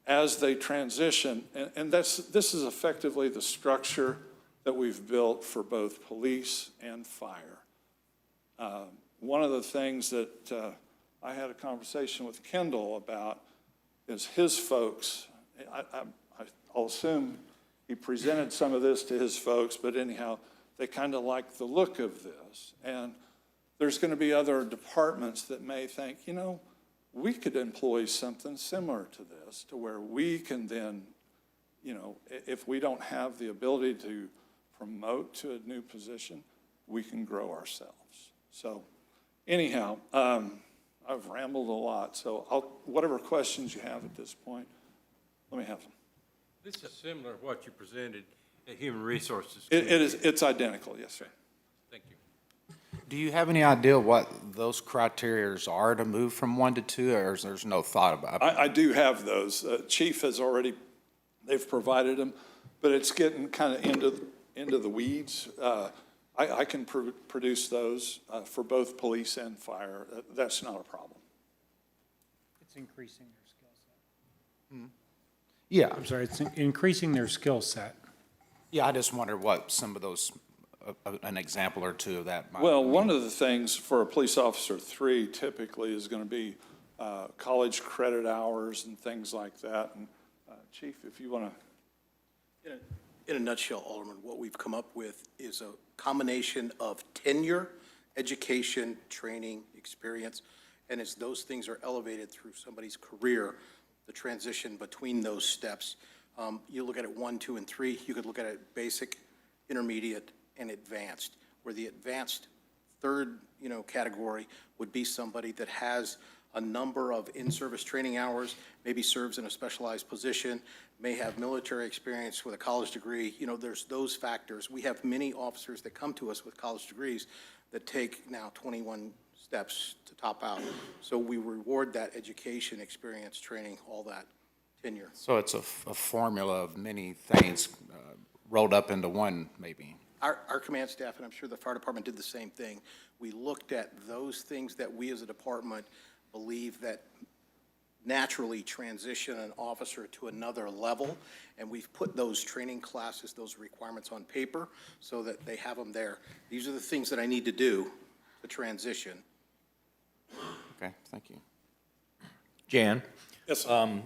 Speaker 16: as they transition, and this is effectively the structure that we've built for both police and fire. One of the things that I had a conversation with Kendall about is his folks, I'll assume he presented some of this to his folks, but anyhow, they kind of like the look of this. And there's going to be other departments that may think, you know, we could employ something similar to this, to where we can then, you know, if we don't have the ability to promote to a new position, we can grow ourselves. So anyhow, I've rambled a lot, so whatever questions you have at this point, let me have them.
Speaker 2: This is similar to what you presented at Human Resources.
Speaker 16: It's identical, yes, sir.
Speaker 2: Thank you.
Speaker 9: Do you have any idea what those criteria are to move from 1 to 2, or is there's no thought about it?
Speaker 16: I do have those. Chief has already, they've provided them, but it's getting kind of into the weeds. I can produce those for both police and fire. That's not a problem.
Speaker 1: It's increasing their skill set.
Speaker 9: Yeah.
Speaker 1: I'm sorry, it's increasing their skill set.
Speaker 9: Yeah, I just wonder what some of those, an example or two of that might
Speaker 16: Well,
Speaker 9: mean.
Speaker 16: one of the things for a police officer 3 typically is going to be college credit hours and things like that. And Chief, if you want to.
Speaker 8: In a nutshell, Alderman, what we've come up with is a combination of tenure, education, training, experience, and as those things are elevated through somebody's career, the transition between those steps, you look at it 1, 2, and 3, you could look at it basic, intermediate, and advanced, where the advanced third, category would be somebody that has a number of in-service training hours, maybe serves in a specialized position, may have military experience with a college degree. There's those factors. We have many officers that come to us with college degrees that take now 21 steps to top out. So we reward that education, experience, training, all that tenure.
Speaker 9: So it's a formula of many things rolled up into one, maybe.
Speaker 8: Our command staff, and I'm sure the fire department did the same thing, we looked at those things that we as a department believe that naturally transition an officer to another level, and we've put those training classes, those requirements on paper so that they have them there. These are the things that I need to do to transition.
Speaker 9: Okay, thank you.
Speaker 7: Jan?
Speaker 16: Yes, sir.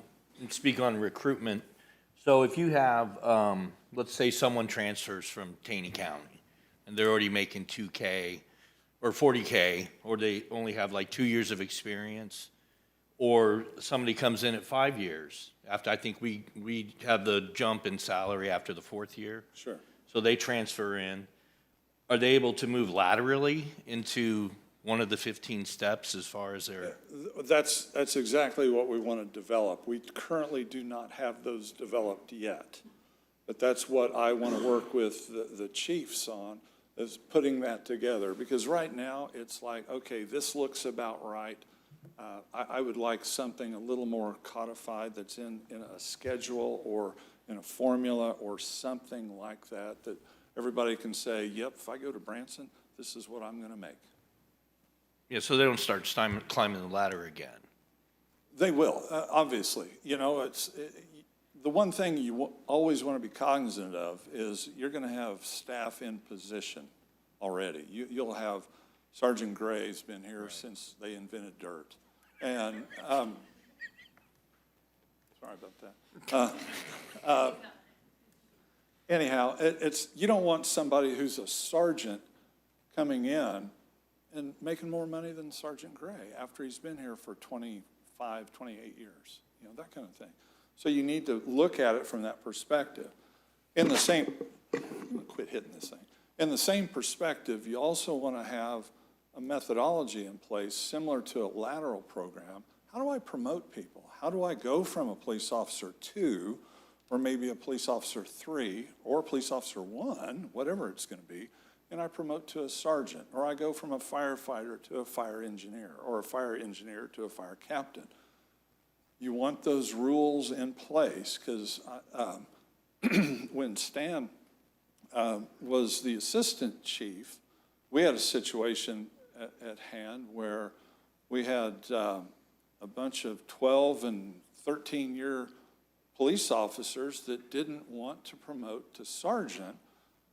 Speaker 7: Speak on recruitment. So if you have, let's say someone transfers from Taney County, and they're already making $2K or $40K, or they only have like 2 years of experience, or somebody comes in at 5 years. After, I think we have the jump in salary after the 4th year.
Speaker 16: Sure.
Speaker 7: So they transfer in. Are they able to move laterally into one of the 15 steps as far as their?
Speaker 16: That's exactly what we want to develop. We currently do not have those developed yet. But that's what I want to work with the chiefs on, is putting that together. Because right now, it's like, okay, this looks about right. I would like something a little more codified that's in a schedule or in a formula or something like that, that everybody can say, yep, if I go to Branson, this is what I'm going to make.
Speaker 7: Yeah, so they don't start climbing the ladder again.
Speaker 16: They will, obviously. The one thing you always want to be cognizant of is you're going to have staff in position already. You'll have Sergeant Gray's been here since they invented dirt. And, sorry about that. Anyhow, you don't want somebody who's a sergeant coming in and making more money than Sergeant Gray after he's been here for 25, 28 years, that kind of thing. So you need to look at it from that perspective. I'm gonna quit hitting this thing. In the same perspective, you also want to have a methodology in place similar to a lateral program. How do I promote people? How do I go from a police officer 2, or maybe a police officer 3, or a police officer 1, whatever it's going to be, and I promote to a sergeant, or I go from a firefighter to a fire engineer, or a fire engineer to a fire captain. You want those rules in place, because when Stan was the assistant chief, we had a situation at hand where we had a bunch of 12 and 13-year police officers that didn't want to promote to sergeant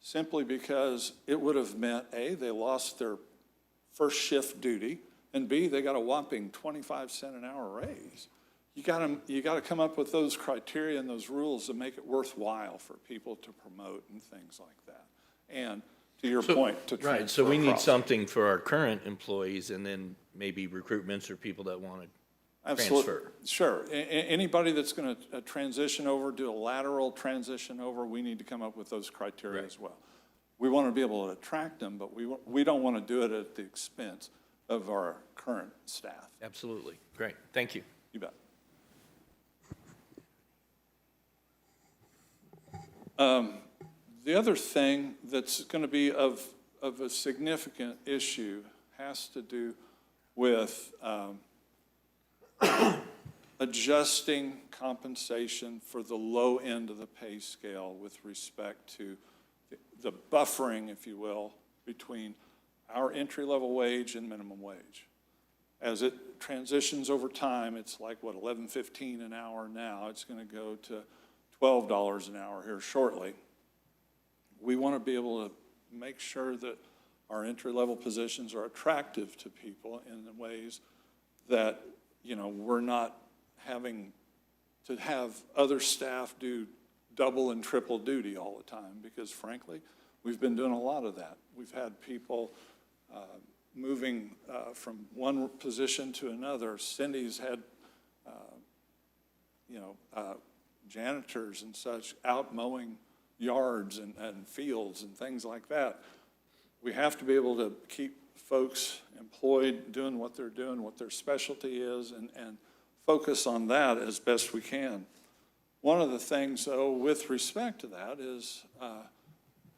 Speaker 16: simply because it would have meant, A, they lost their first shift duty, and B, they got a whopping 25-cent an hour raise. You gotta come up with those criteria and those rules to make it worthwhile for people to promote and things like that. And to your point, to transfer
Speaker 7: Right, so we need
Speaker 16: across.
Speaker 7: something for our current employees and then maybe recruitments or people that want to
Speaker 16: Absolutely.
Speaker 7: transfer.
Speaker 16: Sure. Anybody that's going to transition over, do a lateral transition over, we need to come up with those criteria as well. We want to be able to attract them, but we don't want to do it at the expense of our current staff.
Speaker 7: Absolutely. Great. Thank you.
Speaker 16: You bet. The other thing that's going to be of a significant issue has to do with adjusting compensation for the low end of the pay scale with respect to the buffering, if you will, between our entry-level wage and minimum wage. As it transitions over time, it's like, what, $11.15 an hour now. It's going to go to $12 an hour here shortly. We want to be able to make sure that our entry-level positions are attractive to people in the ways that, you know, we're not having to have other staff do double and triple duty all the time, because frankly, we've been doing a lot of that. We've had people moving from one position to another. Cindy's had, janitors and such out mowing yards and fields and things like that. We have to be able to keep folks employed, doing what they're doing, what their specialty is, and focus on that as best we can. One of the things, though, with respect to that is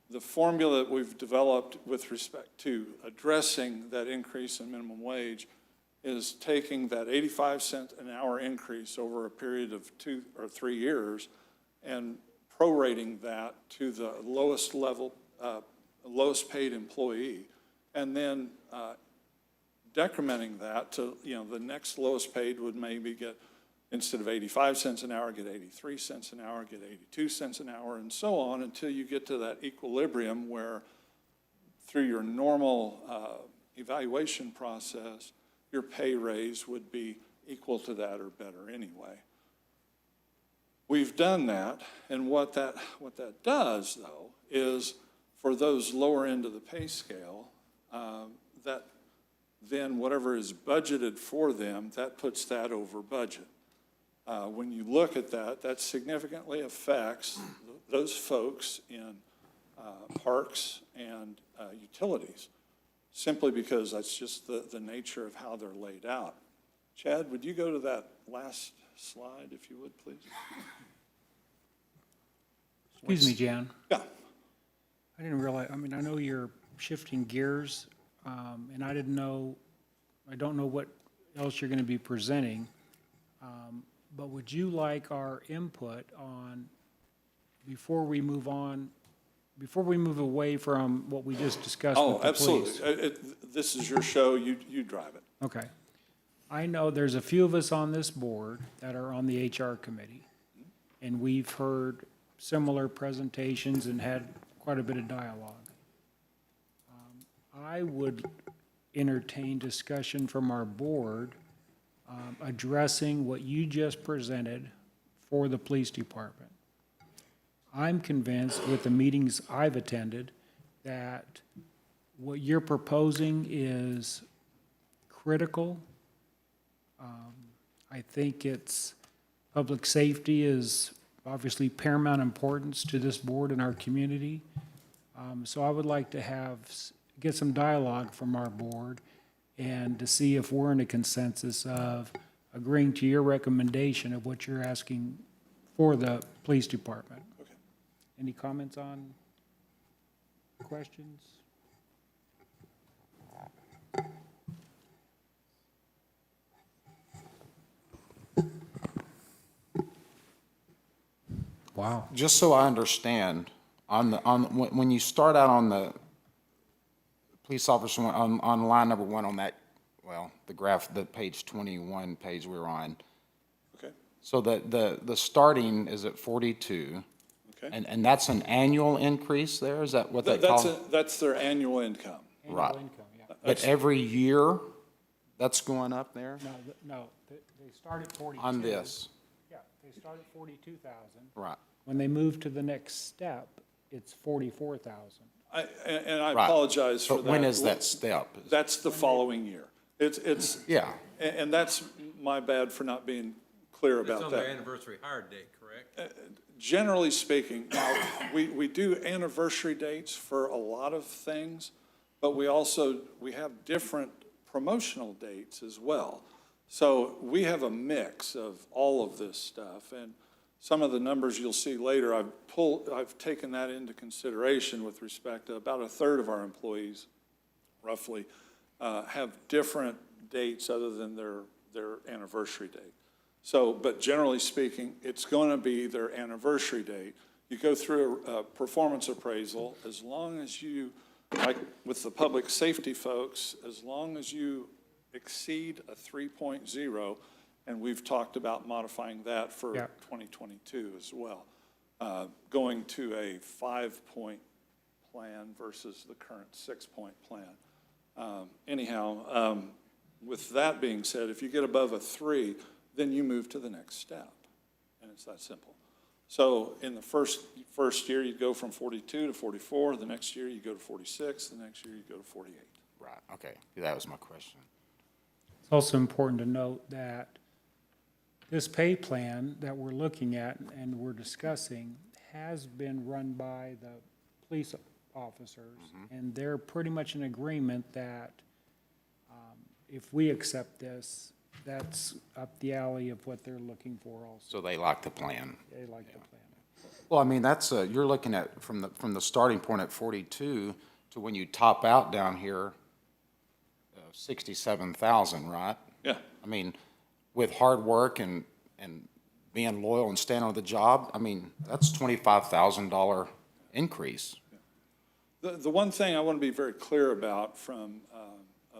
Speaker 16: the formula that we've developed with respect to addressing that increase in minimum wage is taking that 85-cent an hour increase over a period of 2 or 3 years and prorating that to the lowest level, lowest paid employee, and then decrementing that to, the next lowest paid would maybe get, instead of 85 cents an hour, get 83 cents an hour, get 82 cents an hour, and so on, until you get to that equilibrium where through your normal evaluation process, your pay raise would be equal to that or better anyway. We've done that, and what that does, though, is for those lower end of the pay scale, that then whatever is budgeted for them, that puts that over budget. When you look at that, that significantly affects those folks in parks and utilities, simply because that's just the nature of how they're laid out. Chad, would you go to that last slide, if you would, please?
Speaker 1: Excuse me, Jan.
Speaker 16: Yeah.
Speaker 1: I didn't realize, I know you're shifting gears, and I don't know what else you're going to be presenting, but would you like our input on, before we move away from what we just discussed with the police?
Speaker 16: Oh, absolutely. This is your show, you drive it.
Speaker 1: Okay. I know there's a few of us on this board that are on the HR committee, and we've heard similar presentations and had quite a bit of dialogue. I would entertain discussion from our board addressing what you just presented for the police department. I'm convinced with the meetings I've attended that what you're proposing is critical. I think public safety is obviously paramount importance to this board and our community. So I would like to get some dialogue from our board and to see if we're in a consensus of agreeing to your recommendation of what you're asking for the police department.
Speaker 16: Okay.
Speaker 1: Any comments on questions? Wow.
Speaker 9: Just so I understand, when you start out on the police officer, on line number one on that, well, the graph, the page 21 page we're on.
Speaker 16: Okay.
Speaker 9: So the starting is at 42.
Speaker 16: Okay.
Speaker 9: And that's an annual increase there? Is that what they call it?
Speaker 16: That's their annual income.
Speaker 9: Right.
Speaker 1: Annual income, yeah.
Speaker 9: But every year, that's going up there?
Speaker 1: No, they start at 42.
Speaker 9: On this?
Speaker 1: Yeah, they start at 42,000.
Speaker 9: Right.
Speaker 1: When they move to the next step, it's 44,000.
Speaker 16: And I
Speaker 9: Right.
Speaker 16: apologize for that.
Speaker 9: But when is that step?
Speaker 16: That's the following year. It's,
Speaker 9: Yeah.
Speaker 16: and that's my bad for not being clear
Speaker 2: It's
Speaker 16: about
Speaker 2: on their
Speaker 16: that.
Speaker 2: anniversary hire date, correct?
Speaker 16: Generally speaking, now, we do anniversary dates for a lot of things, but we have different promotional dates as well. So we have a mix of all of this stuff, and some of the numbers you'll see later, I've taken that into consideration with respect to about a third of our employees, roughly, have different dates other than their anniversary date. So, but generally speaking, it's going to be their anniversary date. You go through a performance appraisal, as long as you, like with the public safety folks, as long as you exceed a 3.0, and we've talked about modifying that for 2022 as well, going to a 5-point plan versus the current 6-point plan. Anyhow, with that being said, if you get above a 3, then you move to the next step, and it's that simple. So in the first year, you'd go from 42 to 44, the next year you go to 46, the next year you go to 48.
Speaker 9: Right, okay. That was my question.
Speaker 1: It's also important to note that this pay plan that we're looking at and we're discussing has been run by the police officers, and they're pretty much in agreement that if we accept this, that's up the alley of what they're looking for also.
Speaker 9: So they like the plan.
Speaker 1: They like the plan.
Speaker 9: Well, I mean, that's, you're looking at, from the starting point at 42 to when you top out down here, 67,000, right?
Speaker 16: Yeah.
Speaker 9: I mean, with hard work and being loyal and standing on the job, I mean, that's $25,000 increase.
Speaker 16: The one thing I want to be very clear about from a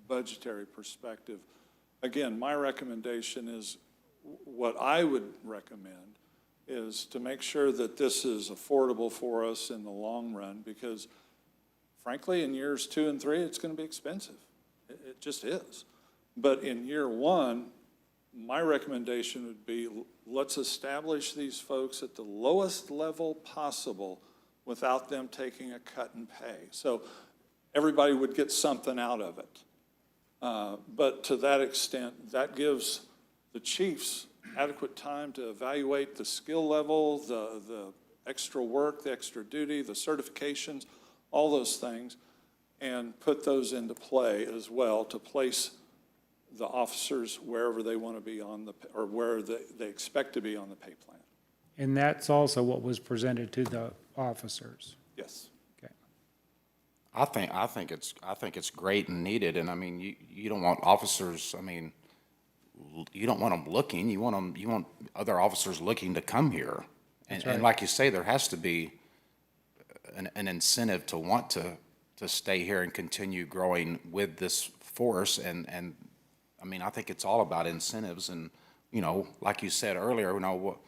Speaker 16: budgetary perspective, again, my recommendation is, what I would recommend is to make sure that this is affordable for us in the long run, because frankly, in years 2 and 3, it's going to be expensive. It just is. But in year 1, my recommendation would be, let's establish these folks at the lowest level possible without them taking a cut in pay. So everybody would get something out of it. But to that extent, that gives the chiefs adequate time to evaluate the skill level, the extra work, the extra duty, the certifications, all those things, and put those into play as well to place the officers wherever they want to be or where they expect to be on the pay plan.
Speaker 1: And that's also what was presented to the officers.
Speaker 16: Yes.
Speaker 1: Okay.
Speaker 9: I think it's great and needed, and I mean, you don't want officers, I mean, you don't want them looking, you want other officers looking to come here. And like you say, there has to be an incentive to want to stay here and continue growing with this force, and I mean, I think it's all about incentives, and, you know, like you said earlier, you know,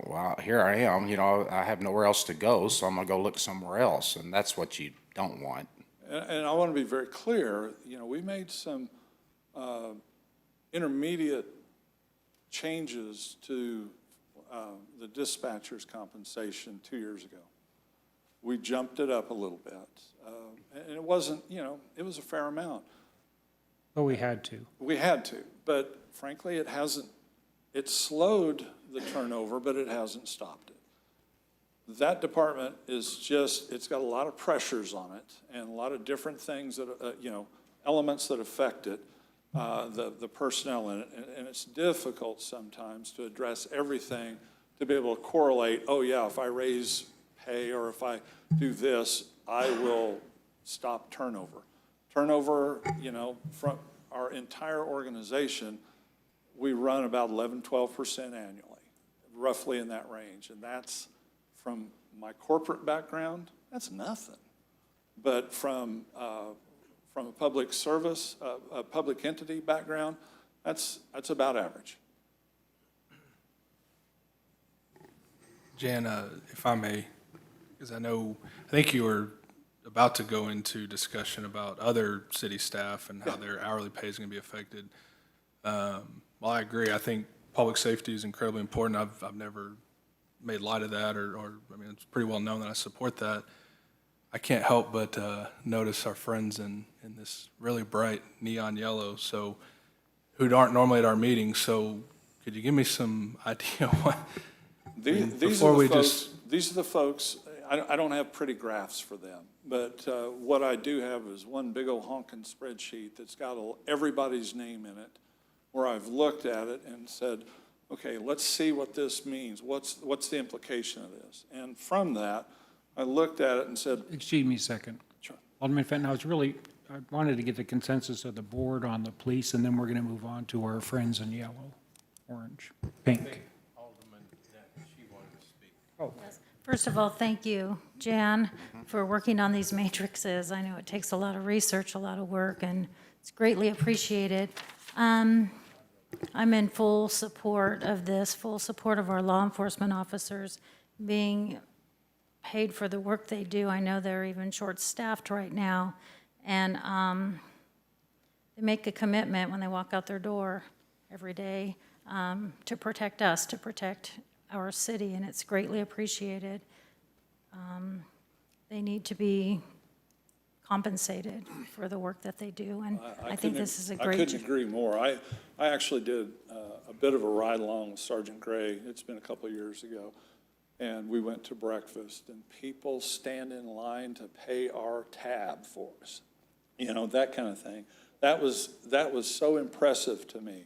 Speaker 9: well, here I am, you know, I have nowhere else to go, so I'm gonna go look somewhere else, and that's what you don't want.
Speaker 16: And I want to be very clear, you know, we made some intermediate changes to the dispatcher's compensation 2 years ago. We jumped it up a little bit, and it wasn't, you know, it was a fair amount.
Speaker 1: But we had to.
Speaker 16: We had to, but frankly, it slowed the turnover, but it hasn't stopped it. That department is it's got a lot of pressures on it and a lot of different things that, you know, elements that affect it, the personnel in it, and it's difficult sometimes to address everything to be able to correlate, oh yeah, if I raise pay or if I do this, I will stop turnover. Turnover, you know, from our entire organization, we run about 11, 12% annually. roughly in that range. And that's, from my corporate background, that's nothing. But from a public service, a public entity background, that's about average.
Speaker 12: Jan, if I may, because I think you were about to go into discussion about other city staff and how their hourly pay is going to be affected. Well, I agree. I think public safety is incredibly important. I've never made light of that, or I mean, it's pretty well known that I support that. I can't help but notice our friends in this really bright neon yellow, so who aren't normally at our meetings. So could you give me some idea what?
Speaker 16: These are the folks, I don't have pretty graphs for them, but what I do have is one big old honking spreadsheet that's got everybody's name in it, where I've looked at it and said, okay, let's see what this means. What's the implication of this? And from that, I looked at it and said.
Speaker 1: Excuse me a second.
Speaker 16: Sure.
Speaker 1: Alderman Fenton, I wanted to get the consensus of the board on the police, and then we're going to move on to our friends in yellow, orange, pink.
Speaker 6: First of all, thank you, Jan, for working on these matrices. I know it takes a lot of research, a lot of work, and it's greatly appreciated. I'm in full support of this, full support of our law enforcement officers being paid for the work they do. I know they're even short-staffed right now, and they make a commitment when they walk out their door every day to protect us, to protect our city, and it's greatly appreciated. They need to be compensated for the work that they do, and I think this is a great.
Speaker 16: I couldn't agree more. I actually did a bit of a ride-along with Sergeant Gray. It's been a couple of years ago, and we went to breakfast, and people stand in line to pay our tab for us, that kind of thing. That was so impressive to me,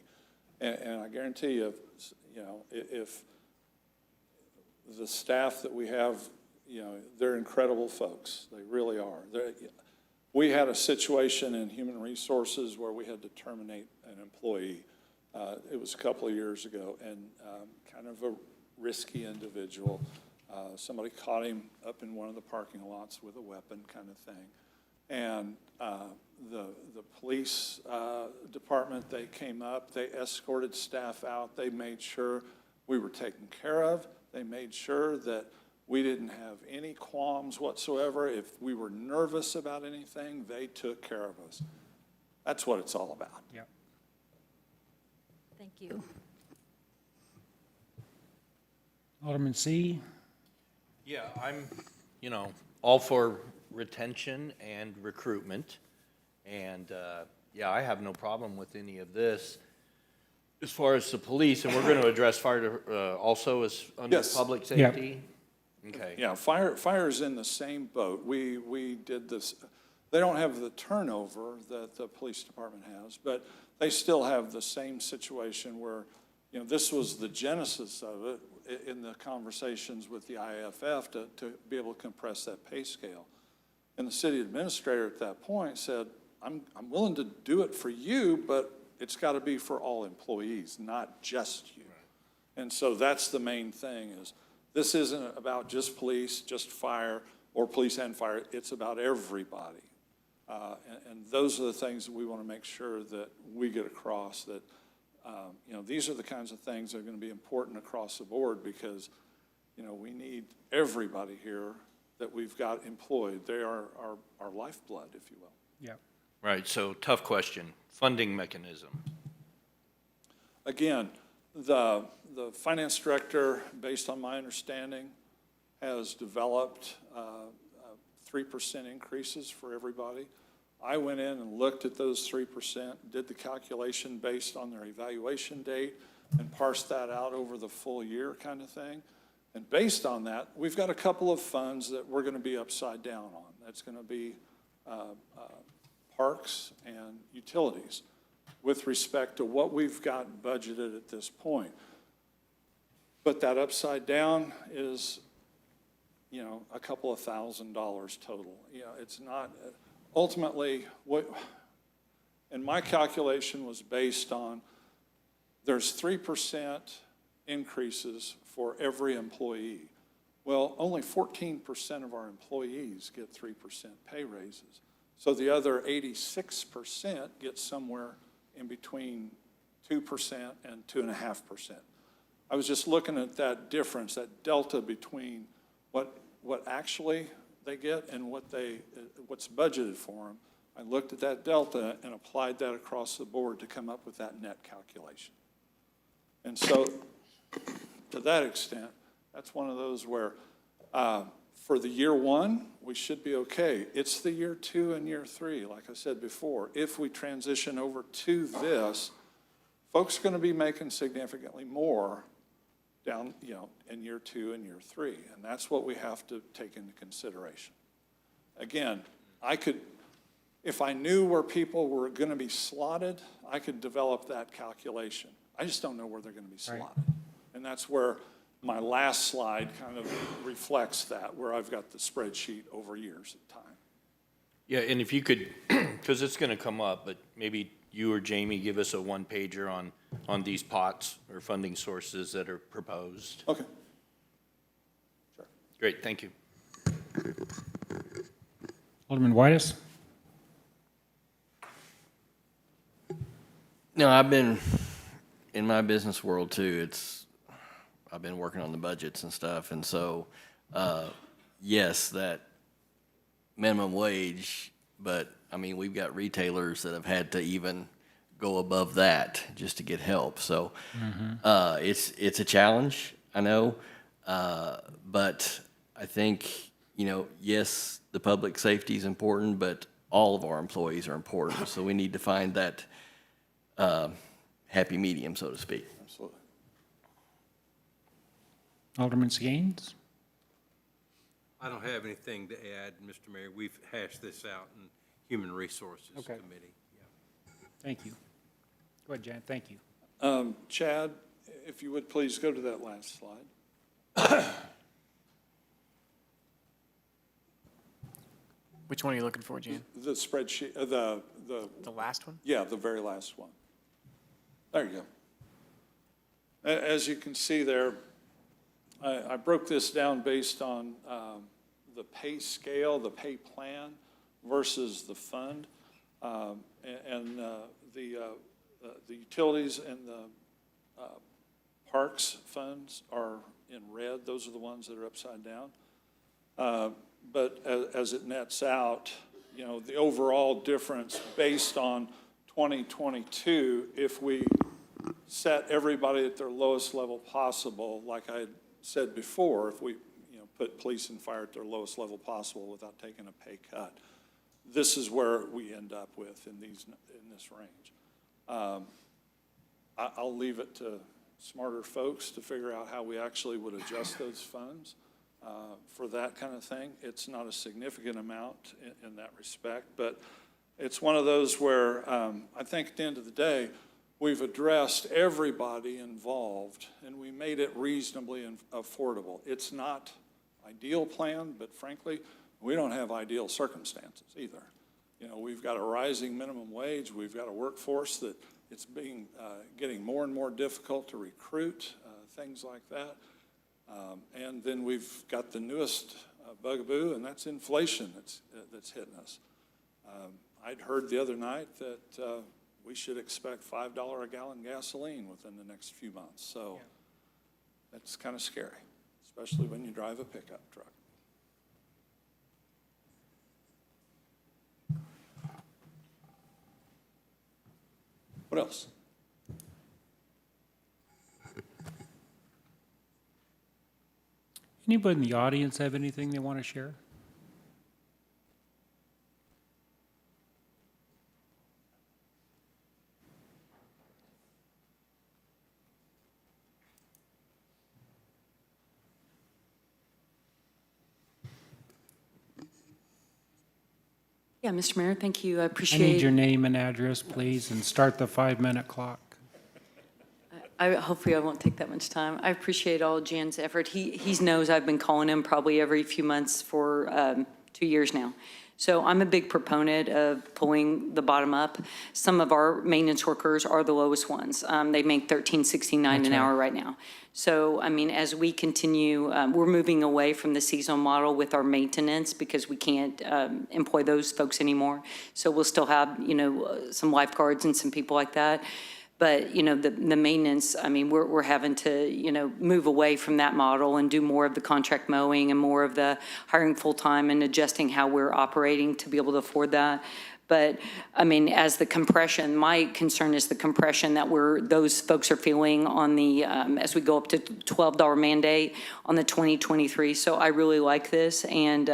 Speaker 16: and I guarantee you, if the staff that we have, they're incredible folks. They really are. We had a situation in human resources where we had to terminate an employee. It was a couple of years ago, and kind of a risky individual. Somebody caught him up in one of the parking lots with a weapon, kind of thing. And the police department, they came up, they escorted staff out, they made sure we were taken care of. They made sure that we didn't have any qualms whatsoever. If we were nervous about anything, they took care of us. That's what it's all about.
Speaker 1: Yep.
Speaker 6: Thank you.
Speaker 1: Alderman C.
Speaker 7: Yeah, I'm, all for retention and recruitment. And, I have no problem with any of this. As far as the police, and we're going to address fire also as under
Speaker 16: Yes.
Speaker 7: public safety? Okay.
Speaker 16: Yeah, fire's in the same boat. We did this. They don't have the turnover that the police department has, but they still have the same situation where, this was the genesis of it in the conversations with the IAFF to be able to compress that pay scale. And the city administrator at that point said, I'm willing to do it for you, but it's got to be for all employees, not just you. Right. And so that's the main thing is this isn't about just police, just fire, or police and fire. It's about everybody. And those are the things that we want to make sure that we get across, that, these are the kinds of things that are going to be important across the board because, we need everybody here that we've got employed. They are our lifeblood, if you will.
Speaker 1: Yep.
Speaker 7: Right, so tough question. Funding mechanism.
Speaker 16: Again, the finance director, based on my understanding, has developed 3% increases for everybody. I went in and looked at those 3%, did the calculation based on their evaluation date, and parsed that out over the full year kind of thing. And based on that, we've got a couple of funds that we're going to be upside down on. That's going to be parks and utilities with respect to what we've got budgeted at this point. But that upside down is, a couple of $1,000 total. It's not, ultimately, and my calculation was based on, there's 3% increases for every employee. Well, only 14% of our employees get 3% pay raises. So the other 86% get somewhere in between 2% and 2.5%. I was just looking at that difference, that delta between what actually they get and what's budgeted for them. I looked at that delta and applied that across the board to come up with that net calculation. And so, to that extent, that's one of those where, for the year one, we should be okay. It's the year two and year three, like I said before. If we transition over to this, folks are going to be making significantly more down, in year two and year three. And that's what we have to take into consideration. Again, if I knew where people were going to be slotted, I could develop that calculation. I just don't know where they're going to be slotted. And that's where my last slide kind of reflects that, where I've got the spreadsheet over years of time.
Speaker 7: Yeah, and if you could, because it's going to come up, but maybe you or Jamie give us a one-pager on these pots or funding sources that are proposed.
Speaker 16: Okay. Sure.
Speaker 7: Great, thank you.
Speaker 1: Alderman Whitus?
Speaker 15: No, I've been, in my business world too, I've been working on the budgets and stuff, and so, yes, that minimum wage, but, I mean, we've got retailers that have had to even go above that just to get help, so, it's a challenge, I know, but I think, yes, the public safety is important, but all of our employees are important, so we need to find that happy medium, so to speak.
Speaker 16: Absolutely.
Speaker 1: Alderman Gaines?
Speaker 2: I don't have anything to add, Mr. Mayor. We've hashed this out in Human Resources
Speaker 1: Okay.
Speaker 2: Committee.
Speaker 1: Thank you. Go ahead, Jan, thank you.
Speaker 16: Chad, if you would please go to that last slide.
Speaker 17: Which one are you looking for, Jan?
Speaker 16: The spreadsheet,
Speaker 17: The last one?
Speaker 16: yeah, the very last one. There you go. As you can see there, I broke this down based on the pay scale, the pay plan versus the fund. And the utilities and the parks funds are in red. Those are the ones that are upside down. But as it nets out, the overall difference based on 2022, if we set everybody at their lowest level possible, like I said before, if we put police and fire at their lowest level possible without taking a pay cut, this is where we end up with in this range. I'll leave it to smarter folks to figure out how we actually would adjust those funds for that kind of thing. It's not a significant amount in that respect, but it's one of those where I think at the end of the day, we've addressed everybody involved and we made it reasonably affordable. It's not ideal plan, but frankly, we don't have ideal circumstances either. We've got a rising minimum wage. We've got a workforce that it's getting more and more difficult to recruit, things like that. And then we've got the newest bugaboo, and that's inflation that's hitting us. I'd heard the other night that we should expect $5 a gallon gasoline within the next few months. So that's kind of scary, especially when you drive a pickup truck. What else?
Speaker 1: Anybody in the audience have anything they want to share?
Speaker 18: Yeah, Mr. Mayor, thank you. I
Speaker 1: I
Speaker 18: appreciate.
Speaker 1: need your name and address, please, and start the 5-minute clock.
Speaker 18: Hopefully I won't take that much time. I appreciate all Jan's effort. He knows I've been calling him probably every few months for 2 years now. So I'm a big proponent of pulling the bottom up. Some of our maintenance workers are the lowest ones. They make $13.69 an hour right now. So, I mean, as we continue, we're moving away from the seasonal model with our maintenance because we can't employ those folks anymore. So we'll still have, some lifeguards and some people like that. But, the maintenance, I mean, we're having to, move away from that model and do more of the contract mowing and more of the hiring full-time and adjusting how we're operating to be able to afford that. But, I mean, as the compression, my concern is the compression that those folks are feeling on the, as we go up to $12 mandate on the 2023. So I really like this. And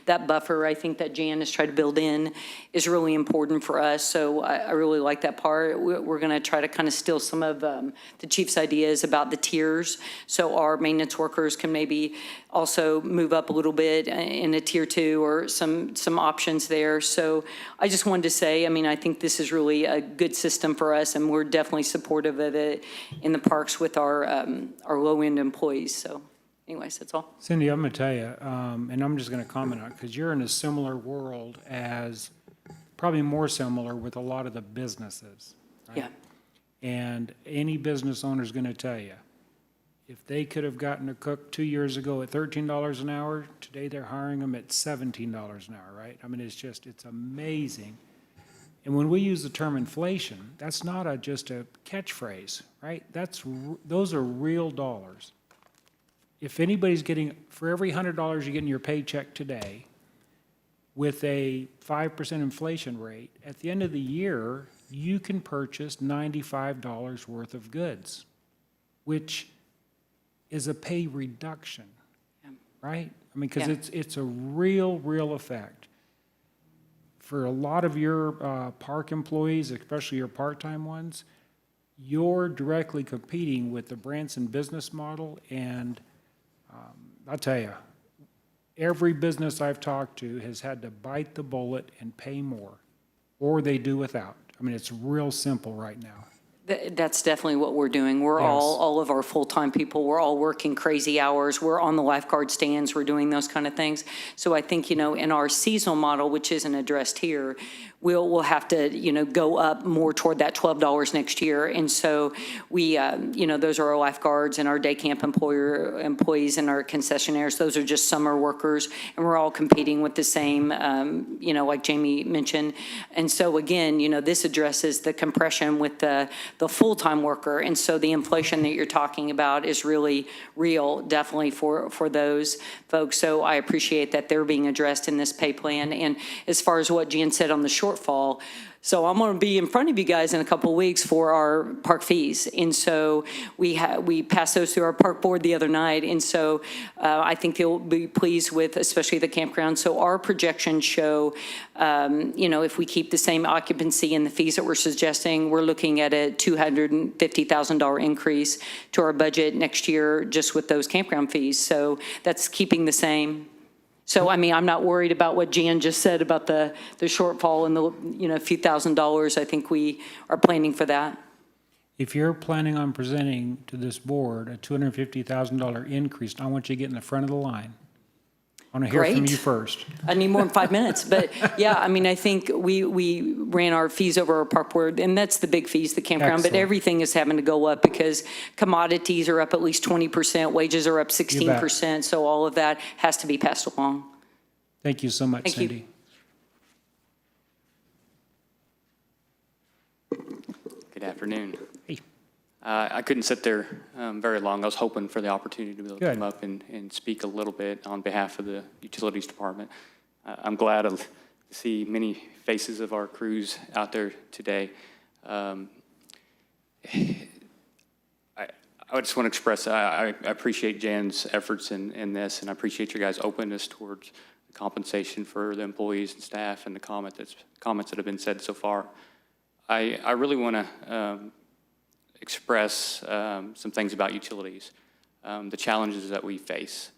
Speaker 18: that buffer, I think that Jan has tried to build in is really important for us. So I really like that part. We're going to try to kind of steal some of the chief's ideas about the tiers. So our maintenance workers can maybe also move up a little bit in a tier 2 or some options there. So I just wanted to say, I mean, I think this is really a good system for us, and we're definitely supportive of it in the parks with our low-end employees. So anyways, that's all.
Speaker 1: Cindy, I'm going to tell you, and I'm just going to comment on it, because you're in a similar world as, probably more similar with a lot of the businesses. Right?
Speaker 18: Yeah.
Speaker 1: And any business owner is going to tell you, if they could have gotten a cook 2 years ago at $13 an hour, today they're hiring them at $17 an hour, right? I mean, it's amazing. And when we use the term inflation, that's not just a catchphrase, right? Those are real dollars. If anybody's getting, for every $100 you get in your paycheck today, with a 5% inflation rate, at the end of the year, you can purchase $95 worth of goods, which is a pay reduction, right? I mean, because it's a real effect. For a lot of your park employees, especially your part-time ones, you're directly competing with the Branson business model, and I'll tell you, every business I've talked to has had to bite the bullet and pay more, or they do without. I mean, it's real simple right now.
Speaker 18: That's definitely what we're doing. We're
Speaker 1: Yes.
Speaker 18: all of our full-time people, we're all working crazy hours. We're on the lifeguard stands, we're doing those kind of things. So I think, in our seasonal model, which isn't addressed here, we'll have to, go up more toward that $12 next year. And so we, those are our lifeguards and our day camp employees and our concessionaires. Those are just summer workers, and we're all competing with the same, like Jamie mentioned. And so again, this addresses the compression with the full-time worker. And so the inflation that you're talking about is really real, definitely for those folks. So I appreciate that they're being addressed in this pay plan. And as far as what Jan said on the shortfall, so I'm going to be in front of you guys in a couple of weeks for our park fees. And so we passed those through our park board the other night. And so I think they'll be pleased with, especially the campground. So our projections show, if we keep the same occupancy and the fees that we're suggesting, we're looking at a $250,000 increase to our budget next year just with those campground fees. So that's keeping the same. So, I mean, I'm not worried about what Jan just said about the shortfall and the, few $1,000s. I think we are planning for that.
Speaker 1: If you're planning on presenting to this board a $250,000 increase, I want you to get in the front of the line. I want to hear from you first.
Speaker 18: I need more than 5 minutes, but yeah, I mean, I think we ran our fees over our park board, and that's the big fees, the campground,
Speaker 1: Excellent.
Speaker 18: but everything is having to go up because commodities are up at least 20%, wages are up 16%, so all of that has to be passed along.
Speaker 1: Thank you so much,
Speaker 18: Thank you.
Speaker 1: Cindy.
Speaker 19: Good afternoon.
Speaker 1: Hey.
Speaker 19: I couldn't sit there very long. I was hoping for the opportunity to be able to
Speaker 1: Good.
Speaker 19: come up and speak a little bit on behalf of the Utilities Department. I'm glad to see many faces of our crews out there today. I just want to express I appreciate Jan's efforts in this, and I appreciate your guys' openness towards the compensation for the employees and staff and the comments that have been said so far. I really want to express some things about utilities, the challenges that we face.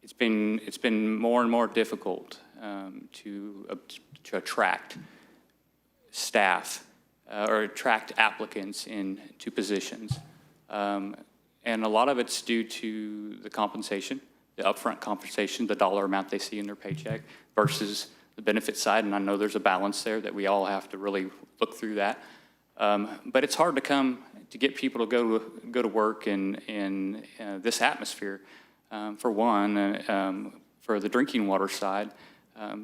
Speaker 19: It's been more and more difficult to attract staff or attract applicants into positions. And a lot of it's due to the compensation the upfront compensation, the dollar amount they see in their paycheck versus the benefit side. And I know there's a balance there that we all have to really look through that. But it's hard to get people to go to work in this atmosphere. For one, for the drinking water side,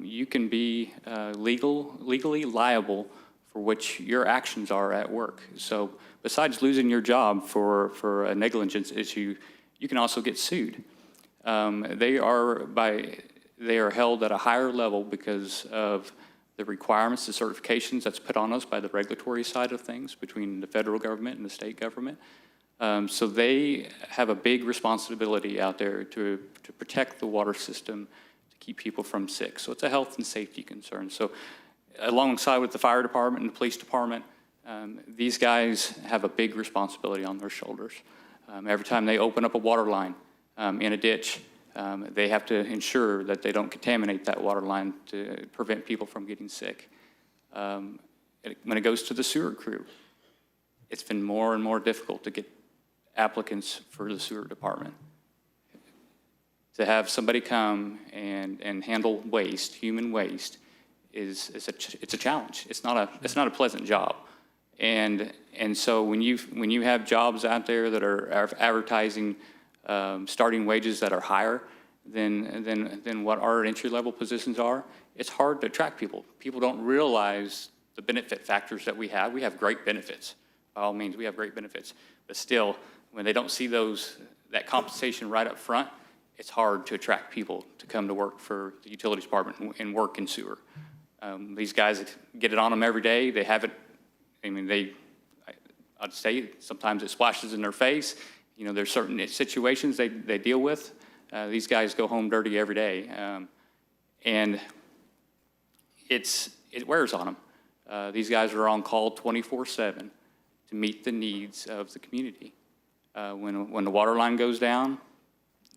Speaker 19: you can be legally liable for which your actions are at work. So besides losing your job for a negligence issue, you can also get sued. They are held at a higher level because of the requirements, the certifications that's put on us by the regulatory side of things between the federal government and the state government. So they have a big responsibility out there to protect the water system, to keep people from sick. So it's a health and safety concern. So alongside with the fire department and the police department, these guys have a big responsibility on their shoulders. Every time they open up a water line in a ditch, they have to ensure that they don't contaminate that water line to prevent people from getting sick. When it goes to the sewer crew, it's been more and more difficult to get applicants for the sewer department. To have somebody come and handle waste, human waste, it's a challenge. It's not a pleasant job. And so when you have jobs out there that are advertising starting wages that are higher than what our entry-level positions are, it's hard to attract people. People don't realize the benefit factors that we have. We have great benefits. By all means, we have great benefits. But still, when they don't see that compensation right up front, it's hard to attract people to come to work for the utilities department and work in sewer. These guys get it on them every day. They have it. I mean, I'd say sometimes it splashes in their face. You know, there's certain situations they deal with. These guys go home dirty every day. And it wears on them. These guys are on call 24/7 to meet the needs of the community. When the water line goes down,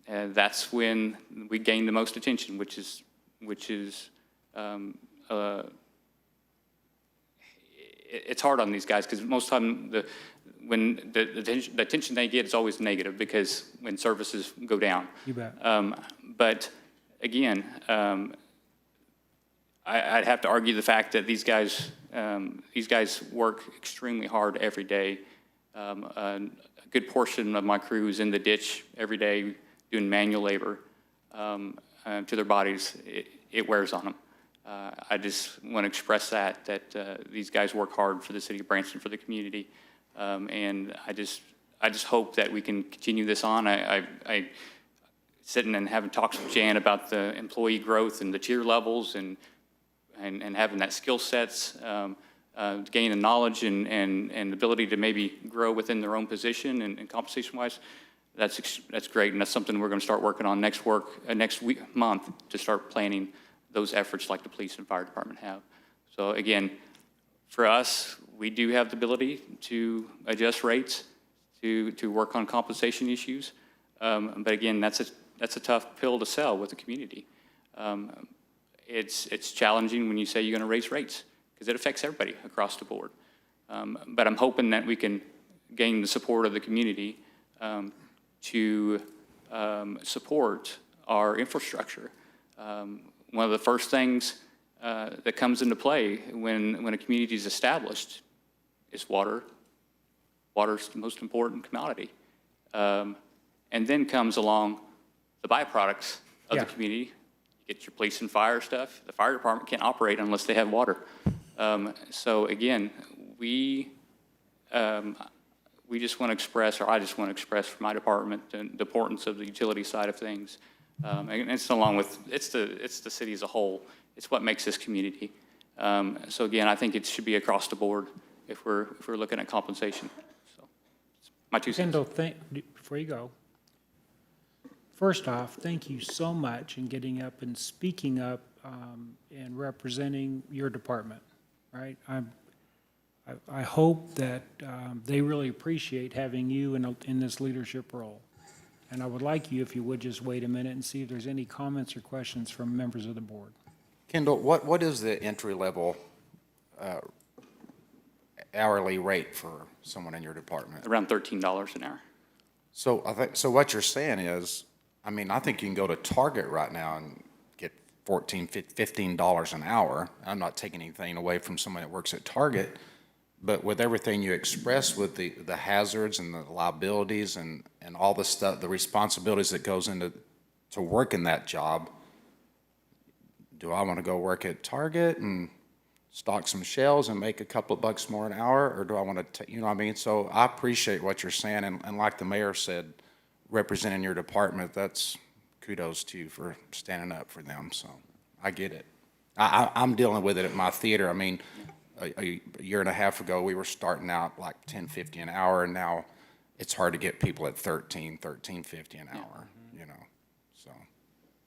Speaker 19: that's when we gain the most attention, which is it's hard on these guys because most of the time the attention they get is always negative because when services go down.
Speaker 1: You bet.
Speaker 19: But again, I'd have to argue the fact that these guys work extremely hard every day. A good portion of my crew is in the ditch every day doing manual labor to their bodies. It wears on them. I just want to express that these guys work hard for the city of Branson, for the community, and I just hope that we can continue this on. I sitting and having talks with Jan about the employee growth and the tier levels and having that skill sets, gaining knowledge and ability to maybe grow within their own position and compensation wise. That's great, and that's something we're going to start working on next month to start planning those efforts like the police and fire department have. So again, for us, we do have the ability to adjust rates to work on compensation issues. But again, that's a tough pill to sell with the community. It's challenging when you say you're going to raise rates because it affects everybody across the board. But I'm hoping that we can gain the support of the community to support our infrastructure. One of the first things that comes into play when a community is established is water. Water's the most important commodity. And then comes along the byproducts of the community. You get your police and fire stuff. The fire department can't operate unless they have water. So again, we just want to express, or I just want to express for my department the importance of the utility side of things. And it's along with, it's the city as a whole. It's what makes this community. So again, I think it should be across the board if we're looking at compensation. So my 2 cents.
Speaker 1: Kendall, before you go, first off, thank you so much in getting up and speaking up and representing your department, right? I hope that they really appreciate having you in this leadership role. And I would like you, if you would, just wait a minute and see if there's any comments or questions from members of the board.
Speaker 9: Kendall, what is the entry-level hourly rate for someone in your department?
Speaker 19: Around $13 an hour.
Speaker 9: So what you're saying is, I mean, I think you can go to Target right now and get $15 an hour. I'm not taking anything away from somebody that works at Target, but with everything you expressed with the hazards and the liabilities and all the stuff, the responsibilities that goes into working that job, do I want to go work at Target and stock some shelves and make a couple of bucks more an hour, or do I want to, you know what I mean? So I appreciate what you're saying, and like the mayor said, representing your department, that's kudos to you for standing up for them, so I get it. I'm dealing with it at my theater. I mean, a year and a half ago, we were starting out like $10.50 an hour, and now it's hard to get people at $13.50 an hour, you know, so,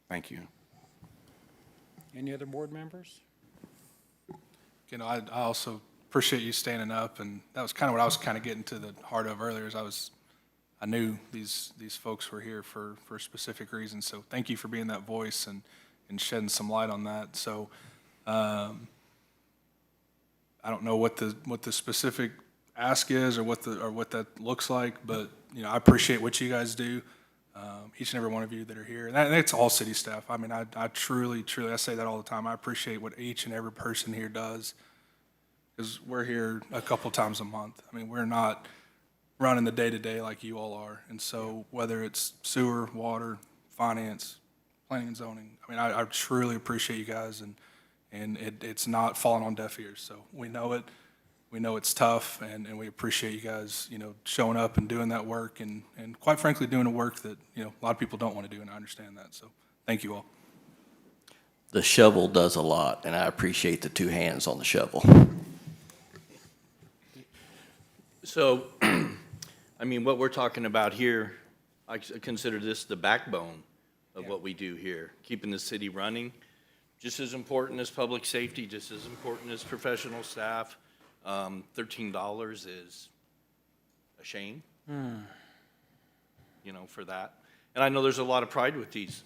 Speaker 9: thank you.
Speaker 1: Any other board members?
Speaker 12: You know, I also appreciate you standing up, and that was kind of what I was kind of getting to the heart of earlier, is I knew these folks were here for a specific reason, so thank you for being that voice and shedding some light on that. So, I don't know what the specific ask is or what that looks like, but, you know, I appreciate what you guys do, each and every one of you that are here. And it's all city staff. I mean, I truly, I say that all the time. I appreciate what each and every person here does, because we're here a couple times a month. I mean, we're not running the day-to-day like you all are. And so whether it's sewer, water, finance, planning and zoning, I mean, I truly appreciate you guys, and it's not falling on deaf ears. So we know it. We know it's tough, and we appreciate you guys, you know, showing up and doing that work, and quite frankly, doing a work that, you know, a lot of people don't want to do, and I understand that. So thank you all.
Speaker 15: The shovel does a lot, and I appreciate the two hands on the shovel.
Speaker 7: So, I mean, what we're talking about here, I consider this the backbone of what we do here, keeping the city running, just as important as public safety, just as important as professional staff. $13 is a shame, you know, for that. And I know there's a lot of pride with these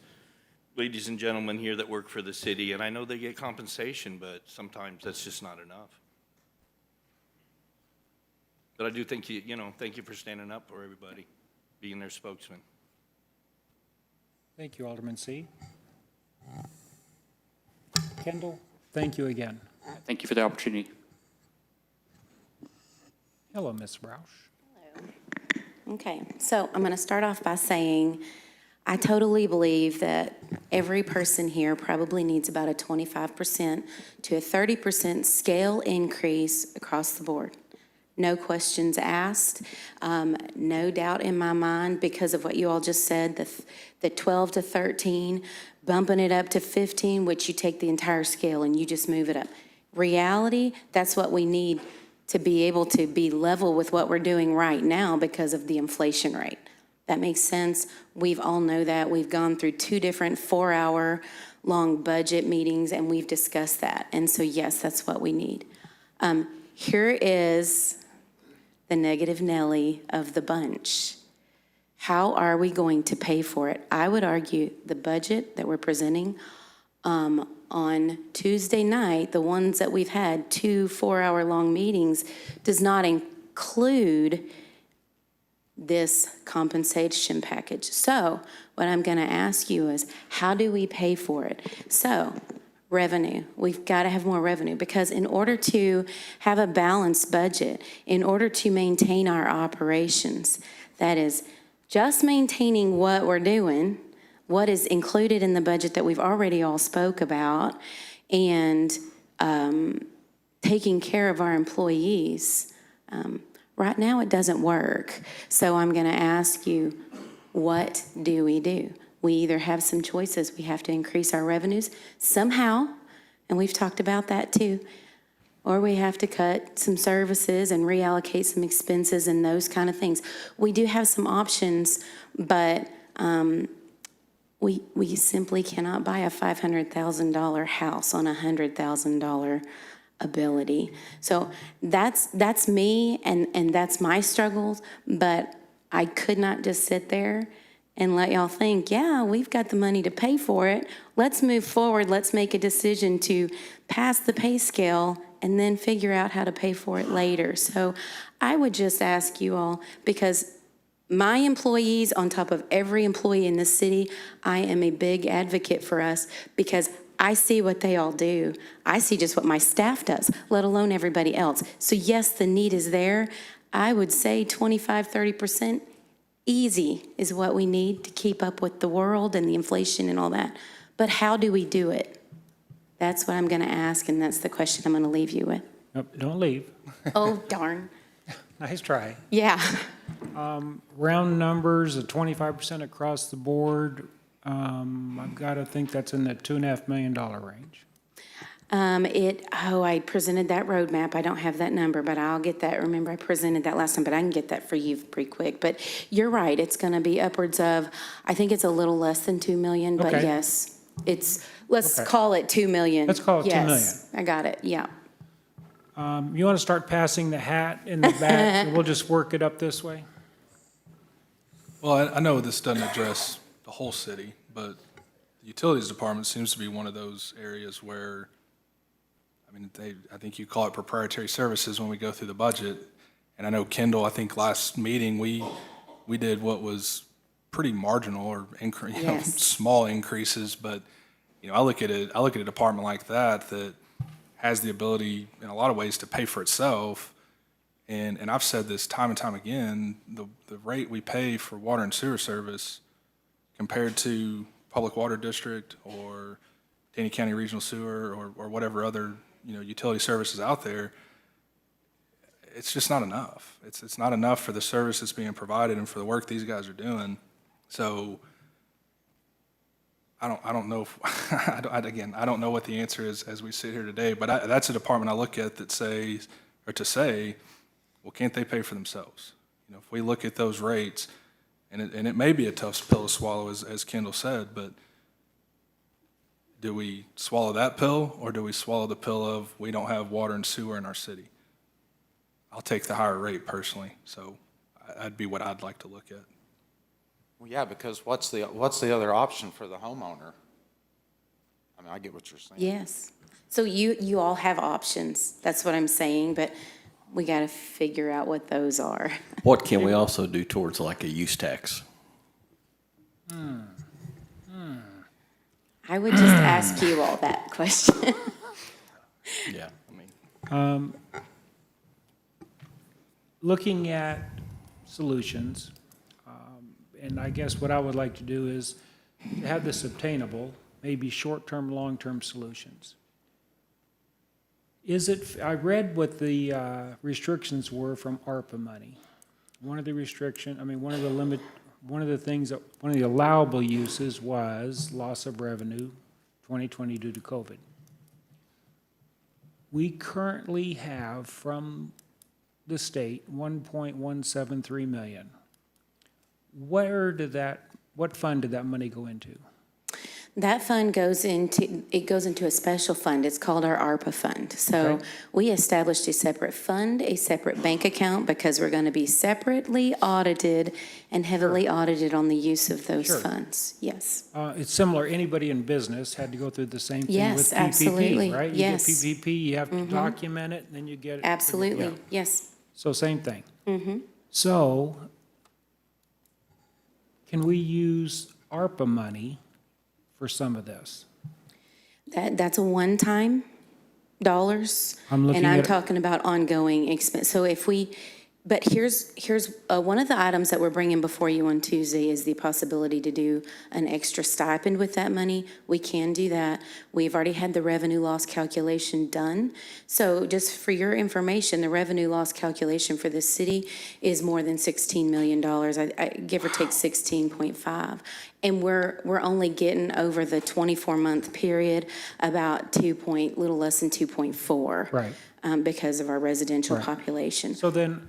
Speaker 7: ladies and gentlemen here that work for the city, and I know they get compensation, but sometimes that's just not enough. But I do thank you, you know, thank you for standing up for everybody, being their spokesman.
Speaker 1: Thank you, Alderman C. Kendall, thank you again.
Speaker 19: Thank you for the opportunity.
Speaker 1: Hello, Ms. Roush.
Speaker 20: Okay, so I'm going to start off by saying I totally believe that every person here probably needs about a 25% to a 30% scale increase across the board. No questions asked. No doubt in my mind, because of what you all just said, the 12 to 13, bumping it up to 15, which you take the entire scale and you just move it up. Reality, that's what we need to be able to be level with what we're doing right now because of the inflation rate. That makes sense. We've all know that. We've gone through 2 different 4-hour-long budget meetings, and we've discussed that. And so, yes, that's what we need. Here is the negative Nelly of the bunch. How are we going to pay for it? I would argue the budget that we're presenting on Tuesday night, the ones that we've had 2 4-hour-long meetings, does not include this compensation package. So what I'm going to ask you is, how do we pay for it? So revenue, we've got to have more revenue, because in order to have a balanced budget, in order to maintain our operations, that is just maintaining what we're doing, what is included in the budget that we've already all spoke about, and taking care of our employees. Right now, it doesn't work. So I'm going to ask you, what do? We either have some choices. We have to increase our revenues somehow, and we've talked about that too, or we have to cut some services and reallocate some expenses and those kind of things. We do have some options, but we simply cannot buy a $500,000 house on a $100,000 ability. So that's me, and that's my struggles, but I could not just sit there and let y'all think, yeah, we've got the money to pay for it. Let's move forward. Let's make a decision to pass the pay scale and then figure out how to pay for it later. So I would just ask you all, because my employees, on top of every employee in this city, I am a big advocate for us because I see what they all do. I see just what my staff does, let alone everybody else. So yes, the need is there. I would say 25, 30% easy is what we need to keep up with the world and the inflation and all that. But how do we do it? That's what I'm going to ask, and that's the question I'm going to leave you with.
Speaker 1: Nope, don't leave.
Speaker 20: Oh, darn.
Speaker 1: Nice try.
Speaker 20: Yeah.
Speaker 1: Round numbers of 25% across the board. I've got to think that's in the $2.5 million range.
Speaker 20: I presented that roadmap. I don't have that number, but I'll get that. Remember, I presented that last time, but I can get that for you pretty quick. But you're right, it's going to be upwards of, I think it's a little less than 2 million, but
Speaker 1: Okay.
Speaker 20: yes, let's
Speaker 1: Okay.
Speaker 20: call it 2 million.
Speaker 1: Let's call it 2
Speaker 20: Yes, I got it, yeah.
Speaker 1: You want to start passing the hat in the back, and we'll just work it up this way?
Speaker 12: Well, I know this doesn't address the whole city, but the utilities department seems to be one of those areas where, I mean, I think you call it proprietary services when we go through the budget. And I know Kendall, I think last meeting, we did what was pretty marginal or
Speaker 20: Yes.
Speaker 12: small increases, but, I look at a department like that has the ability in a lot of ways to pay for itself. And I've said this time and time again, the rate we pay for water and sewer service compared to Public Water District or Taney County Regional Sewer or whatever other, utility services out there, it's just not enough. It's not enough for the service that's being provided and for the work these guys are doing. So I don't know if, I don't know what the answer is as we sit here today, but that's a department I look at that say, well, can't they pay for themselves? If we look at those rates, and it may be a tough pill to swallow, as Kendall said, but do we swallow that pill, or do we swallow the pill of we don't have water and sewer in our city? I'll take the higher rate personally, so that'd be what I'd like to look at.
Speaker 9: Well, yeah, because what's the other option for the homeowner? I mean, I get what you're saying.
Speaker 20: Yes. So you all have options. That's what I'm saying, but we got to figure out what those are.
Speaker 15: What can we also do towards like a use tax?
Speaker 20: I would just ask you all that question.
Speaker 15: Yeah, I mean.
Speaker 1: Looking at solutions, and I guess what I would like to do is to have this obtainable, maybe short-term, long-term solutions. I read what the restrictions were from ARPA money. One of the allowable uses was loss of revenue, 2020 due to COVID. We currently have from the state 1.173 million. What fund did that money go into?
Speaker 20: That fund goes into a special fund. It's called our ARPA fund. So
Speaker 1: Okay.
Speaker 20: we established a separate fund, a separate bank account, because we're going to be separately audited and heavily audited on the use of those
Speaker 1: Sure.
Speaker 20: funds. Yes.
Speaker 1: It's similar, anybody in business had to go through the same thing
Speaker 20: Yes,
Speaker 1: with PPP,
Speaker 20: absolutely.
Speaker 1: right?
Speaker 20: Yes.
Speaker 1: You get PPP, you have to document it, and then you get it.
Speaker 20: Absolutely.
Speaker 1: Yeah.
Speaker 20: Yes.
Speaker 1: So same thing. So can we use ARPA money for some of this?
Speaker 20: That's a one-time dollars.
Speaker 1: I'm looking
Speaker 20: And I'm
Speaker 1: at-
Speaker 20: talking about ongoing expense. So but here's one of the items that we're bringing before you on Tuesday is the possibility to do an extra stipend with that money. We can do that. We've already had the revenue loss calculation done. So just for your information, the revenue loss calculation for the city is more than $16 million. I give or take 16.5. And we're only getting over the 24-month period about little less than 2.4.
Speaker 1: Right.
Speaker 20: Because of our residential
Speaker 1: Right.
Speaker 20: population.
Speaker 1: So then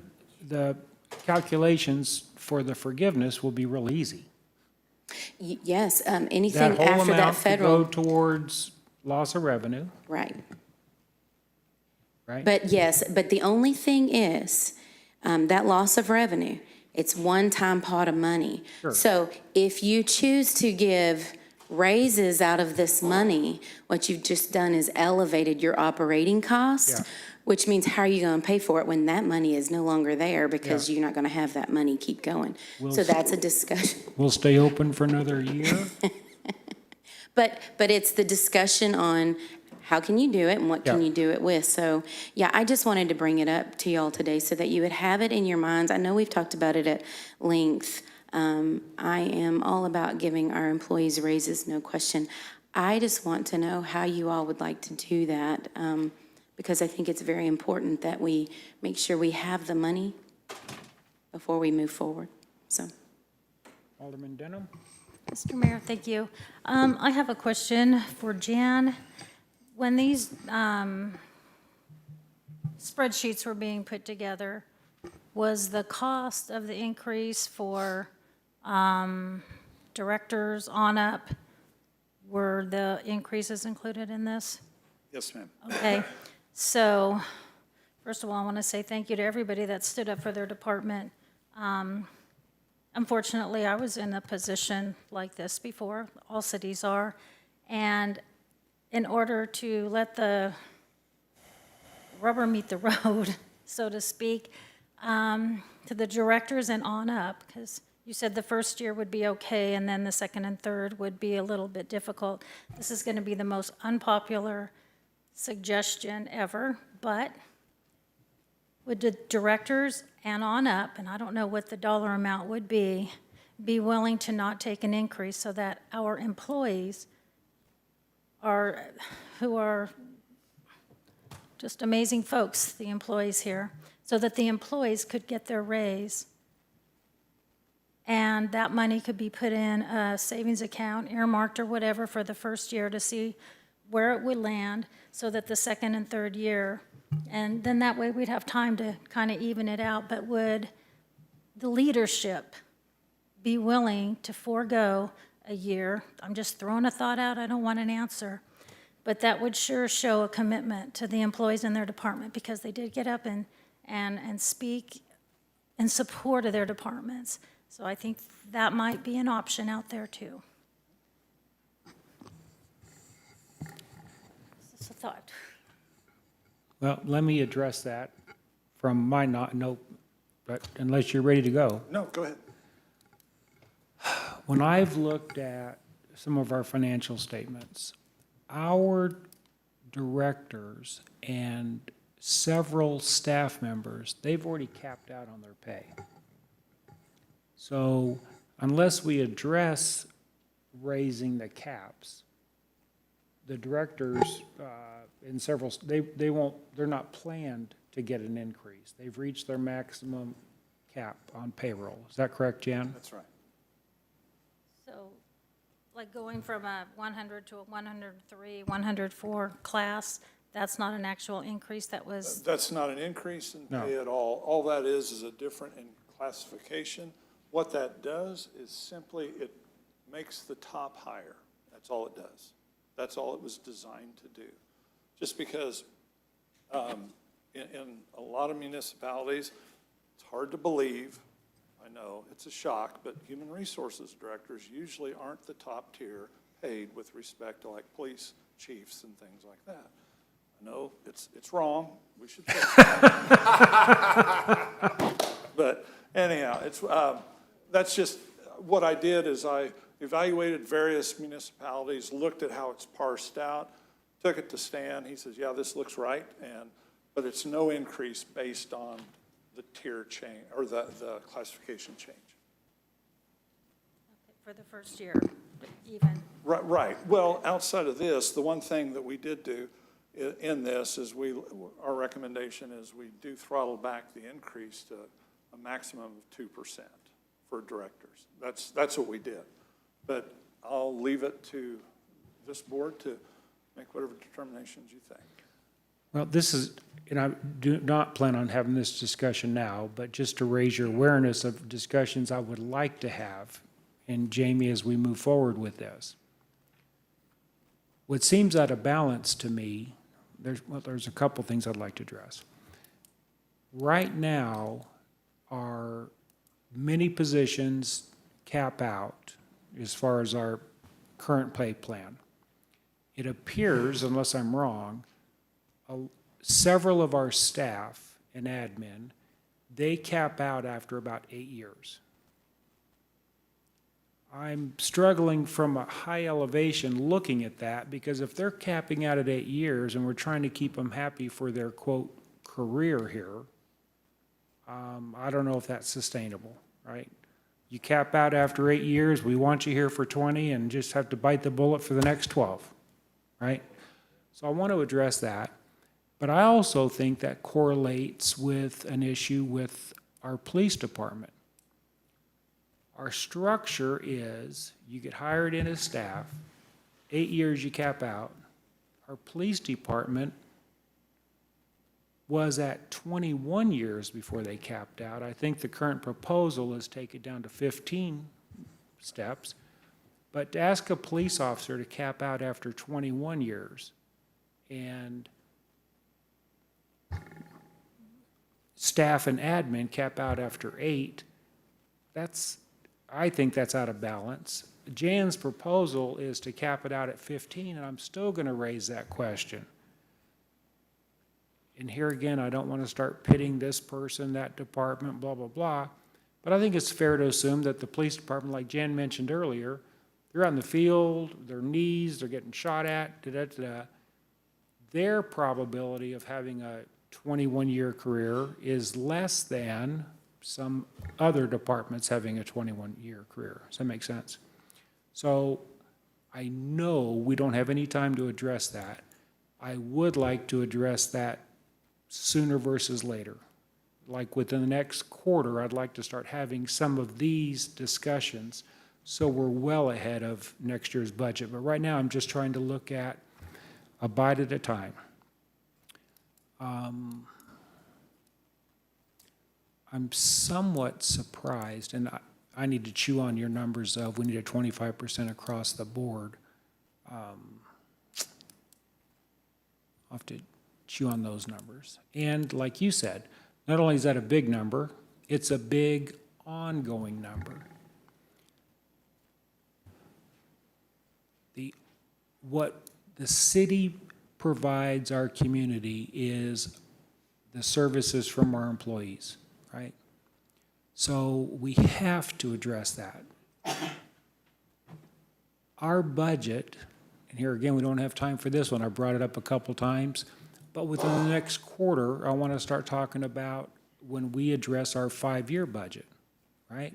Speaker 1: the calculations for the forgiveness will be real easy.
Speaker 20: Yes, anything
Speaker 1: That whole
Speaker 20: after that
Speaker 1: amount to go
Speaker 20: federal,
Speaker 1: towards loss of revenue,
Speaker 20: right.
Speaker 1: right?
Speaker 20: But yes, but the only thing is, that loss of revenue, it's one-time pot of money.
Speaker 1: Sure.
Speaker 20: So if you choose to give raises out of this money, what you've just done is elevated your operating cost,
Speaker 1: Yeah.
Speaker 20: which means how are you going to pay for it when that money is no longer there because
Speaker 1: Yeah.
Speaker 20: you're not going to have that money keep going?
Speaker 1: We'll
Speaker 20: So that's a discussion.
Speaker 1: We'll stay open for another year?
Speaker 20: But it's the discussion on how can you do it and what can
Speaker 1: Yeah.
Speaker 20: you do it with? So, yeah, I just wanted to bring it up to y'all today so that you would have it in your minds. I know we've talked about it at length. I am all about giving our employees raises, no question. I just want to know how you all would like to do that, because I think it's very important that we make sure we have the money before we move forward, so.
Speaker 1: Alderman Denham?
Speaker 6: Mr. Mayor, thank you. I have a question for Jan. When these spreadsheets were being put together, was the cost of the increase for directors on up, were the increases included in this?
Speaker 16: Yes, ma'am.
Speaker 6: Okay, so, first of all, I want to say thank you to everybody that stood up for their department. Unfortunately, I was in a position like this before, all cities are, and in order to let the rubber meet the road, so to speak, to the directors and on up, because you said the first year would be okay, and then the second and third would be a little bit difficult. This is going to be the most unpopular suggestion ever, but would the directors and on up, and I don't know what the dollar amount would be willing to not take an increase so that our employees who are just amazing folks, the employees here, so that the employees could get their raise and that money could be put in a savings account, earmarked or whatever for the first year to see where it would land, so that the second and third year, and then that way we'd have time to kind of even it out. But would the leadership be willing to forego a year? I'm just throwing a thought out, I don't want an answer. But that would sure show a commitment to the employees in their department, because they did get up and speak in support of their departments. So I think that might be an option out there too. Just a thought.
Speaker 1: Well, let me address that from my no, but unless you're ready to go.
Speaker 16: No, go ahead.
Speaker 1: When I've looked at some of our financial statements, our directors and several staff members, they've already capped out on their pay. So unless we address raising the caps, the directors in several, they won't, they're not planned to get an increase. They've reached their maximum cap on payroll. Is that correct, Jan?
Speaker 16: That's right.
Speaker 6: So, like going from a 100 to a 103, 104 class, that's not an actual increase, that was,
Speaker 16: That's not an increase in
Speaker 1: No.
Speaker 16: pay at all. All that is a different in classification. What that does is simply it makes the top higher. That's all it does. That's all it was designed to do. Just because in a lot of municipalities, it's hard to believe, I know, it's a shock, but human resources directors usually aren't the top tier paid with respect to like police chiefs and things like that. I know it's wrong, we should fix it. But anyhow, that's just, what I did is I evaluated various municipalities, looked at how it's parsed out, took it to Stan, he says, yeah, this looks right, but it's no increase based on the tier change, or the classification change.
Speaker 6: for the first year, even.
Speaker 16: Right. Well, outside of this, the one thing that we did do in this is our recommendation is we do throttle back the increase to a maximum of 2% for directors. That's what we did. But I'll leave it to this board to make whatever determinations you think.
Speaker 1: Well, this is, and I do not plan on having this discussion now, but just to raise your awareness of discussions I would like to have, and Jamie, as we move forward with this. What seems out of balance to me, there's a couple things I'd like to address. Right now, our many positions cap out as far as our current pay plan. It appears, unless I'm wrong, several of our staff and admin, they cap out after about 8 years. I'm struggling from a high elevation looking at that, because if they're capping out at 8 years and we're trying to keep them happy for their, quote, career here, I don't know if that's sustainable, right? You cap out after 8 years, we want you here for 20 and just have to bite the bullet for the next 12, right? So I want to address that. But I also think that correlates with an issue with our police department. Our structure is you get hired in as staff, 8 years you cap out. Our police department was at 21 years before they capped out. I think the current proposal is take it down to 15 steps. But to ask a police officer to cap out after 21 years and staff and admin cap out after 8, I think that's out of balance. Jan's proposal is to cap it out at 15, and I'm still going to raise that question. And here again, I don't want to start pitting this person, that department, blah, blah, blah. But I think it's fair to assume that the police department, like Jan mentioned earlier, they're on the field, their knees, they're getting shot at, da-da-da-da. Their probability of having a 21-year career is less than some other departments having a 21-year career. Does that make sense? So I know we don't have any time to address that. I would like to address that sooner versus later. Like within the next quarter, I'd like to start having some of these discussions so we're well ahead of next year's budget. But right now, I'm just trying to look at a bite at a time. I'm somewhat surprised, and I need to chew on your numbers of we need a 25% across the board. I'll have to chew on those numbers. And like you said, not only is that a big number, it's a big ongoing number. What the city provides our community is the services from our employees, right? So we have to address that. Our budget, and here again, we don't have time for this one, I brought it up a couple times, but within the next quarter, I want to start talking about when we address our 5-year budget, right?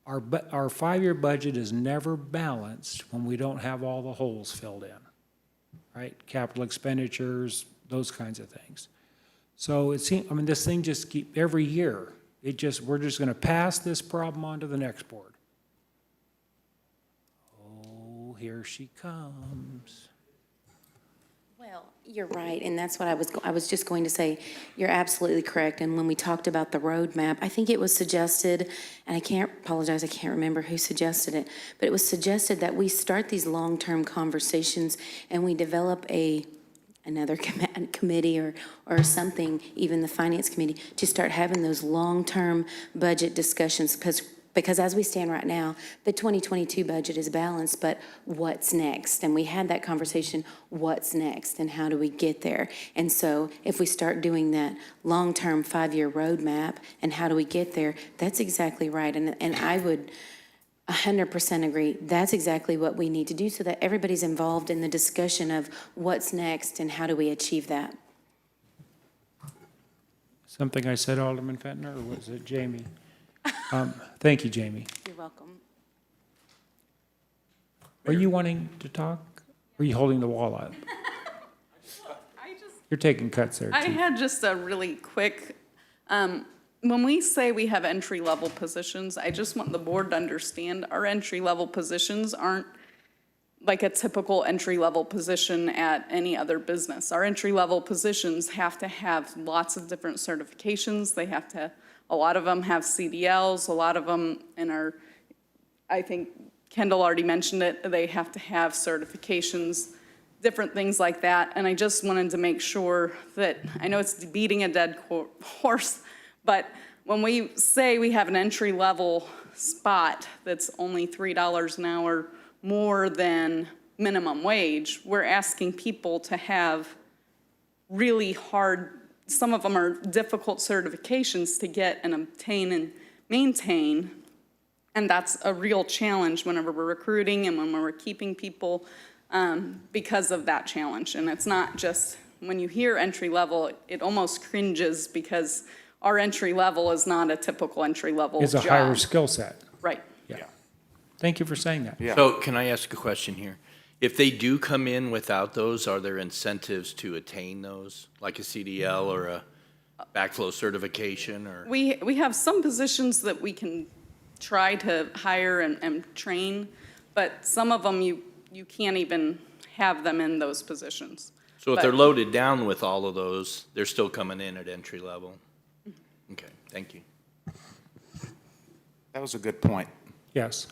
Speaker 1: Our 5-year budget is never balanced when we don't have all the holes filled in, right? Capital expenditures, those kinds of things. So it seems, I mean, this thing just every year, we're just going to pass this problem on to the next board. Oh, here she comes.
Speaker 20: Well, you're right, and that's what I was just going to say. You're absolutely correct. And when we talked about the roadmap, I think it was suggested, and I can't remember who suggested it, but it was suggested that we start these long-term conversations and we develop another committee or something, even the finance committee, to start having those long-term budget discussions, because as we stand right now, the 2022 budget is balanced, but what's next? And we had that conversation, what's next and how do we get there? And so if we start doing that long-term 5-year roadmap and how do we get there, that's exactly right. And I would 100% agree. That's exactly what we need to do so that everybody's involved in the discussion of what's next and how do we achieve that.
Speaker 1: Something I said, Alderman Fentner, or was it Jamie? Thank you, Jamie.
Speaker 20: You're welcome.
Speaker 1: Are you wanting to talk? Or are you holding the wall up? You're taking cuts there,
Speaker 21: I
Speaker 1: Chief.
Speaker 21: had just a really quick, when we say we have entry-level positions, I just want the board to understand our entry-level positions aren't like a typical entry-level position at any other business. Our entry-level positions have to have lots of different certifications. They have to, a lot of them have CDLs, a lot of them I think Kendall already mentioned it, they have to have certifications, different things like that. And I just wanted to make sure that, I know it's beating a dead horse, but when we say we have an entry-level spot that's only $3 an hour more than minimum wage. We're asking people to have really hard, some of them are difficult certifications to get and obtain and maintain. And that's a real challenge whenever we're recruiting and when we're keeping people because of that challenge. And it's not just, when you hear entry level, it almost cringes because our entry level is not a typical entry level
Speaker 1: It's
Speaker 21: job.
Speaker 1: a higher skill set.
Speaker 21: Right.
Speaker 1: Yeah. Thank you for saying that.
Speaker 9: Yeah.
Speaker 7: So can I ask a question here? If they do come in without those, are there incentives to attain those, like a CDL or a backflow certification or?
Speaker 21: We have some positions that we can try to hire and train, but some of them you can't even have them in those positions.
Speaker 7: So if
Speaker 21: But-
Speaker 7: they're loaded down with all of those, they're still coming in at entry level? Okay, thank you.
Speaker 9: That was a good point.
Speaker 1: Yes.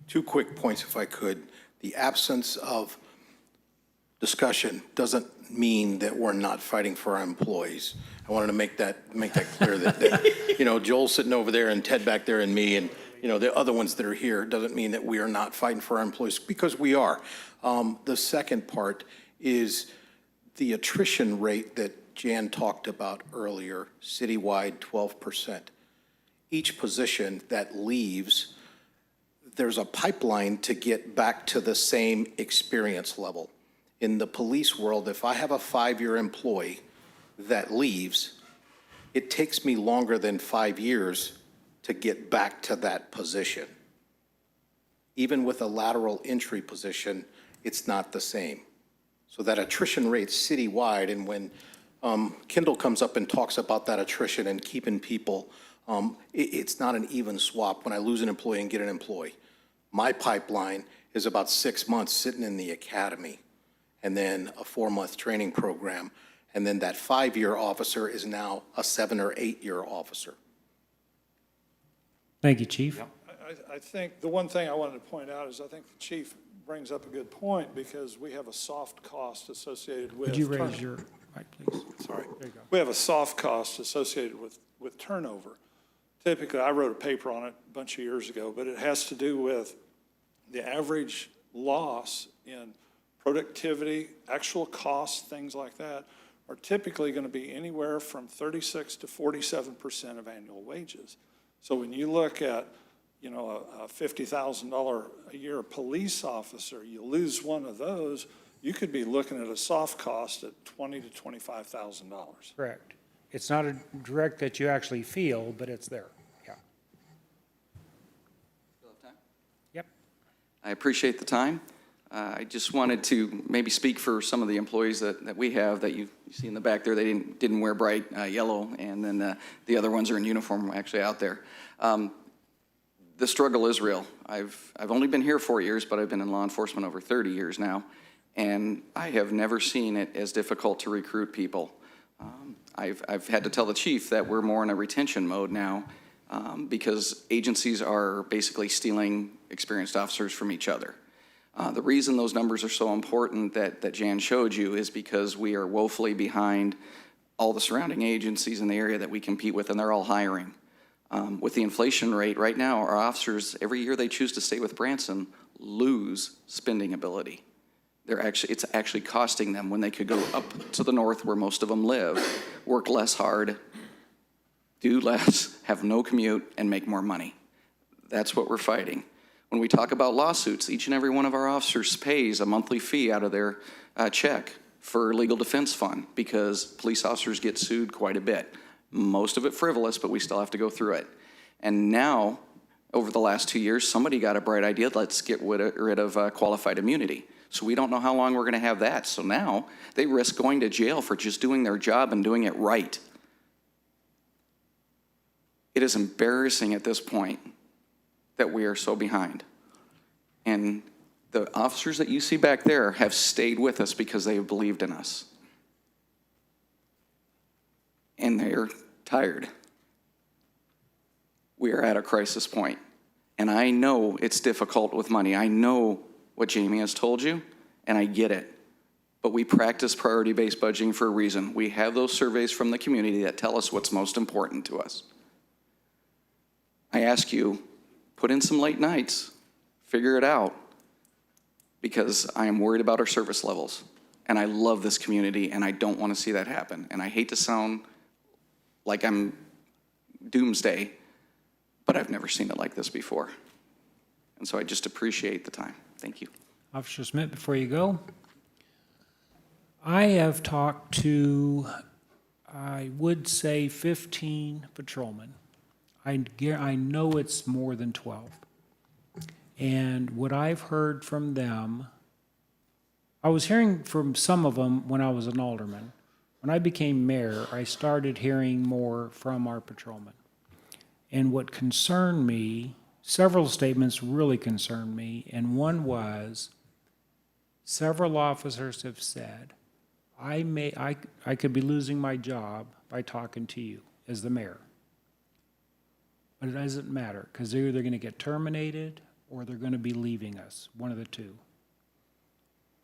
Speaker 8: Two quick points, if I could. The absence of discussion doesn't mean that we're not fighting for our employees. I wanted to make that clear that, you know, Joel's sitting over there and Ted back there and me and, you know, the other ones that are here, doesn't mean that we are not fighting for our employees, because we are. The second part is the attrition rate that Jan talked about earlier, citywide 12%. Each position that leaves, there's a pipeline to get back to the same experience level. In the police world, if I have a 5-year employee that leaves, it takes me longer than 5 years to get back to that position. Even with a lateral entry position, it's not the same. So that attrition rate citywide, and when Kendall comes up and talks about that attrition and keeping people, it's not an even swap when I lose an employee and get an employee. My pipeline is about 6 months sitting in the academy, and then a 4-month training program, and then that 5-year officer is now a 7 or 8-year officer.
Speaker 1: Thank you, Chief.
Speaker 16: I think the one thing I wanted to point out is I think the chief brings up a good point, because we have a soft cost associated with.
Speaker 1: Could you raise your mic, please?
Speaker 16: Sorry.
Speaker 1: There you go.
Speaker 16: We have a soft cost associated with turnover. Typically, I wrote a paper on it a bunch of years ago, but it has to do with the average loss in productivity, actual costs, things like that, are typically going to be anywhere from 36 to 47% of annual wages. So when you look at, you know, a $50,000 a year police officer, you lose one of those, you could be looking at a soft cost at $20,000 to $25,000.
Speaker 1: Correct. It's not a direct that you actually feel, but it's there. Yeah. Yep.
Speaker 13: I appreciate the time. I just wanted to maybe speak for some of the employees that we have that you see in the back there. They didn't wear bright yellow, and then the other ones are in uniform actually out there. The struggle is real. I've only been here 4 years, but I've been in law enforcement over 30 years now, and I have never seen it as difficult to recruit people. I've had to tell the chief that we're more in a retention mode now because agencies are basically stealing experienced officers from each other. The reason those numbers are so important that Jan showed you is because we are woefully behind all the surrounding agencies in the area that we compete with, and they're all hiring. With the inflation rate right now, our officers, every year they choose to stay with Branson, lose spending ability. It's actually costing them when they could go up to the north where most of them live, work less hard, do less, have no commute, and make more money. That's what we're fighting. When we talk about lawsuits, each and every one of our officers pays a monthly fee out of their check for legal defense fund, because police officers get sued quite a bit. Most of it frivolous, but we still have to go through it. And now, over the last 2 years, somebody got a bright idea, let's get rid of qualified immunity. So we don't know how long we're gonna have that. So now, they risk going to jail for just doing their job and doing it right. It is embarrassing at this point that we are so behind. And the officers that you see back there have stayed with us because they have believed in us. And they're tired. We are at a crisis point. And I know it's difficult with money. I know what Jamie has told you, and I get it. But we practice priority-based budgeting for a reason. We have those surveys from the community that tell us what's most important to us. I ask you, put in some late nights, figure it out, because I am worried about our service levels. And I love this community, and I don't want to see that happen. And I hate to sound like I'm doomsday, but I've never seen it like this before. And so I just appreciate the time. Thank you.
Speaker 1: Officer Smith, before you go, I have talked to, I would say 15 patrolmen. I know it's more than 12. And what I've heard from them, I was hearing from some of them when I was an alderman. When I became mayor, I started hearing more from our patrolmen. And what concerned me, several statements really concerned me, and one was, several officers have said, I could be losing my job by talking to you as the mayor. But it doesn't matter, because they're either going to get terminated or they're going to be leaving us, one of the two.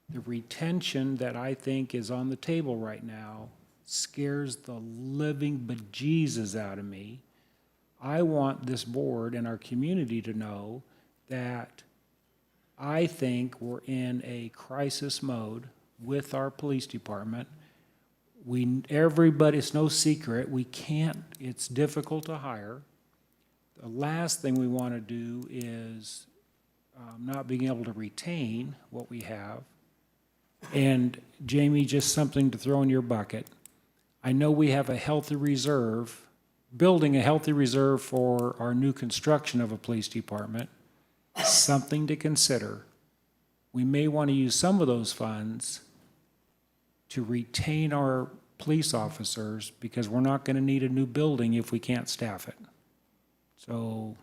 Speaker 1: The retention that I think is on the table right now scares the living bejesus out of me. I want this board and our community to know that I think we're in a crisis mode with our police department. Everybody, it's no secret, it's difficult to hire. The last thing we want to do is not being able to retain what we have. And Jamie, just something to throw in your bucket. I know we have a healthy reserve, building a healthy reserve for our new construction of a police department. Something to consider. We may want to use some of those funds to retain our police officers, because we're not going to need a new building if we can't staff it. So.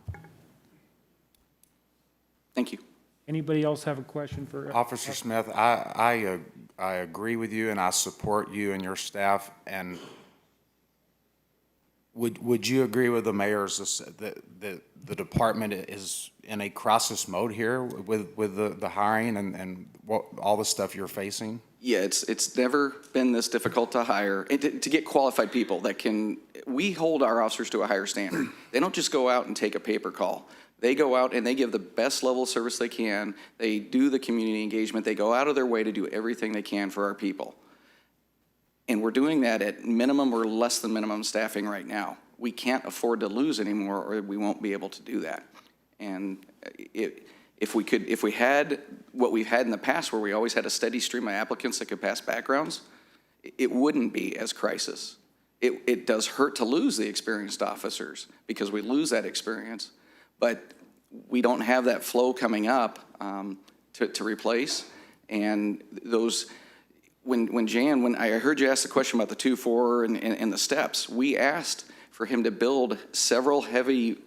Speaker 13: Thank you.
Speaker 1: Anybody else have a question for?
Speaker 9: Officer Smith, I agree with you and I support you and your staff. And would you agree with the mayor's that the department is in a crisis mode here with the hiring and what all the stuff you're facing?
Speaker 13: Yeah, it's never been this difficult to hire and to get qualified people that can. We hold our officers to a higher standard. They don't just go out and take a paper call. They go out and they give the best level of service they can. They do the community engagement. They go out of their way to do everything they can for our people. And we're doing that at minimum or less than minimum staffing right now. We can't afford to lose anymore, or we won't be able to do that. And if we had what we've had in the past, where we always had a steady stream of applicants that could pass backgrounds, it wouldn't be as crisis. It does hurt to lose the experienced officers because we lose that experience. But we don't have that flow coming up to replace. And those, when I heard you ask the question about the 2-4 and the steps, we asked for him to build several heavy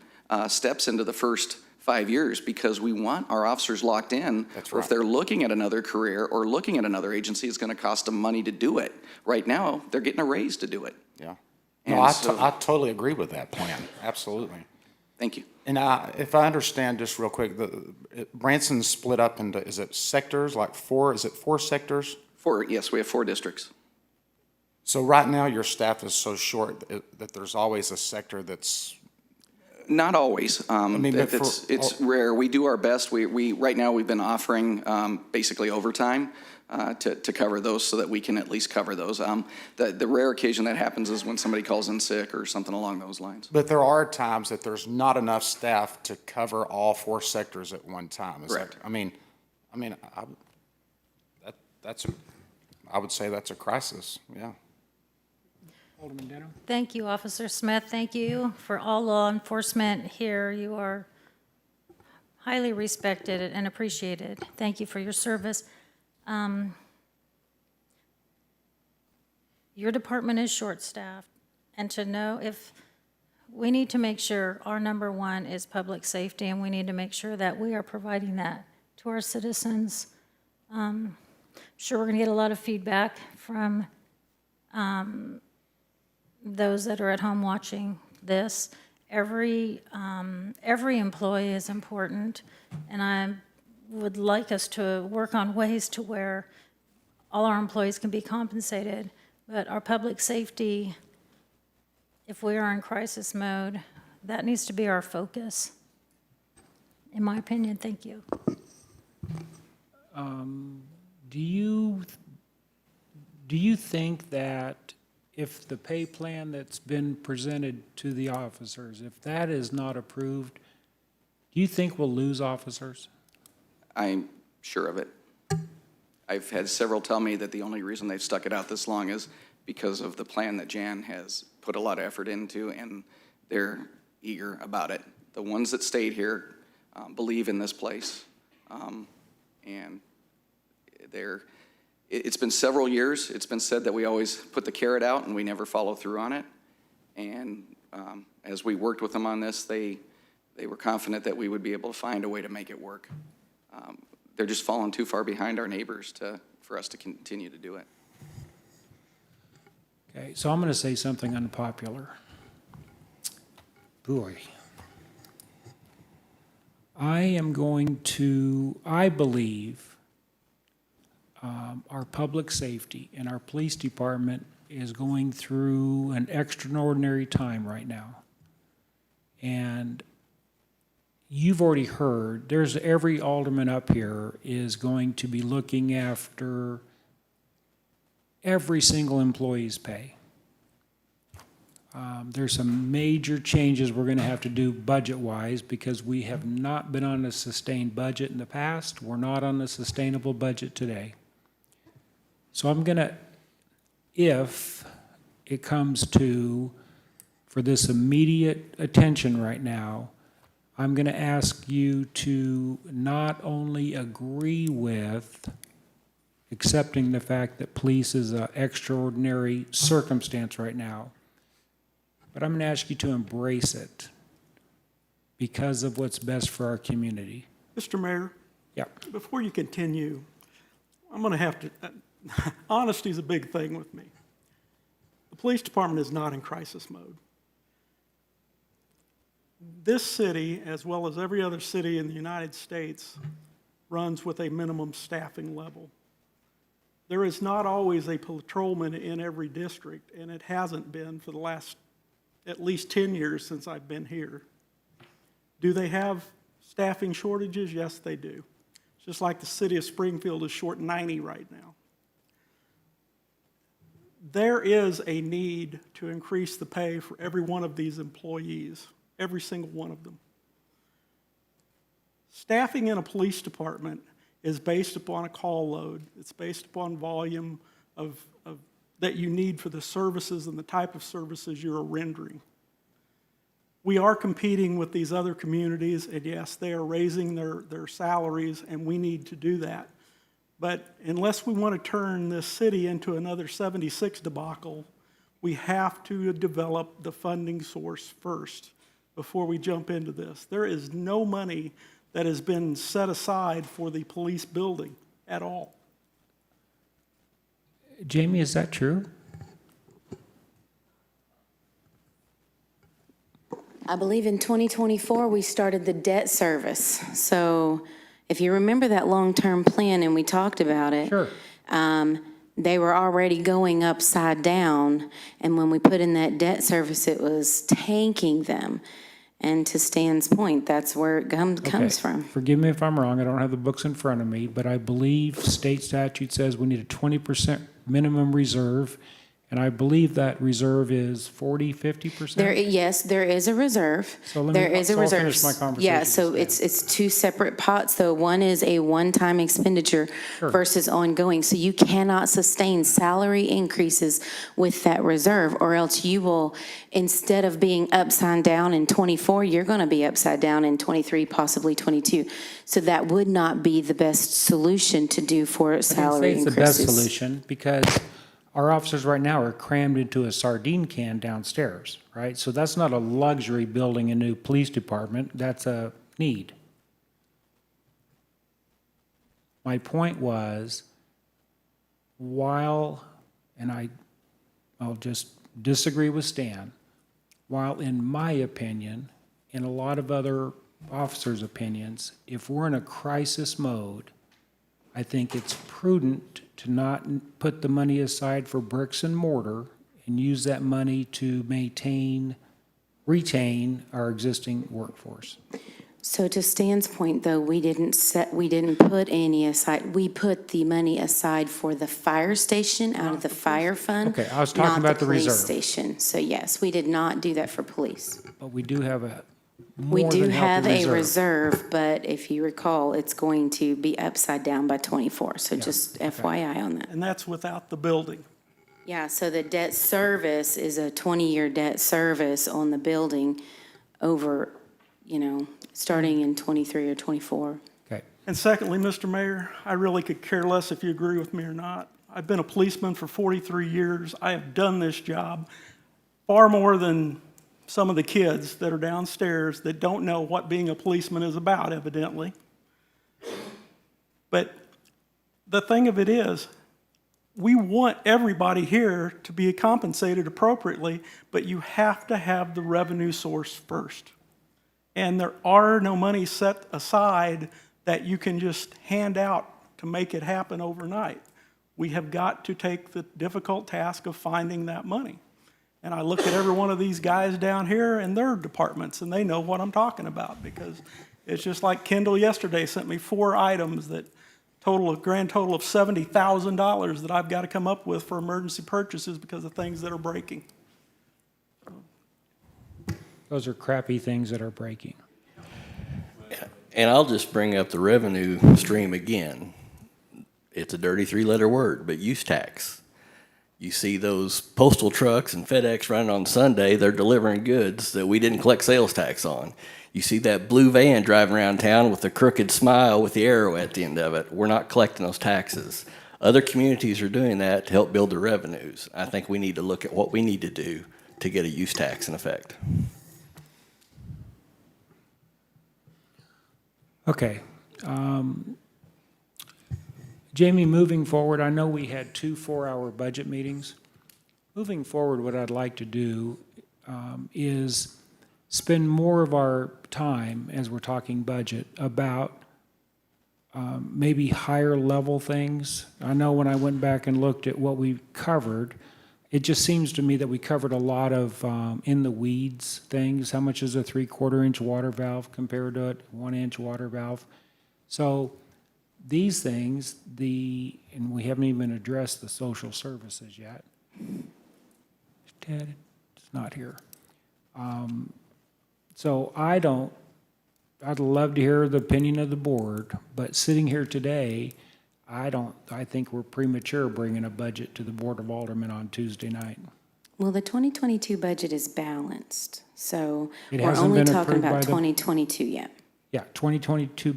Speaker 13: steps into the first 5 years because we want our officers locked in.
Speaker 9: That's
Speaker 13: or
Speaker 9: right.
Speaker 13: if they're looking at another career or looking at another agency, it's going to cost them money to do it. Right now, they're getting a raise to do it.
Speaker 9: Yeah.
Speaker 13: And
Speaker 9: No, I
Speaker 13: so-
Speaker 9: totally agree with that plan. Absolutely.
Speaker 13: Thank you.
Speaker 9: And if I understand just real quick, Branson's split up into, is it sectors, like is it 4 sectors?
Speaker 13: Yes, we have 4 districts.
Speaker 9: So right now, your staff is so short that there's always a sector that's.
Speaker 13: Not always. It's rare. We do our best. We right now we've been offering basically overtime to cover those so that we can at least cover those. The rare occasion that happens is when somebody calls in sick or something along those lines.
Speaker 9: But there are times that there's not enough staff to cover all 4 sectors at one time.
Speaker 13: Correct.
Speaker 9: I would say that's a crisis, yeah.
Speaker 1: Alderman Denham?
Speaker 6: Thank you, Officer Smith. Thank you for all law enforcement here. You are highly respected and appreciated. Thank you for your service. Your department is short-staffed, and to know if we need to make sure our number one is public safety, and we need to make sure that we are providing that to our citizens. I'm sure we're going to get a lot of feedback from those that are at home watching this. Every employee is important, and I would like us to work on ways to where all our employees can be compensated, but our public safety, if we are in crisis mode, that needs to be our focus, in my opinion. Thank you.
Speaker 1: Do you think that if the pay plan that's been presented to the officers, if that is not approved, do you think we'll lose officers?
Speaker 13: I'm sure of it. I've had several tell me that the only reason they've stuck it out this long is because of the plan that Jan has put a lot of effort into, and they're eager about it. The ones that stayed here believe in this place, and it's been several years. It's been said that we always put the carrot out and we never follow through on it. And as we worked with them on this, they were confident that we would be able to find a way to make it work. They're just falling too far behind our neighbors for us to continue to do it.
Speaker 1: Okay, so I'm going to say something unpopular. Boy. I believe our public safety and our police department is going through an extraordinary time right now. And you've already heard, every alderman up here is going to be looking after every single employee's pay. There's some major changes we're going to have to do budget-wise because we have not been on a sustained budget in the past. We're not on a sustainable budget today. So I'm going to, if it comes to, for this immediate attention right now, I'm going to ask you to not only agree with accepting the fact that police is an extraordinary circumstance right now, but I'm going to ask you to embrace it because of what's best for our community.
Speaker 4: Mr. Mayor?
Speaker 1: Yeah.
Speaker 4: Before you continue, I'm going to have to, honesty is a big thing with me. The police department is not in crisis mode. This city, as well as every other city in the United States, runs with a minimum staffing level. There is not always a patrolman in every district, and it hasn't been for the last at least 10 years since I've been here. Do they have staffing shortages? Yes, they do. Just like the city of Springfield is short 90 right now. There is a need to increase the pay for every one of these employees, every single one of them. Staffing in a police department is based upon a call load. It's based upon volume that you need for the services and the type of services you're rendering. We are competing with these other communities, and yes, they are raising their salaries, and we need to do that. But unless we want to turn this city into another 76 debacle, we have to develop the funding source first before we jump into this. There is no money that has been set aside for the police building at all.
Speaker 1: Jamie, is that true?
Speaker 20: I believe in 2024, we started the debt service. So if you remember that long-term plan and we talked about it,
Speaker 1: Sure.
Speaker 20: They were already going upside down. And when we put in that debt service, it was tanking them. And to Stan's point, that's where it comes
Speaker 1: Okay.
Speaker 20: from.
Speaker 1: Forgive me if I'm wrong, I don't have the books in front of me, but I believe state statute says we need a 20% minimum reserve, and I believe that reserve is 40, 50%?
Speaker 20: Yes, there is a reserve.
Speaker 1: So let me-
Speaker 20: There is a
Speaker 1: so I'll
Speaker 20: reserve.
Speaker 1: finish my conversation
Speaker 20: Yeah,
Speaker 1: with
Speaker 20: so
Speaker 1: Stan.
Speaker 20: it's two separate pots, though. One is a one-time expenditure
Speaker 1: Sure.
Speaker 20: versus ongoing. So you cannot sustain salary increases with that reserve, or else you will, instead of being upside down in '24, you're going to be upside down in '23, possibly '22. So that would not be the best solution to do for salary
Speaker 1: I didn't say it's
Speaker 20: increases.
Speaker 1: the best solution, because our officers right now are crammed into a sardine can downstairs, right? So that's not a luxury building a new police department, that's a need. My point was, while, and I'll just disagree with Stan, while in my opinion, in a lot of other officers' opinions, if we're in a crisis mode, I think it's prudent to not put the money aside for bricks and mortar and use that money to retain our existing workforce.
Speaker 20: So to Stan's point, though, we didn't put any aside. We put the money aside for the fire station out of the fire fund.
Speaker 1: Okay, I was talking about the
Speaker 20: Not the police
Speaker 1: reserve.
Speaker 20: station. So yes, we did not do that for police.
Speaker 1: But we do have a
Speaker 20: We
Speaker 1: more
Speaker 20: do
Speaker 1: than
Speaker 20: have
Speaker 1: healthy
Speaker 20: a reserve, but if you recall, it's going to be upside down by 24. So just FYI on that.
Speaker 4: And that's without the building.
Speaker 20: Yeah, so the debt service is a 20-year debt service on the building over, starting in 23 or 24.
Speaker 1: Okay.
Speaker 4: And secondly, Mr. Mayor, I really could care less if you agree with me or not. I've been a policeman for 43 years. I have done this job far more than some of the kids that are downstairs that don't know what being a policeman is about, evidently. But the thing of it is, we want everybody here to be compensated appropriately, but you have to have the revenue source first. And there are no money set aside that you can just hand out to make it happen overnight. We have got to take the difficult task of finding that money. And I look at every one of these guys down here in their departments, and they know what I'm talking about, because it's just like Kendall yesterday sent me 4 items that grand total of $70,000 that I've got to come up with for emergency purchases because of things that are breaking.
Speaker 1: Those are crappy things that are breaking.
Speaker 15: And I'll just bring up the revenue stream again. It's a dirty 3-letter word, but use tax. You see those postal trucks and FedEx running on Sunday, they're delivering goods that we didn't collect sales tax on. You see that blue van driving around town with the crooked smile with the arrow at the end of it. We're not collecting those taxes. Other communities are doing that to help build their revenues. I think we need to look at what we need to do to get a use tax in effect.
Speaker 1: Okay. Jamie, moving forward, I know we had 2 4-hour budget meetings. Moving forward, what I'd like to do is spend more of our time, as we're talking budget, about maybe higher level things. I know when I went back and looked at what we covered, it just seems to me that we covered a lot of in the weeds things. How much is a 3/4 inch water valve compared to a 1 inch water valve? So these things, and we haven't even addressed the social services yet. Ted is not here. So I'd love to hear the opinion of the board, but sitting here today, I think we're premature bringing a budget to the Board of Aldermen on Tuesday night.
Speaker 20: Well, the 2022 budget is balanced, so
Speaker 1: It
Speaker 20: we're
Speaker 1: hasn't
Speaker 20: only
Speaker 1: been
Speaker 20: talking
Speaker 1: approved by
Speaker 20: about
Speaker 1: the-
Speaker 20: 2022 yet.
Speaker 1: Yeah, 2022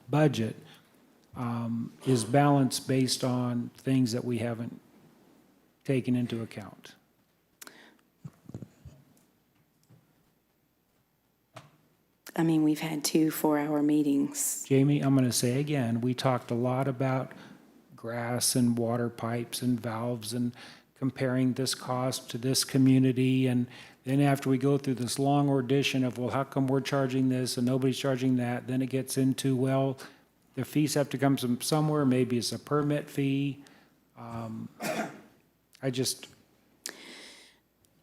Speaker 1: budget is balanced based on things that we haven't taken into account.
Speaker 20: I mean, we've had 2 4-hour meetings.
Speaker 1: Jamie, I'm going to say again, we talked a lot about grass and water pipes and valves and comparing this cost to this community. And then after we go through this long audition of, well, how come we're charging this and nobody's charging that? Then it gets into, well, the fees have to come from somewhere. Maybe it's a permit fee.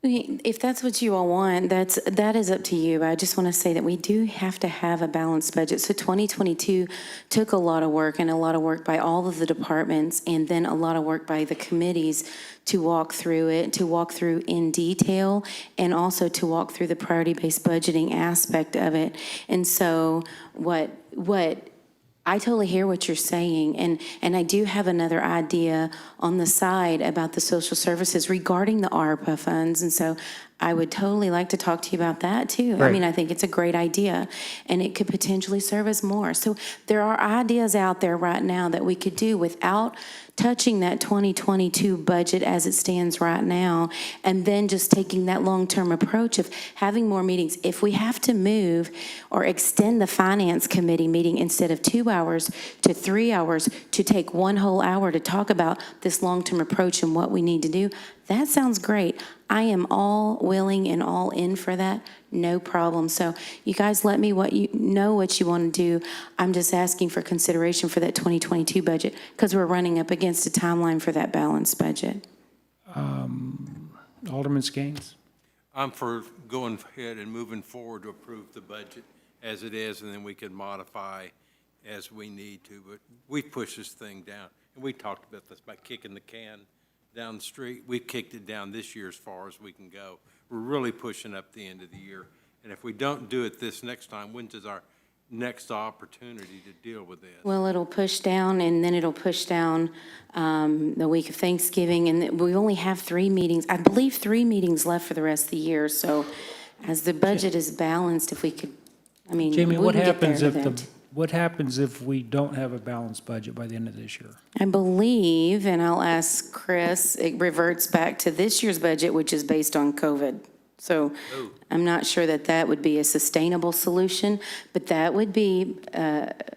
Speaker 20: If that's what you all want, that is up to you. I just want to say that we do have to have a balanced budget. So 2022 took a lot of work, and a lot of work by all of the departments, and then a lot of work by the committees to walk through it, to walk through in detail, and also to walk through the priority-based budgeting aspect of it. And so what I totally hear what you're saying, and I do have another idea on the side about the social services regarding the ARPA funds, and so I would totally like to talk to you about that too.
Speaker 1: Great.
Speaker 20: I mean, I think it's a great idea, and it could potentially serve us more. So there are ideas out there right now that we could do without touching that 2022 budget as it stands right now, and then just taking that long-term approach of having more meetings. If we have to move or extend the finance committee meeting instead of 2 hours to 3 hours to take 1 whole hour to talk about this long-term approach and what we need to do, that sounds great. I am all willing and all in for that, no problem. So you guys let me know what you want to do. I'm just asking for consideration for that 2022 budget because we're running up against a timeline for that balanced budget.
Speaker 1: Alderman Skanes?
Speaker 2: I'm for going ahead and moving forward to approve the budget as it is, and then we can modify as we need to. But we've pushed this thing down, and we talked about this, about kicking the can down the street. We've kicked it down this year as far as we can go. We're really pushing up the end of the year. And if we don't do it this next time, when's is our next opportunity to deal with this?
Speaker 20: Well, it'll push down, and then it'll push down the week of Thanksgiving, and we only have 3 meetings, I believe 3 meetings left for the rest of the year. So as the budget is balanced, if we could, I mean,
Speaker 1: Jamie,
Speaker 20: we
Speaker 1: what
Speaker 20: can get there
Speaker 1: happens if
Speaker 20: then.
Speaker 1: what happens if we don't have a balanced budget by the end of this year?
Speaker 20: I believe, and I'll ask Chris, it reverts back to this year's budget, which is based on COVID. So I'm not sure that that would be a sustainable solution, but that would be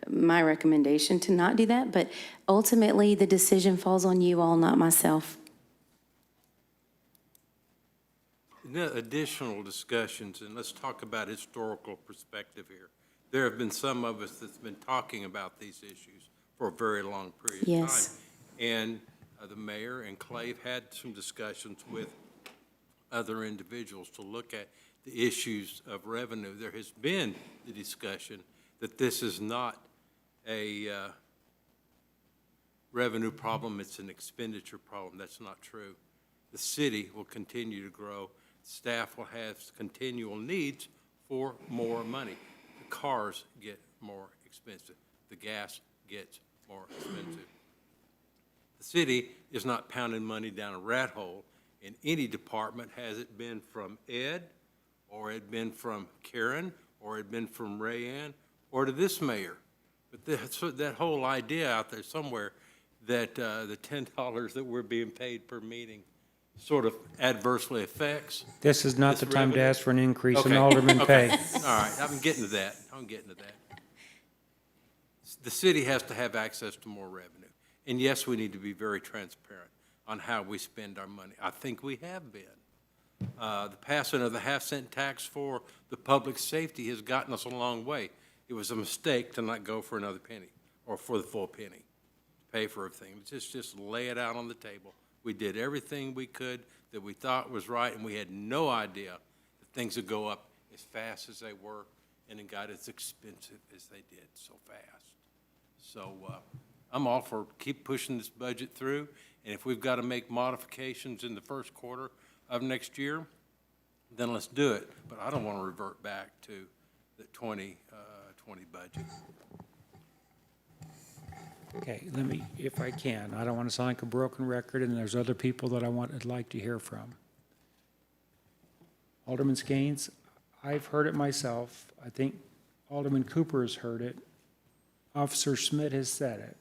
Speaker 20: my recommendation, to not do that. But ultimately, the decision falls on you all, not myself.
Speaker 2: Additional discussions, and let's talk about historical perspective here. There have been some of us that's been talking about these issues for a very long period of
Speaker 20: Yes.
Speaker 2: time. And the mayor and Clay have had some discussions with other individuals to look at the issues of revenue. There has been the discussion that this is not a revenue problem, it's an expenditure problem. That's not true. The city will continue to grow. Staff will have continual needs for more money. The cars get more expensive. The gas gets more expensive. The city is not pounding money down a rat hole in any department. Has it been from Ed, or it been from Karen, or it been from Rayanne, or to this mayor? But that whole idea out there somewhere that the $10 that we're being paid per meeting sort of adversely affects.
Speaker 1: This is not
Speaker 2: this
Speaker 1: the time to
Speaker 2: revenue.
Speaker 1: ask for an increase in
Speaker 2: Okay,
Speaker 1: alderman
Speaker 2: okay.
Speaker 1: pay.
Speaker 2: All right, I'm getting to that. The city has to have access to more revenue. And yes, we need to be very transparent on how we spend our money. I think we have been. The passing of the half-cent tax for the public safety has gotten us a long way. It was a mistake to not go for another penny, or for the full penny, pay for everything. Just lay it out on the table. We did everything we could that we thought was right, and we had no idea that things would go up as fast as they were, and it got as expensive as they did so fast. So I'm all for keep pushing this budget through, and if we've got to make modifications in the first quarter of next year, then let's do it. But I don't want to revert back to the 2020 budget.
Speaker 1: Okay, let me, if I can, I don't want to sound like a broken record, and there's other people that I'd like to hear from. Alderman Skanes, I've heard it myself. I think Alderman Cooper has heard it. Officer Schmidt has said it.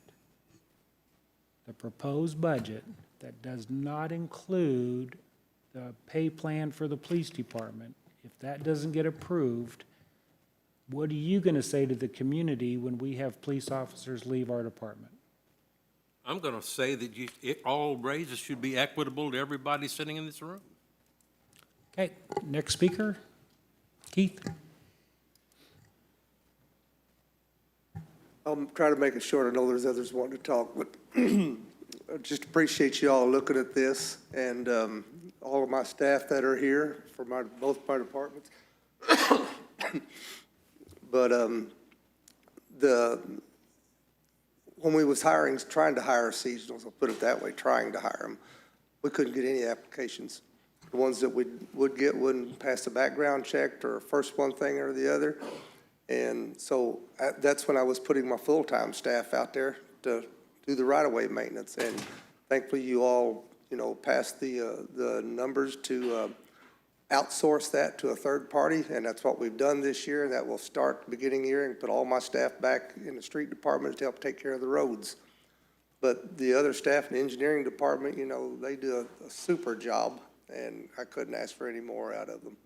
Speaker 1: The proposed budget that does not include the pay plan for the police department, if that doesn't get approved, what are you going to say to the community when we have police officers leave our department?
Speaker 2: I'm going to say that all raises should be equitable to everybody sitting in this room.
Speaker 1: Okay, next speaker, Keith.
Speaker 5: I'll try to make it short. I know there's others wanting to talk, but I just appreciate you all looking at this, and all of my staff that are here for both my departments. But when we was trying to hire seasonals, I'll put it that way, trying to hire them, we couldn't get any applications. The ones that we would get wouldn't pass the background check, or first one thing or the other. And so that's when I was putting my full-time staff out there to do the right-of-way maintenance. And thankfully, you all, passed the numbers to outsource that to a third party, and that's what we've done this year. That will start beginning of the year, and put all my staff back in the street department to help take care of the roads. But the other staff in the engineering department, they do a super job, and I couldn't ask for any more out of them.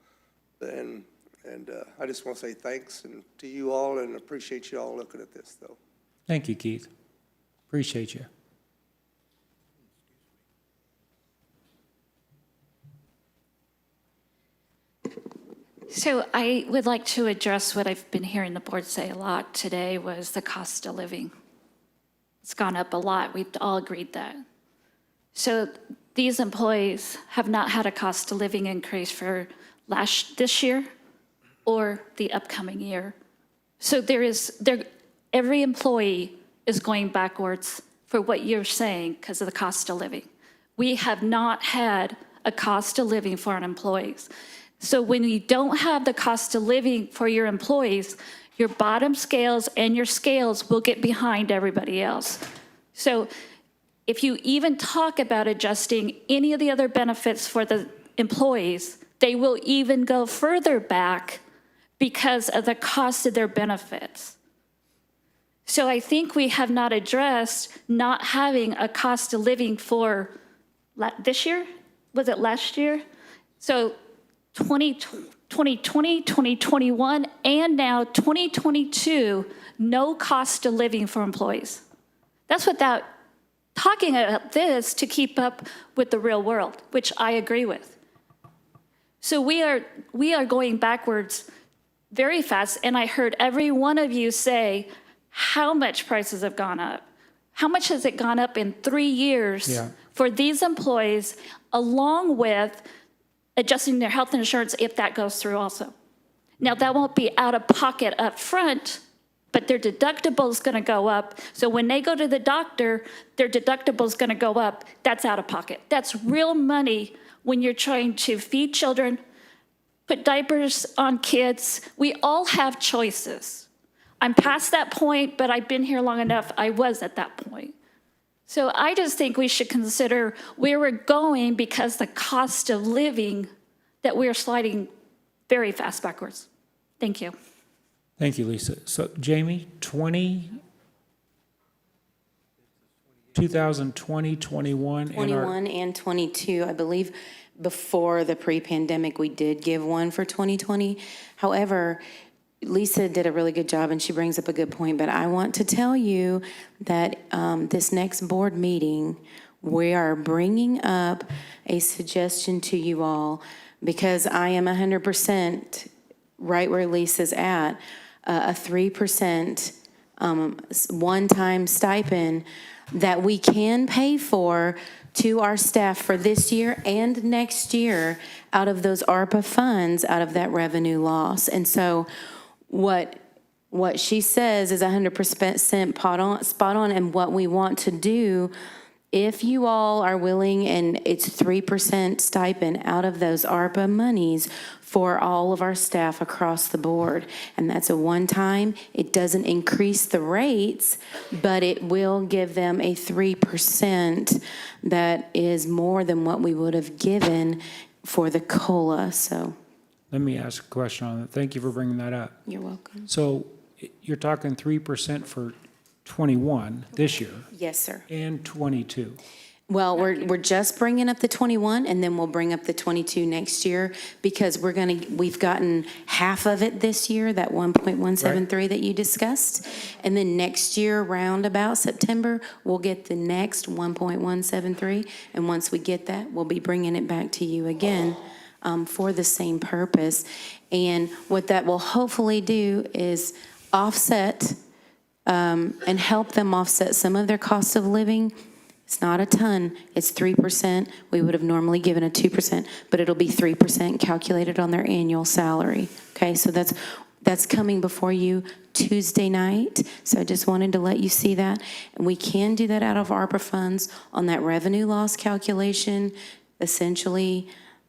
Speaker 5: And I just want to say thanks to you all, and appreciate you all looking at this, though.
Speaker 1: Thank you, Keith. Appreciate you.
Speaker 3: So I would like to address what I've been hearing the board say a lot today, was the cost of living. It's gone up a lot. We've all agreed that. So these employees have not had a cost of living increase for this year or the upcoming year So every employee is going backwards for what you're saying because of the cost of living. We have not had a cost of living for our employees. So when you don't have the cost of living for your employees, your bottom scales and your scales will get behind everybody else. So if you even talk about adjusting any of the other benefits for the employees, they will even go further back because of the cost of their benefits. So I think we have not addressed not having a cost of living for this year? Was it last year? So 2020, 2021, and now 2022, no cost of living for employees. That's without talking about this to keep up with the real world, which I agree with. So we are going backwards very fast, and I heard every one of you say how much prices have gone up. How much has it gone up in 3 years for these employees, along with adjusting their health insurance if that goes through also? Now, that won't be out of pocket up front, but their deductible is going to go up. So when they go to the doctor, their deductible is going to go up. That's out of pocket. That's real money when you're trying to feed children, put diapers on kids. We all have choices. I'm past that point, but I've been here long enough. I was at that point. So I just think we should consider where we're going because the cost of living that we're sliding very fast backwards. Thank you.
Speaker 1: Thank you, Lisa. So Jamie, 2020, 21.
Speaker 20: 21 and 22, I believe before the pre-pandemic, we did give one for 2020. However, Lisa did a really good job, and she brings up a good point, but I want to tell you that this next board meeting, we are bringing up a suggestion to you all, because I am 100% right where Lisa's at, a 3% one-time stipend that we can pay for to our staff for this year and next year out of those ARPA funds, out of that revenue loss. And so what she says is 100% spot on, and what we want to do, if you all are willing, and it's 3% stipend out of those ARPA monies for all of our staff across the board. And that's a one-time. It doesn't increase the rates, but it will give them a 3% that is more than what we would have given for the COLA, so.
Speaker 1: Let me ask a question on that. Thank you for bringing that up.
Speaker 20: You're welcome.
Speaker 1: So you're talking 3% for 21 this year
Speaker 20: Yes, sir.
Speaker 1: and 22.
Speaker 20: Well, we're just bringing up the 21, and then we'll bring up the 22 next year, because we've gotten half of it this year, that 1.173 that you discussed. And then next year, round about September, we'll get the next 1.173. And once we get that, we'll be bringing it back to you again for the same purpose. And what that will hopefully do is offset and help them offset some of their cost of living. It's not a ton, it's 3%. We would have normally given a 2%, but it'll be 3% calculated on their annual salary. Okay, so that's coming before you Tuesday night. So I just wanted to let you see that. And we can do that out of ARPA funds on that revenue loss calculation. Essentially,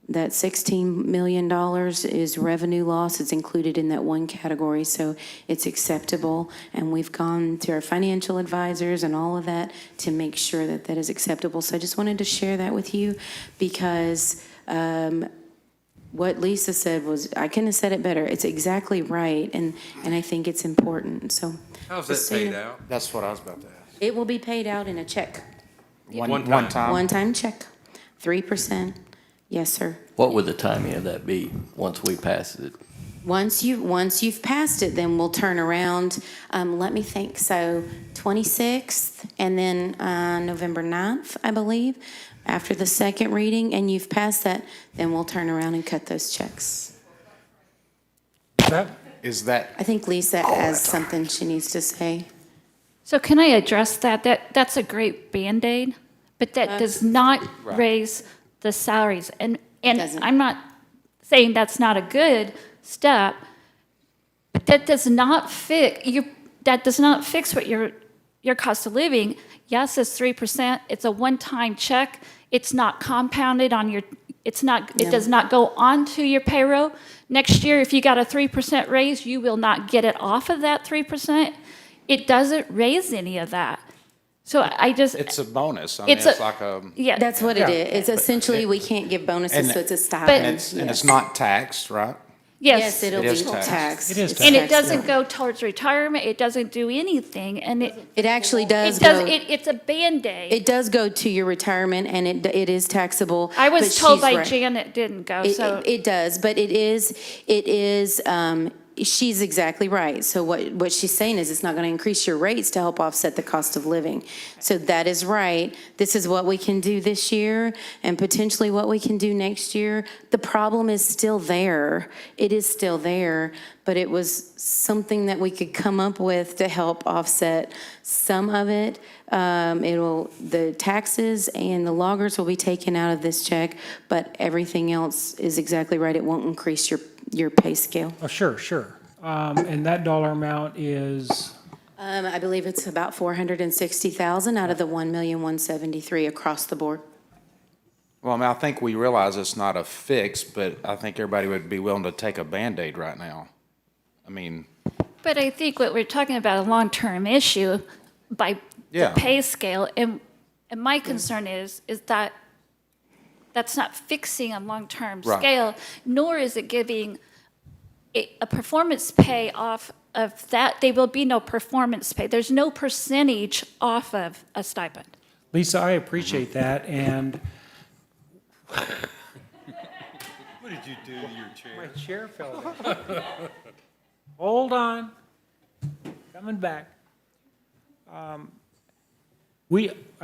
Speaker 20: that $16 million is revenue loss. It's included in that one category, so it's acceptable. And we've gone to our financial advisors and all of that to make sure that that is acceptable. So I just wanted to share that with you, because what Lisa said was, I couldn't have said it better. It's exactly right, and I think it's important, so.
Speaker 2: How's
Speaker 20: just
Speaker 2: that
Speaker 20: so you
Speaker 2: paid
Speaker 20: know.
Speaker 2: out?
Speaker 9: That's what I was about to ask.
Speaker 20: It will be paid out in a check.
Speaker 9: One time?
Speaker 20: One-time check, 3%. Yes, sir.
Speaker 15: What would the timing of that be once we pass it?
Speaker 20: Once you've passed it, then we'll turn around, let me think, so 26th, and then November 9th, I believe, after the second reading, and you've passed that, then we'll turn around and cut those checks.
Speaker 9: Is that?
Speaker 20: I think Lisa has something she needs to say.
Speaker 3: So can I address that? That's a great Band-Aid, but that does not raise the salaries. And
Speaker 20: Doesn't.
Speaker 3: I'm not saying that's not a good step, but that does not fix what your cost of living. Yes, it's 3%. It's a one-time check. It's not compounded on your, it does not go onto your payroll. Next year, if you got a 3% raise, you will not get it off of that 3%. It doesn't raise any of that. So I just.
Speaker 9: It's a bonus. I mean, it's like a.
Speaker 3: Yeah.
Speaker 20: That's what it is. It's essentially, we can't give bonuses, so it's a stipend.
Speaker 9: And it's not taxed, right?
Speaker 3: Yes.
Speaker 20: It'll
Speaker 9: It is
Speaker 20: be
Speaker 9: taxed.
Speaker 20: taxed.
Speaker 1: It is
Speaker 20: It's
Speaker 3: And it
Speaker 20: taxed.
Speaker 3: doesn't go towards retirement. It doesn't do anything. And
Speaker 20: It actually does
Speaker 3: it does,
Speaker 20: go,
Speaker 3: it's a Band-Aid.
Speaker 20: it does go to your retirement, and it is taxable.
Speaker 3: I was
Speaker 20: but
Speaker 3: told
Speaker 20: she's
Speaker 3: by
Speaker 20: right.
Speaker 3: Jan it didn't go,
Speaker 20: It,
Speaker 3: so.
Speaker 20: it does, but it is, she's exactly right. So what she's saying is it's not going to increase your rates to help offset the cost of living. So that is right. This is what we can do this year and potentially what we can do next year. The problem is still there. It is still there, but it was something that we could come up with to help offset some of it. The taxes and the loggers will be taken out of this check, but everything else is exactly right. It won't increase your pay scale.
Speaker 1: Oh, sure. And that dollar amount is,
Speaker 20: I believe it's about 460,000 out of the 1,173,000 across the board.
Speaker 9: Well, I mean, I think we realize it's not a fix, but I think everybody would be willing to take a Band-Aid right now. I mean,
Speaker 3: But I think what we're talking about, a long-term issue by the
Speaker 9: Yeah.
Speaker 3: pay scale, and my concern is that that's not fixing a long-term
Speaker 9: Right.
Speaker 3: scale, nor is it giving a performance pay off of that. There will be no performance pay. There's no percentage off of a stipend.
Speaker 1: Lisa, I appreciate that, and.
Speaker 2: What did you do to your chair?
Speaker 1: My chair fell down. Hold on. Coming back. I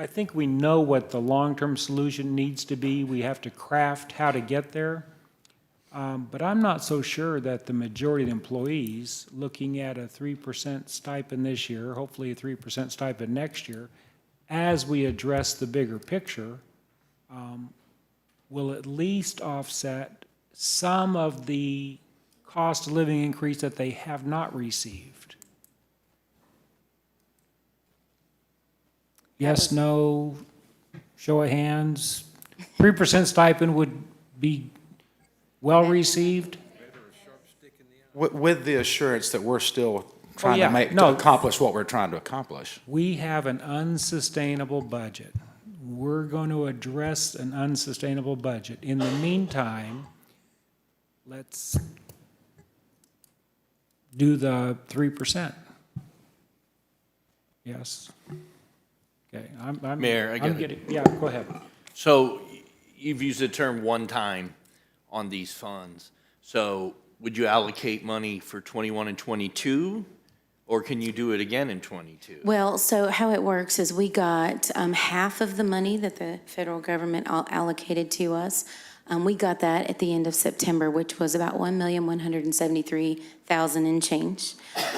Speaker 1: think we know what the long-term solution needs to be. We have to craft how to get there. But I'm not so sure that the majority of the employees, looking at a 3% stipend this year, hopefully a 3% stipend next year, as we address the bigger picture, will at least offset some of the cost of living increase that they have not received. Yes, no, show of hands. 3% stipend would be well-received?
Speaker 9: with the assurance that we're still trying
Speaker 1: yeah,
Speaker 9: to make, to
Speaker 1: no.
Speaker 9: accomplish what we're trying to accomplish.
Speaker 1: We have an unsustainable budget. We're going to address an unsustainable budget. In the meantime, let's do the 3%. Yes. Okay, I'm.
Speaker 7: Mayor, I
Speaker 1: I'm
Speaker 7: got it.
Speaker 1: getting, yeah, go ahead.
Speaker 7: So you've used the term one time on these funds. So would you allocate money for 21 and 22? Or can you do it again in 22?
Speaker 20: Well, so how it works is we got half of the money that the federal government allocated to us. We got that at the end of September, which was about $1,173,000 and change.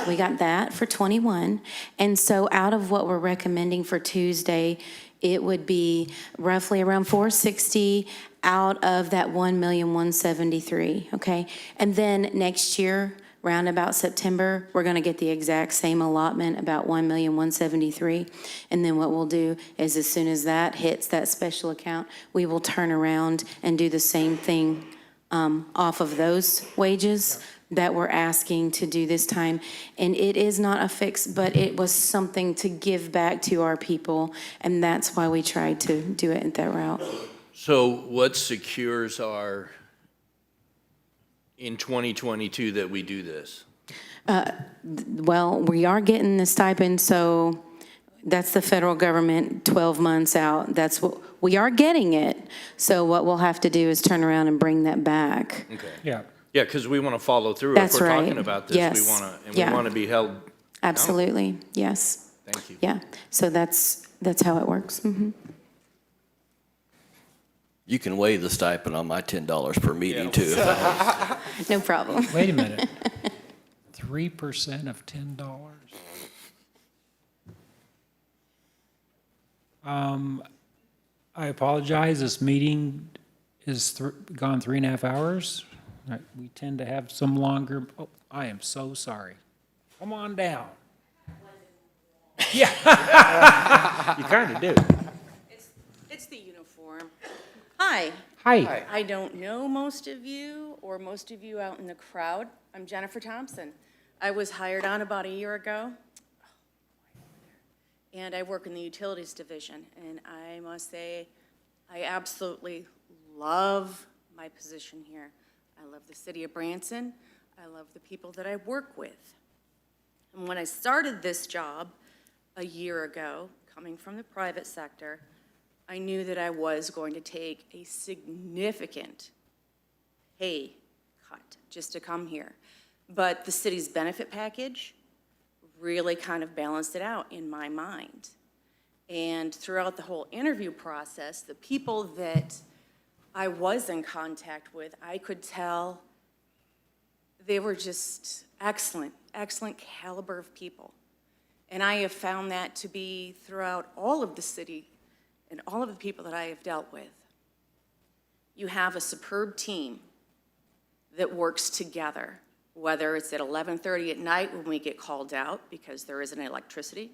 Speaker 20: We got that for 21. And so out of what we're recommending for Tuesday, it would be roughly around 460 out of that 1,173,000, okay? And then next year, round about September, we're gonna get the exact same allotment, about 1,173,000. And then what we'll do is as soon as that hits that special account, we will turn around and do the same thing off of those wages that we're asking to do this time. And it is not a fix, but it was something to give back to our people, and that's why we tried to do it in that route.
Speaker 7: So what secures our, in 2022 that we do this?
Speaker 20: Well, we are getting the stipend, so that's the federal government 12 months out. That's what, we are getting it. So what we'll have to do is turn around and bring that back.
Speaker 7: Okay.
Speaker 1: Yeah.
Speaker 7: Yeah, because we want to follow through.
Speaker 20: That's
Speaker 7: If we're
Speaker 20: right.
Speaker 7: talking about this,
Speaker 20: Yes.
Speaker 7: we want to, and
Speaker 20: Yeah.
Speaker 7: we want to be held.
Speaker 20: Absolutely, yes.
Speaker 7: Thank you.
Speaker 20: Yeah, so that's how it works. Mhm.
Speaker 15: You can waive the stipend on my $10 per meeting too.
Speaker 20: No problem.
Speaker 1: Wait a minute. 3% of $10. I apologize, this meeting is gone 3.5 hours. We tend to have some longer, I am so sorry. Come on down. Yeah. You kind of do.
Speaker 14: It's the uniform. Hi.
Speaker 1: Hi.
Speaker 14: I don't know most of you or most of you out in the crowd. I'm Jennifer Thompson. I was hired on about a year ago. And I work in the utilities division. And I must say, I absolutely love my position here. I love the city of Branson. I love the people that I work with. And when I started this job a year ago, coming from the private sector, I knew that I was going to take a significant pay cut just to come here. But the city's benefit package really kind of balanced it out in my mind. And throughout the whole interview process, the people that I was in contact with, I could tell they were just excellent, excellent caliber of people. And I have found that to be throughout all of the city and all of the people that I have dealt with. You have a superb team that works together, whether it's at 11:30 at night when we get called out because there isn't electricity,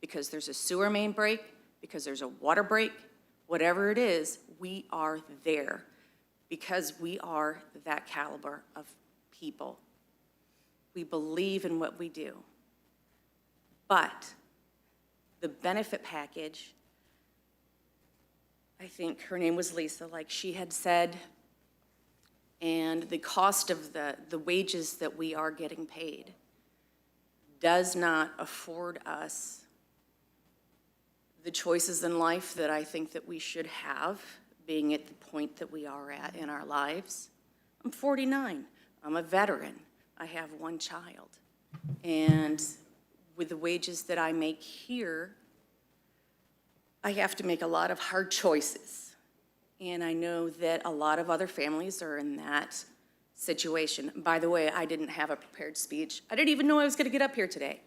Speaker 14: because there's a sewer main break, because there's a water break, whatever it is, we are there because we are that caliber of people. We believe in what we do. But the benefit package, I think her name was Lisa, like she had said, and the cost of the wages that we are getting paid does not afford us the choices in life that I think that we should have, being at the point that we are at in our lives. I'm 49. I'm a veteran. I have one child. And with the wages that I make here, I have to make a lot of hard choices. And I know that a lot of other families are in that situation. By the way, I didn't have a prepared speech. I didn't even know I was going to get up here today.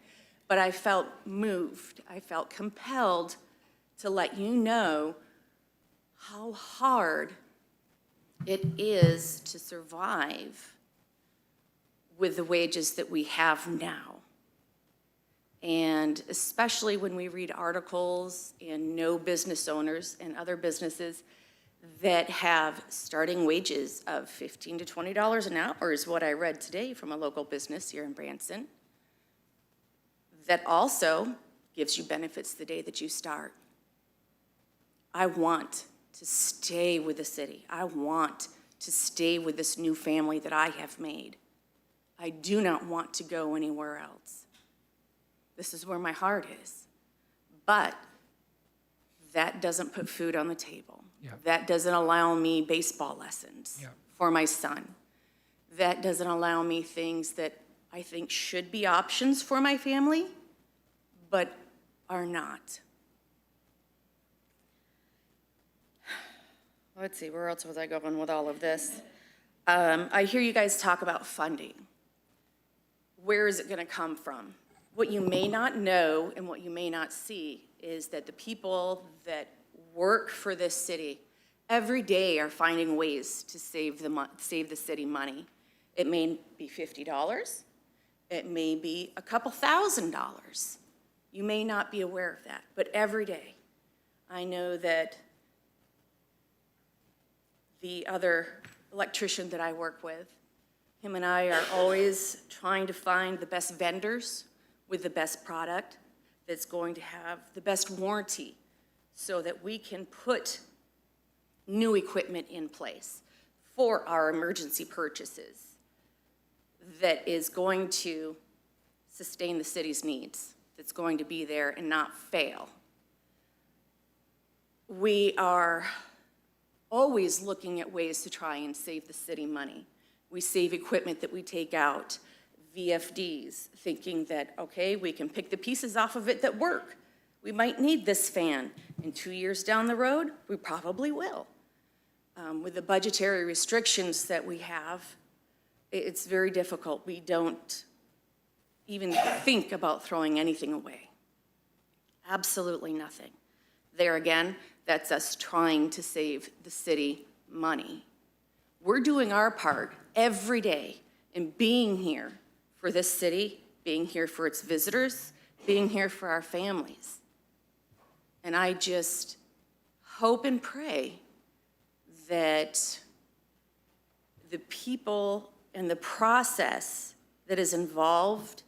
Speaker 14: But I felt moved. I felt compelled to let you know how hard it is to survive with the wages that we have now. And especially when we read articles and know business owners and other businesses that have starting wages of $15 to $20 an hour is what I read today from a local business here in Branson. That also gives you benefits the day that you start. I want to stay with the city. I want to stay with this new family that I have made. I do not want to go anywhere else. This is where my heart is. But that doesn't put food on the table.
Speaker 1: Yeah.
Speaker 14: That doesn't allow me baseball lessons for my son. That doesn't allow me things that I think should be options for my family, but are not. Let's see, where else was I going with all of this? I hear you guys talk about funding. Where is it going to come from? What you may not know and what you may not see is that the people that work for this city every day are finding ways to save the city money. It may be $50. It may be a couple $1,000s. You may not be aware of that, but every day. I know that the other electrician that I work with, him and I are always trying to find the best vendors with the best product that's going to have the best warranty so that we can put new equipment in place for our emergency purchases that is going to sustain the city's needs, that's going to be there and not fail. We are always looking at ways to try and save the city money. We save equipment that we take out, VFDs, thinking that, okay, we can pick the pieces off of it that work. We might need this fan. In 2 years down the road, we probably will. With the budgetary restrictions that we have, it's very difficult. We don't even think about throwing anything away. Absolutely nothing. There again, that's us trying to save the city money. We're doing our part every day in being here for this city, being here for its visitors, being here for our families. And I just hope and pray that the people and the process that is involved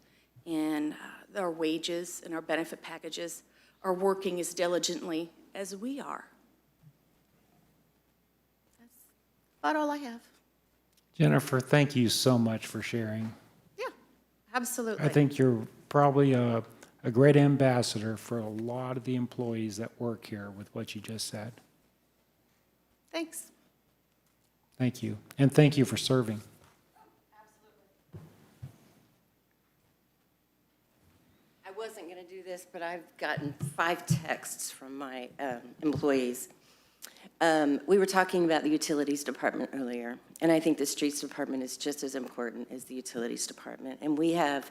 Speaker 14: in our wages and our benefit packages are working as diligently as we are. That's about all I have.
Speaker 1: Jennifer, thank you so much for sharing.
Speaker 14: Yeah, absolutely.
Speaker 1: I think you're probably a great ambassador for a lot of the employees that work here with what you just said.
Speaker 14: Thanks.
Speaker 1: Thank you. And thank you for serving.
Speaker 11: I wasn't going to do this, but I've gotten 5 texts from my employees. We were talking about the utilities department earlier, and I think the streets department is just as important as the utilities department. And we have,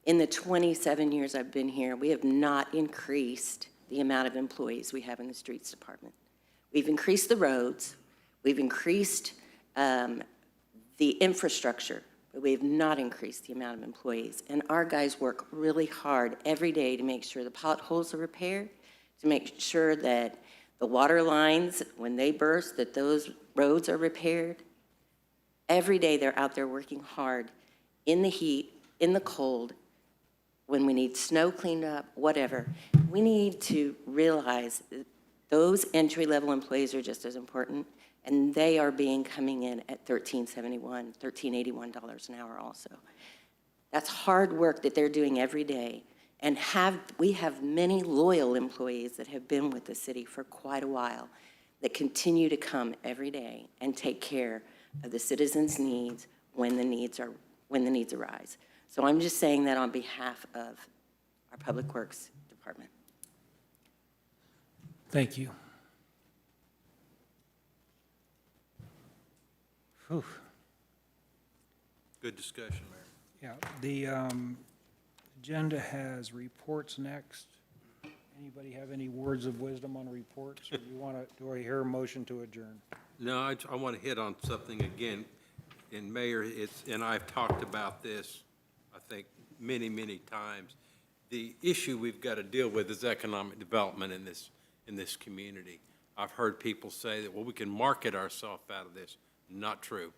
Speaker 11: in the 27 years I've been here, we have not increased the amount of employees we have in the streets department. We've increased the roads, we've increased the infrastructure, but we have not increased the amount of employees. And our guys work really hard every day to make sure the potholes are repaired, to make sure that the water lines, when they burst, that those roads are repaired. Every day they're out there working hard in the heat, in the cold, when we need snow cleaned up, whatever. We need to realize that those entry-level employees are just as important, and they are coming in at $13.71, $13.81 an hour also. That's hard work that they're doing every day. And we have many loyal employees that have been with the city for quite a while that continue to come every day and take care of the citizens' needs when the needs arise. So I'm just saying that on behalf of our Public Works Department.
Speaker 1: Thank you. Whew.
Speaker 2: Good discussion, Mayor.
Speaker 1: Yeah, the agenda has reports next. Anybody have any words of wisdom on reports? Or do I hear a motion to adjourn?
Speaker 2: No, I want to hit on something again. And Mayor, and I've talked about this, I think, many, many times. The issue we've got to deal with is economic development in this community. I've heard people say that, well, we can market ourselves out of this. Not true.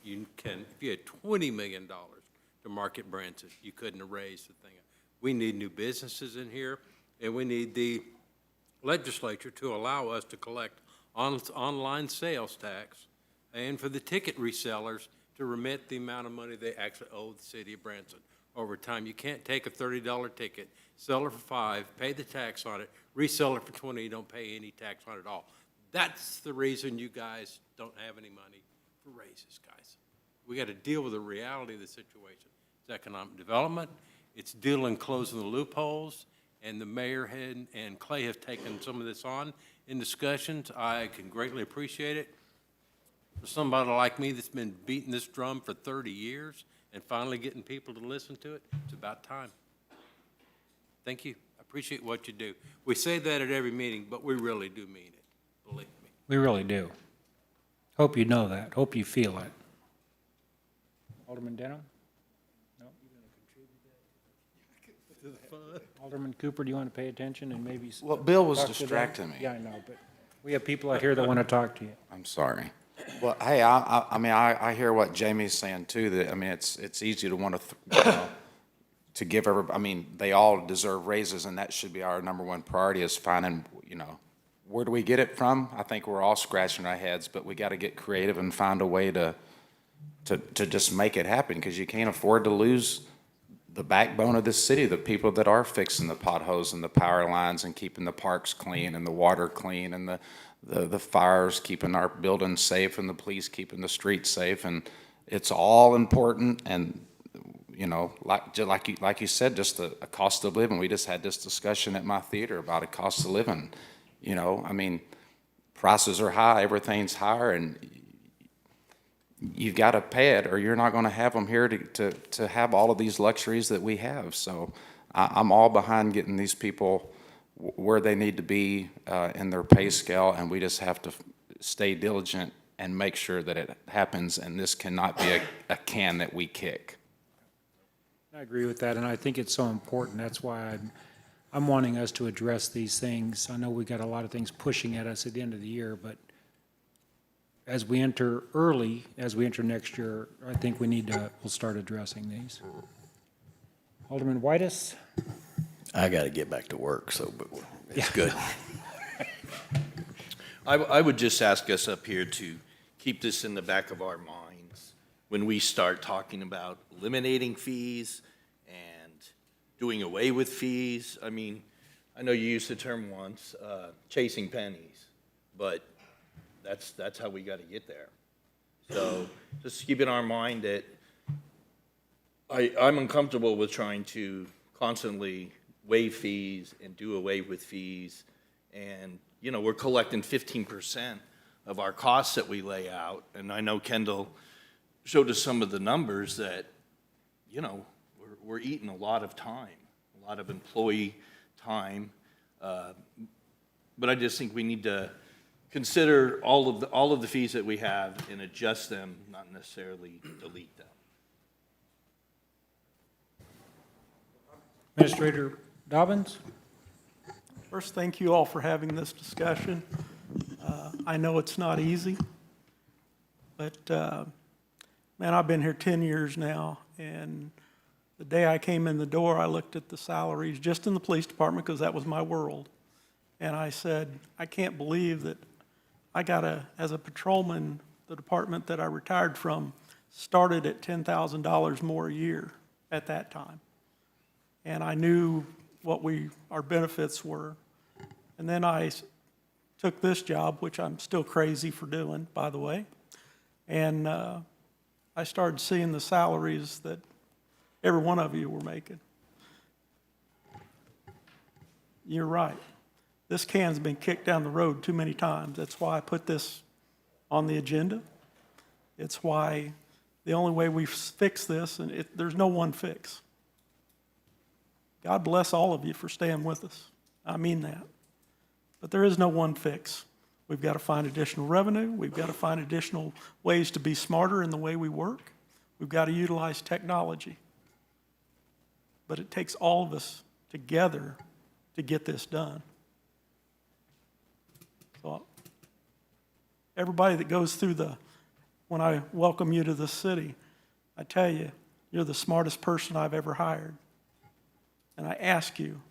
Speaker 2: You can, if you had $20 million to market Branson, you couldn't have raised the thing. We need new businesses in here, and we need the legislature to allow us to collect online sales tax and for the ticket resellers to remit the amount of money they actually owe the city of Branson over time. You can't take a $30 ticket, sell it for $5, pay the tax on it, resell it for $20, you don't pay any tax on it at all. That's the reason you guys don't have any money for raises, guys. We got to deal with the reality of the situation. It's economic development. It's dealing closing the loopholes. And the mayor and Clay have taken some of this on in discussions. I can greatly appreciate it. For somebody like me that's been beating this drum for 30 years and finally getting people to listen to it, it's about time. Thank you. I appreciate what you do. We say that at every meeting, but we really do mean it. Believe me.
Speaker 1: We really do. Hope you know that. Hope you feel it. Alderman Denham? No? Alderman Cooper, do you want to pay attention and maybe?
Speaker 9: Well, Bill was
Speaker 1: talk to them?
Speaker 9: distracting me.
Speaker 1: Yeah, I know, but we have people out here that want to talk to you.
Speaker 9: I'm sorry. Well, hey, I hear what Jamie's saying too, that, I mean, it's easy to want to, to give they all deserve raises, and that should be our number one priority, is finding, where do we get it from? I think we're all scratching our heads, but we got to get creative and find a way to just make it happen, because you can't afford to lose the backbone of this city, the people that are fixing the potholes and the power lines and keeping the parks clean and the water clean and the fires, keeping our buildings safe, and the police keeping the streets safe. And it's all important. And, like you said, just a cost of living. We just had this discussion at my theater about a cost of living. Prices are high, everything's higher, and you've got to pay it, or you're not going to have them here to have all of these luxuries that we have. So I'm all behind getting these people where they need to be in their pay scale, and we just have to stay diligent and make sure that it happens, and this cannot be a can that we kick.
Speaker 1: I agree with that, and I think it's so important. That's why I'm wanting us to address these things. I know we got a lot of things pushing at us at the end of the year, but as we enter next year, I think we'll start addressing these. Alderman Whitus?
Speaker 15: I got to get back to work, so but it's good.
Speaker 7: I would just ask us up here to keep this in the back of our minds when we start talking about eliminating fees and doing away with fees. I mean, I know you used the term once, chasing pennies, but that's how we got to get there. So just keep in our mind that I'm uncomfortable with trying to constantly waive fees and do away with fees. And, you know, we're collecting 15% of our costs that we lay out. And I know Kendall showed us some of the numbers that, you know, we're eating a lot of time, a lot of employee time. But I just think we need to consider all of the fees that we have and adjust them, not necessarily delete them.
Speaker 1: Administrator Dobbins?
Speaker 4: First, thank you all for having this discussion. I know it's not easy, but, man, I've been here 10 years now, and the day I came in the door, I looked at the salaries just in the police department, because that was my world, and I said, I can't believe that as a patrolman, the department that I retired from started at $10,000 more a year at that time. And I knew what our benefits were. And then I took this job, which I'm still crazy for doing, by the way. And I started seeing the salaries that every one of you were making. You're right. This can's been kicked down the road too many times. That's why I put this on the agenda. It's why the only way we fix this, and there's no one fix. God bless all of you for staying with us. I mean that. But there is no one fix. We've got to find additional revenue. We've got to find additional ways to be smarter in the way we work. We've got to utilize technology. But it takes all of us together to get this done. So everybody that goes through when I welcome you to the city, I tell you, you're the smartest person I've ever hired. And I ask you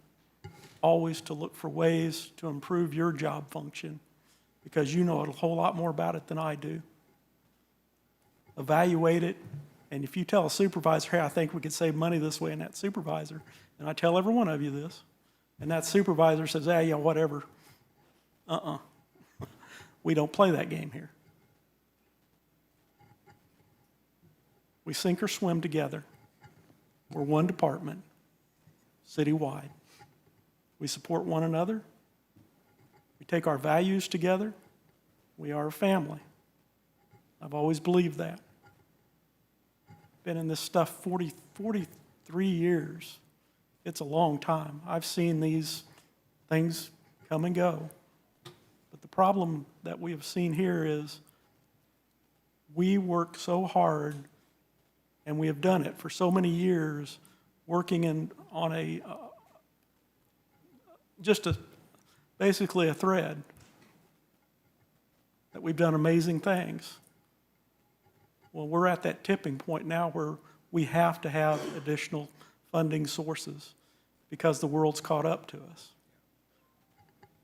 Speaker 4: always to look for ways to improve your job function, because you know a whole lot more about it than I do. Evaluate it, and if you tell a supervisor, hey, I think we could save money this way, and that supervisor, and I tell every one of you this, and that supervisor says, hey, yeah, whatever. We don't play that game here. We sink or swim together. We're one department. Citywide. We support one another. We take our values together. We are a family. I've always believed that. Been in this stuff 43 years. It's a long time. I've seen these things come and go. But the problem that we have seen here is we work so hard, and we have done it for so many years, working on basically a thread, that we've done amazing things. Well, we're at that tipping point now where we have to have additional funding sources because the world's caught up to us.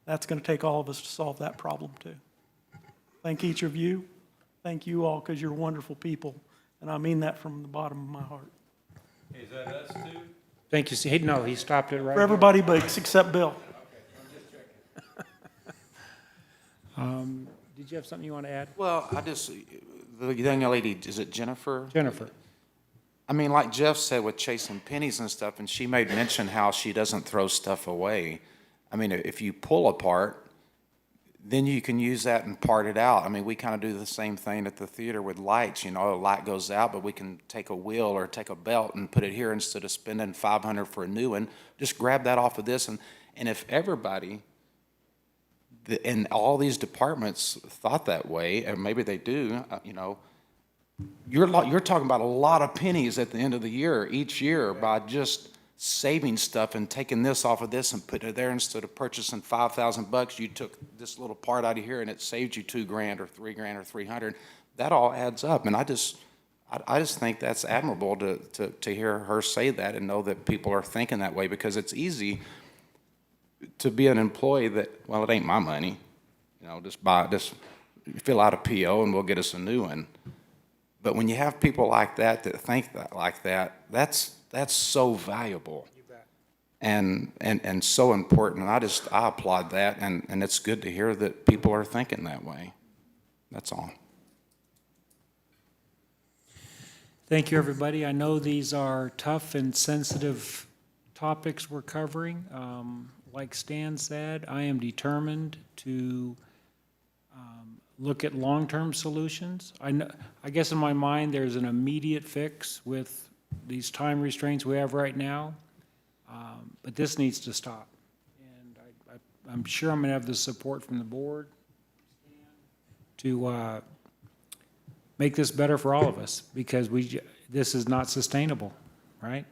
Speaker 4: That's going to take all of us to solve that problem too. Thank each of you. Thank you all, because you're wonderful people, and I mean that from the bottom of my heart.
Speaker 2: Is that us too?
Speaker 1: Thank you. No, he stopped it right
Speaker 4: For everybody but except Bill.
Speaker 1: Did you have something you want to add?
Speaker 9: Well, the young lady, is it Jennifer?
Speaker 1: Jennifer.
Speaker 9: I mean, like Jeff said with chasing pennies and stuff, and she made mention how she doesn't throw stuff away. I mean, if you pull apart, then you can use that and part it out. I mean, we kind of do the same thing at the theater with lights. You know, a light goes out, but we can take a wheel or take a belt and put it here instead of spending $500 for a new one. Just grab that off of this. And if everybody in all these departments thought that way, or maybe they do, you know, you're talking about a lot of pennies at the end of the year, each year, by just saving stuff and taking this off of this and putting it there. Instead of purchasing $5,000, you took this little part out of here and it saved you $2,000 or $3,000 or $300. That all adds up, and I just think that's admirable to hear her say that and know that people are thinking that way, because it's easy to be an employee that, well, it ain't my money, just fill out a PO and we'll get us a new one. But when you have people like that think like that, that's so valuable and so important. And I applaud that, and it's good to hear that people are thinking that way. That's all.
Speaker 1: Thank you, everybody. I know these are tough and sensitive topics we're covering. Like Stan said, I am determined to look at long-term solutions. I guess in my mind, there's an immediate fix with these time restraints we have right now, but this needs to stop. And I'm sure I'm going to have the support from the board to make this better for all of us, because this is not sustainable, right?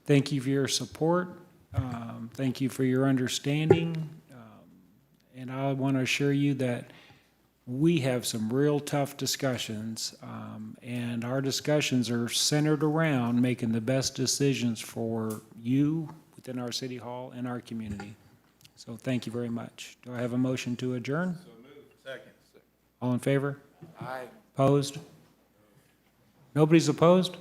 Speaker 1: Thank you for your support. Thank you for your understanding. And I want to assure you that we have some real tough discussions, and our discussions are centered around making the best decisions for you within our city hall and our community. So thank you very much. Do I have a motion to adjourn?
Speaker 2: So moved. Second.
Speaker 1: All in favor?
Speaker 9: Aye.
Speaker 1: Opposed? Nobody's opposed?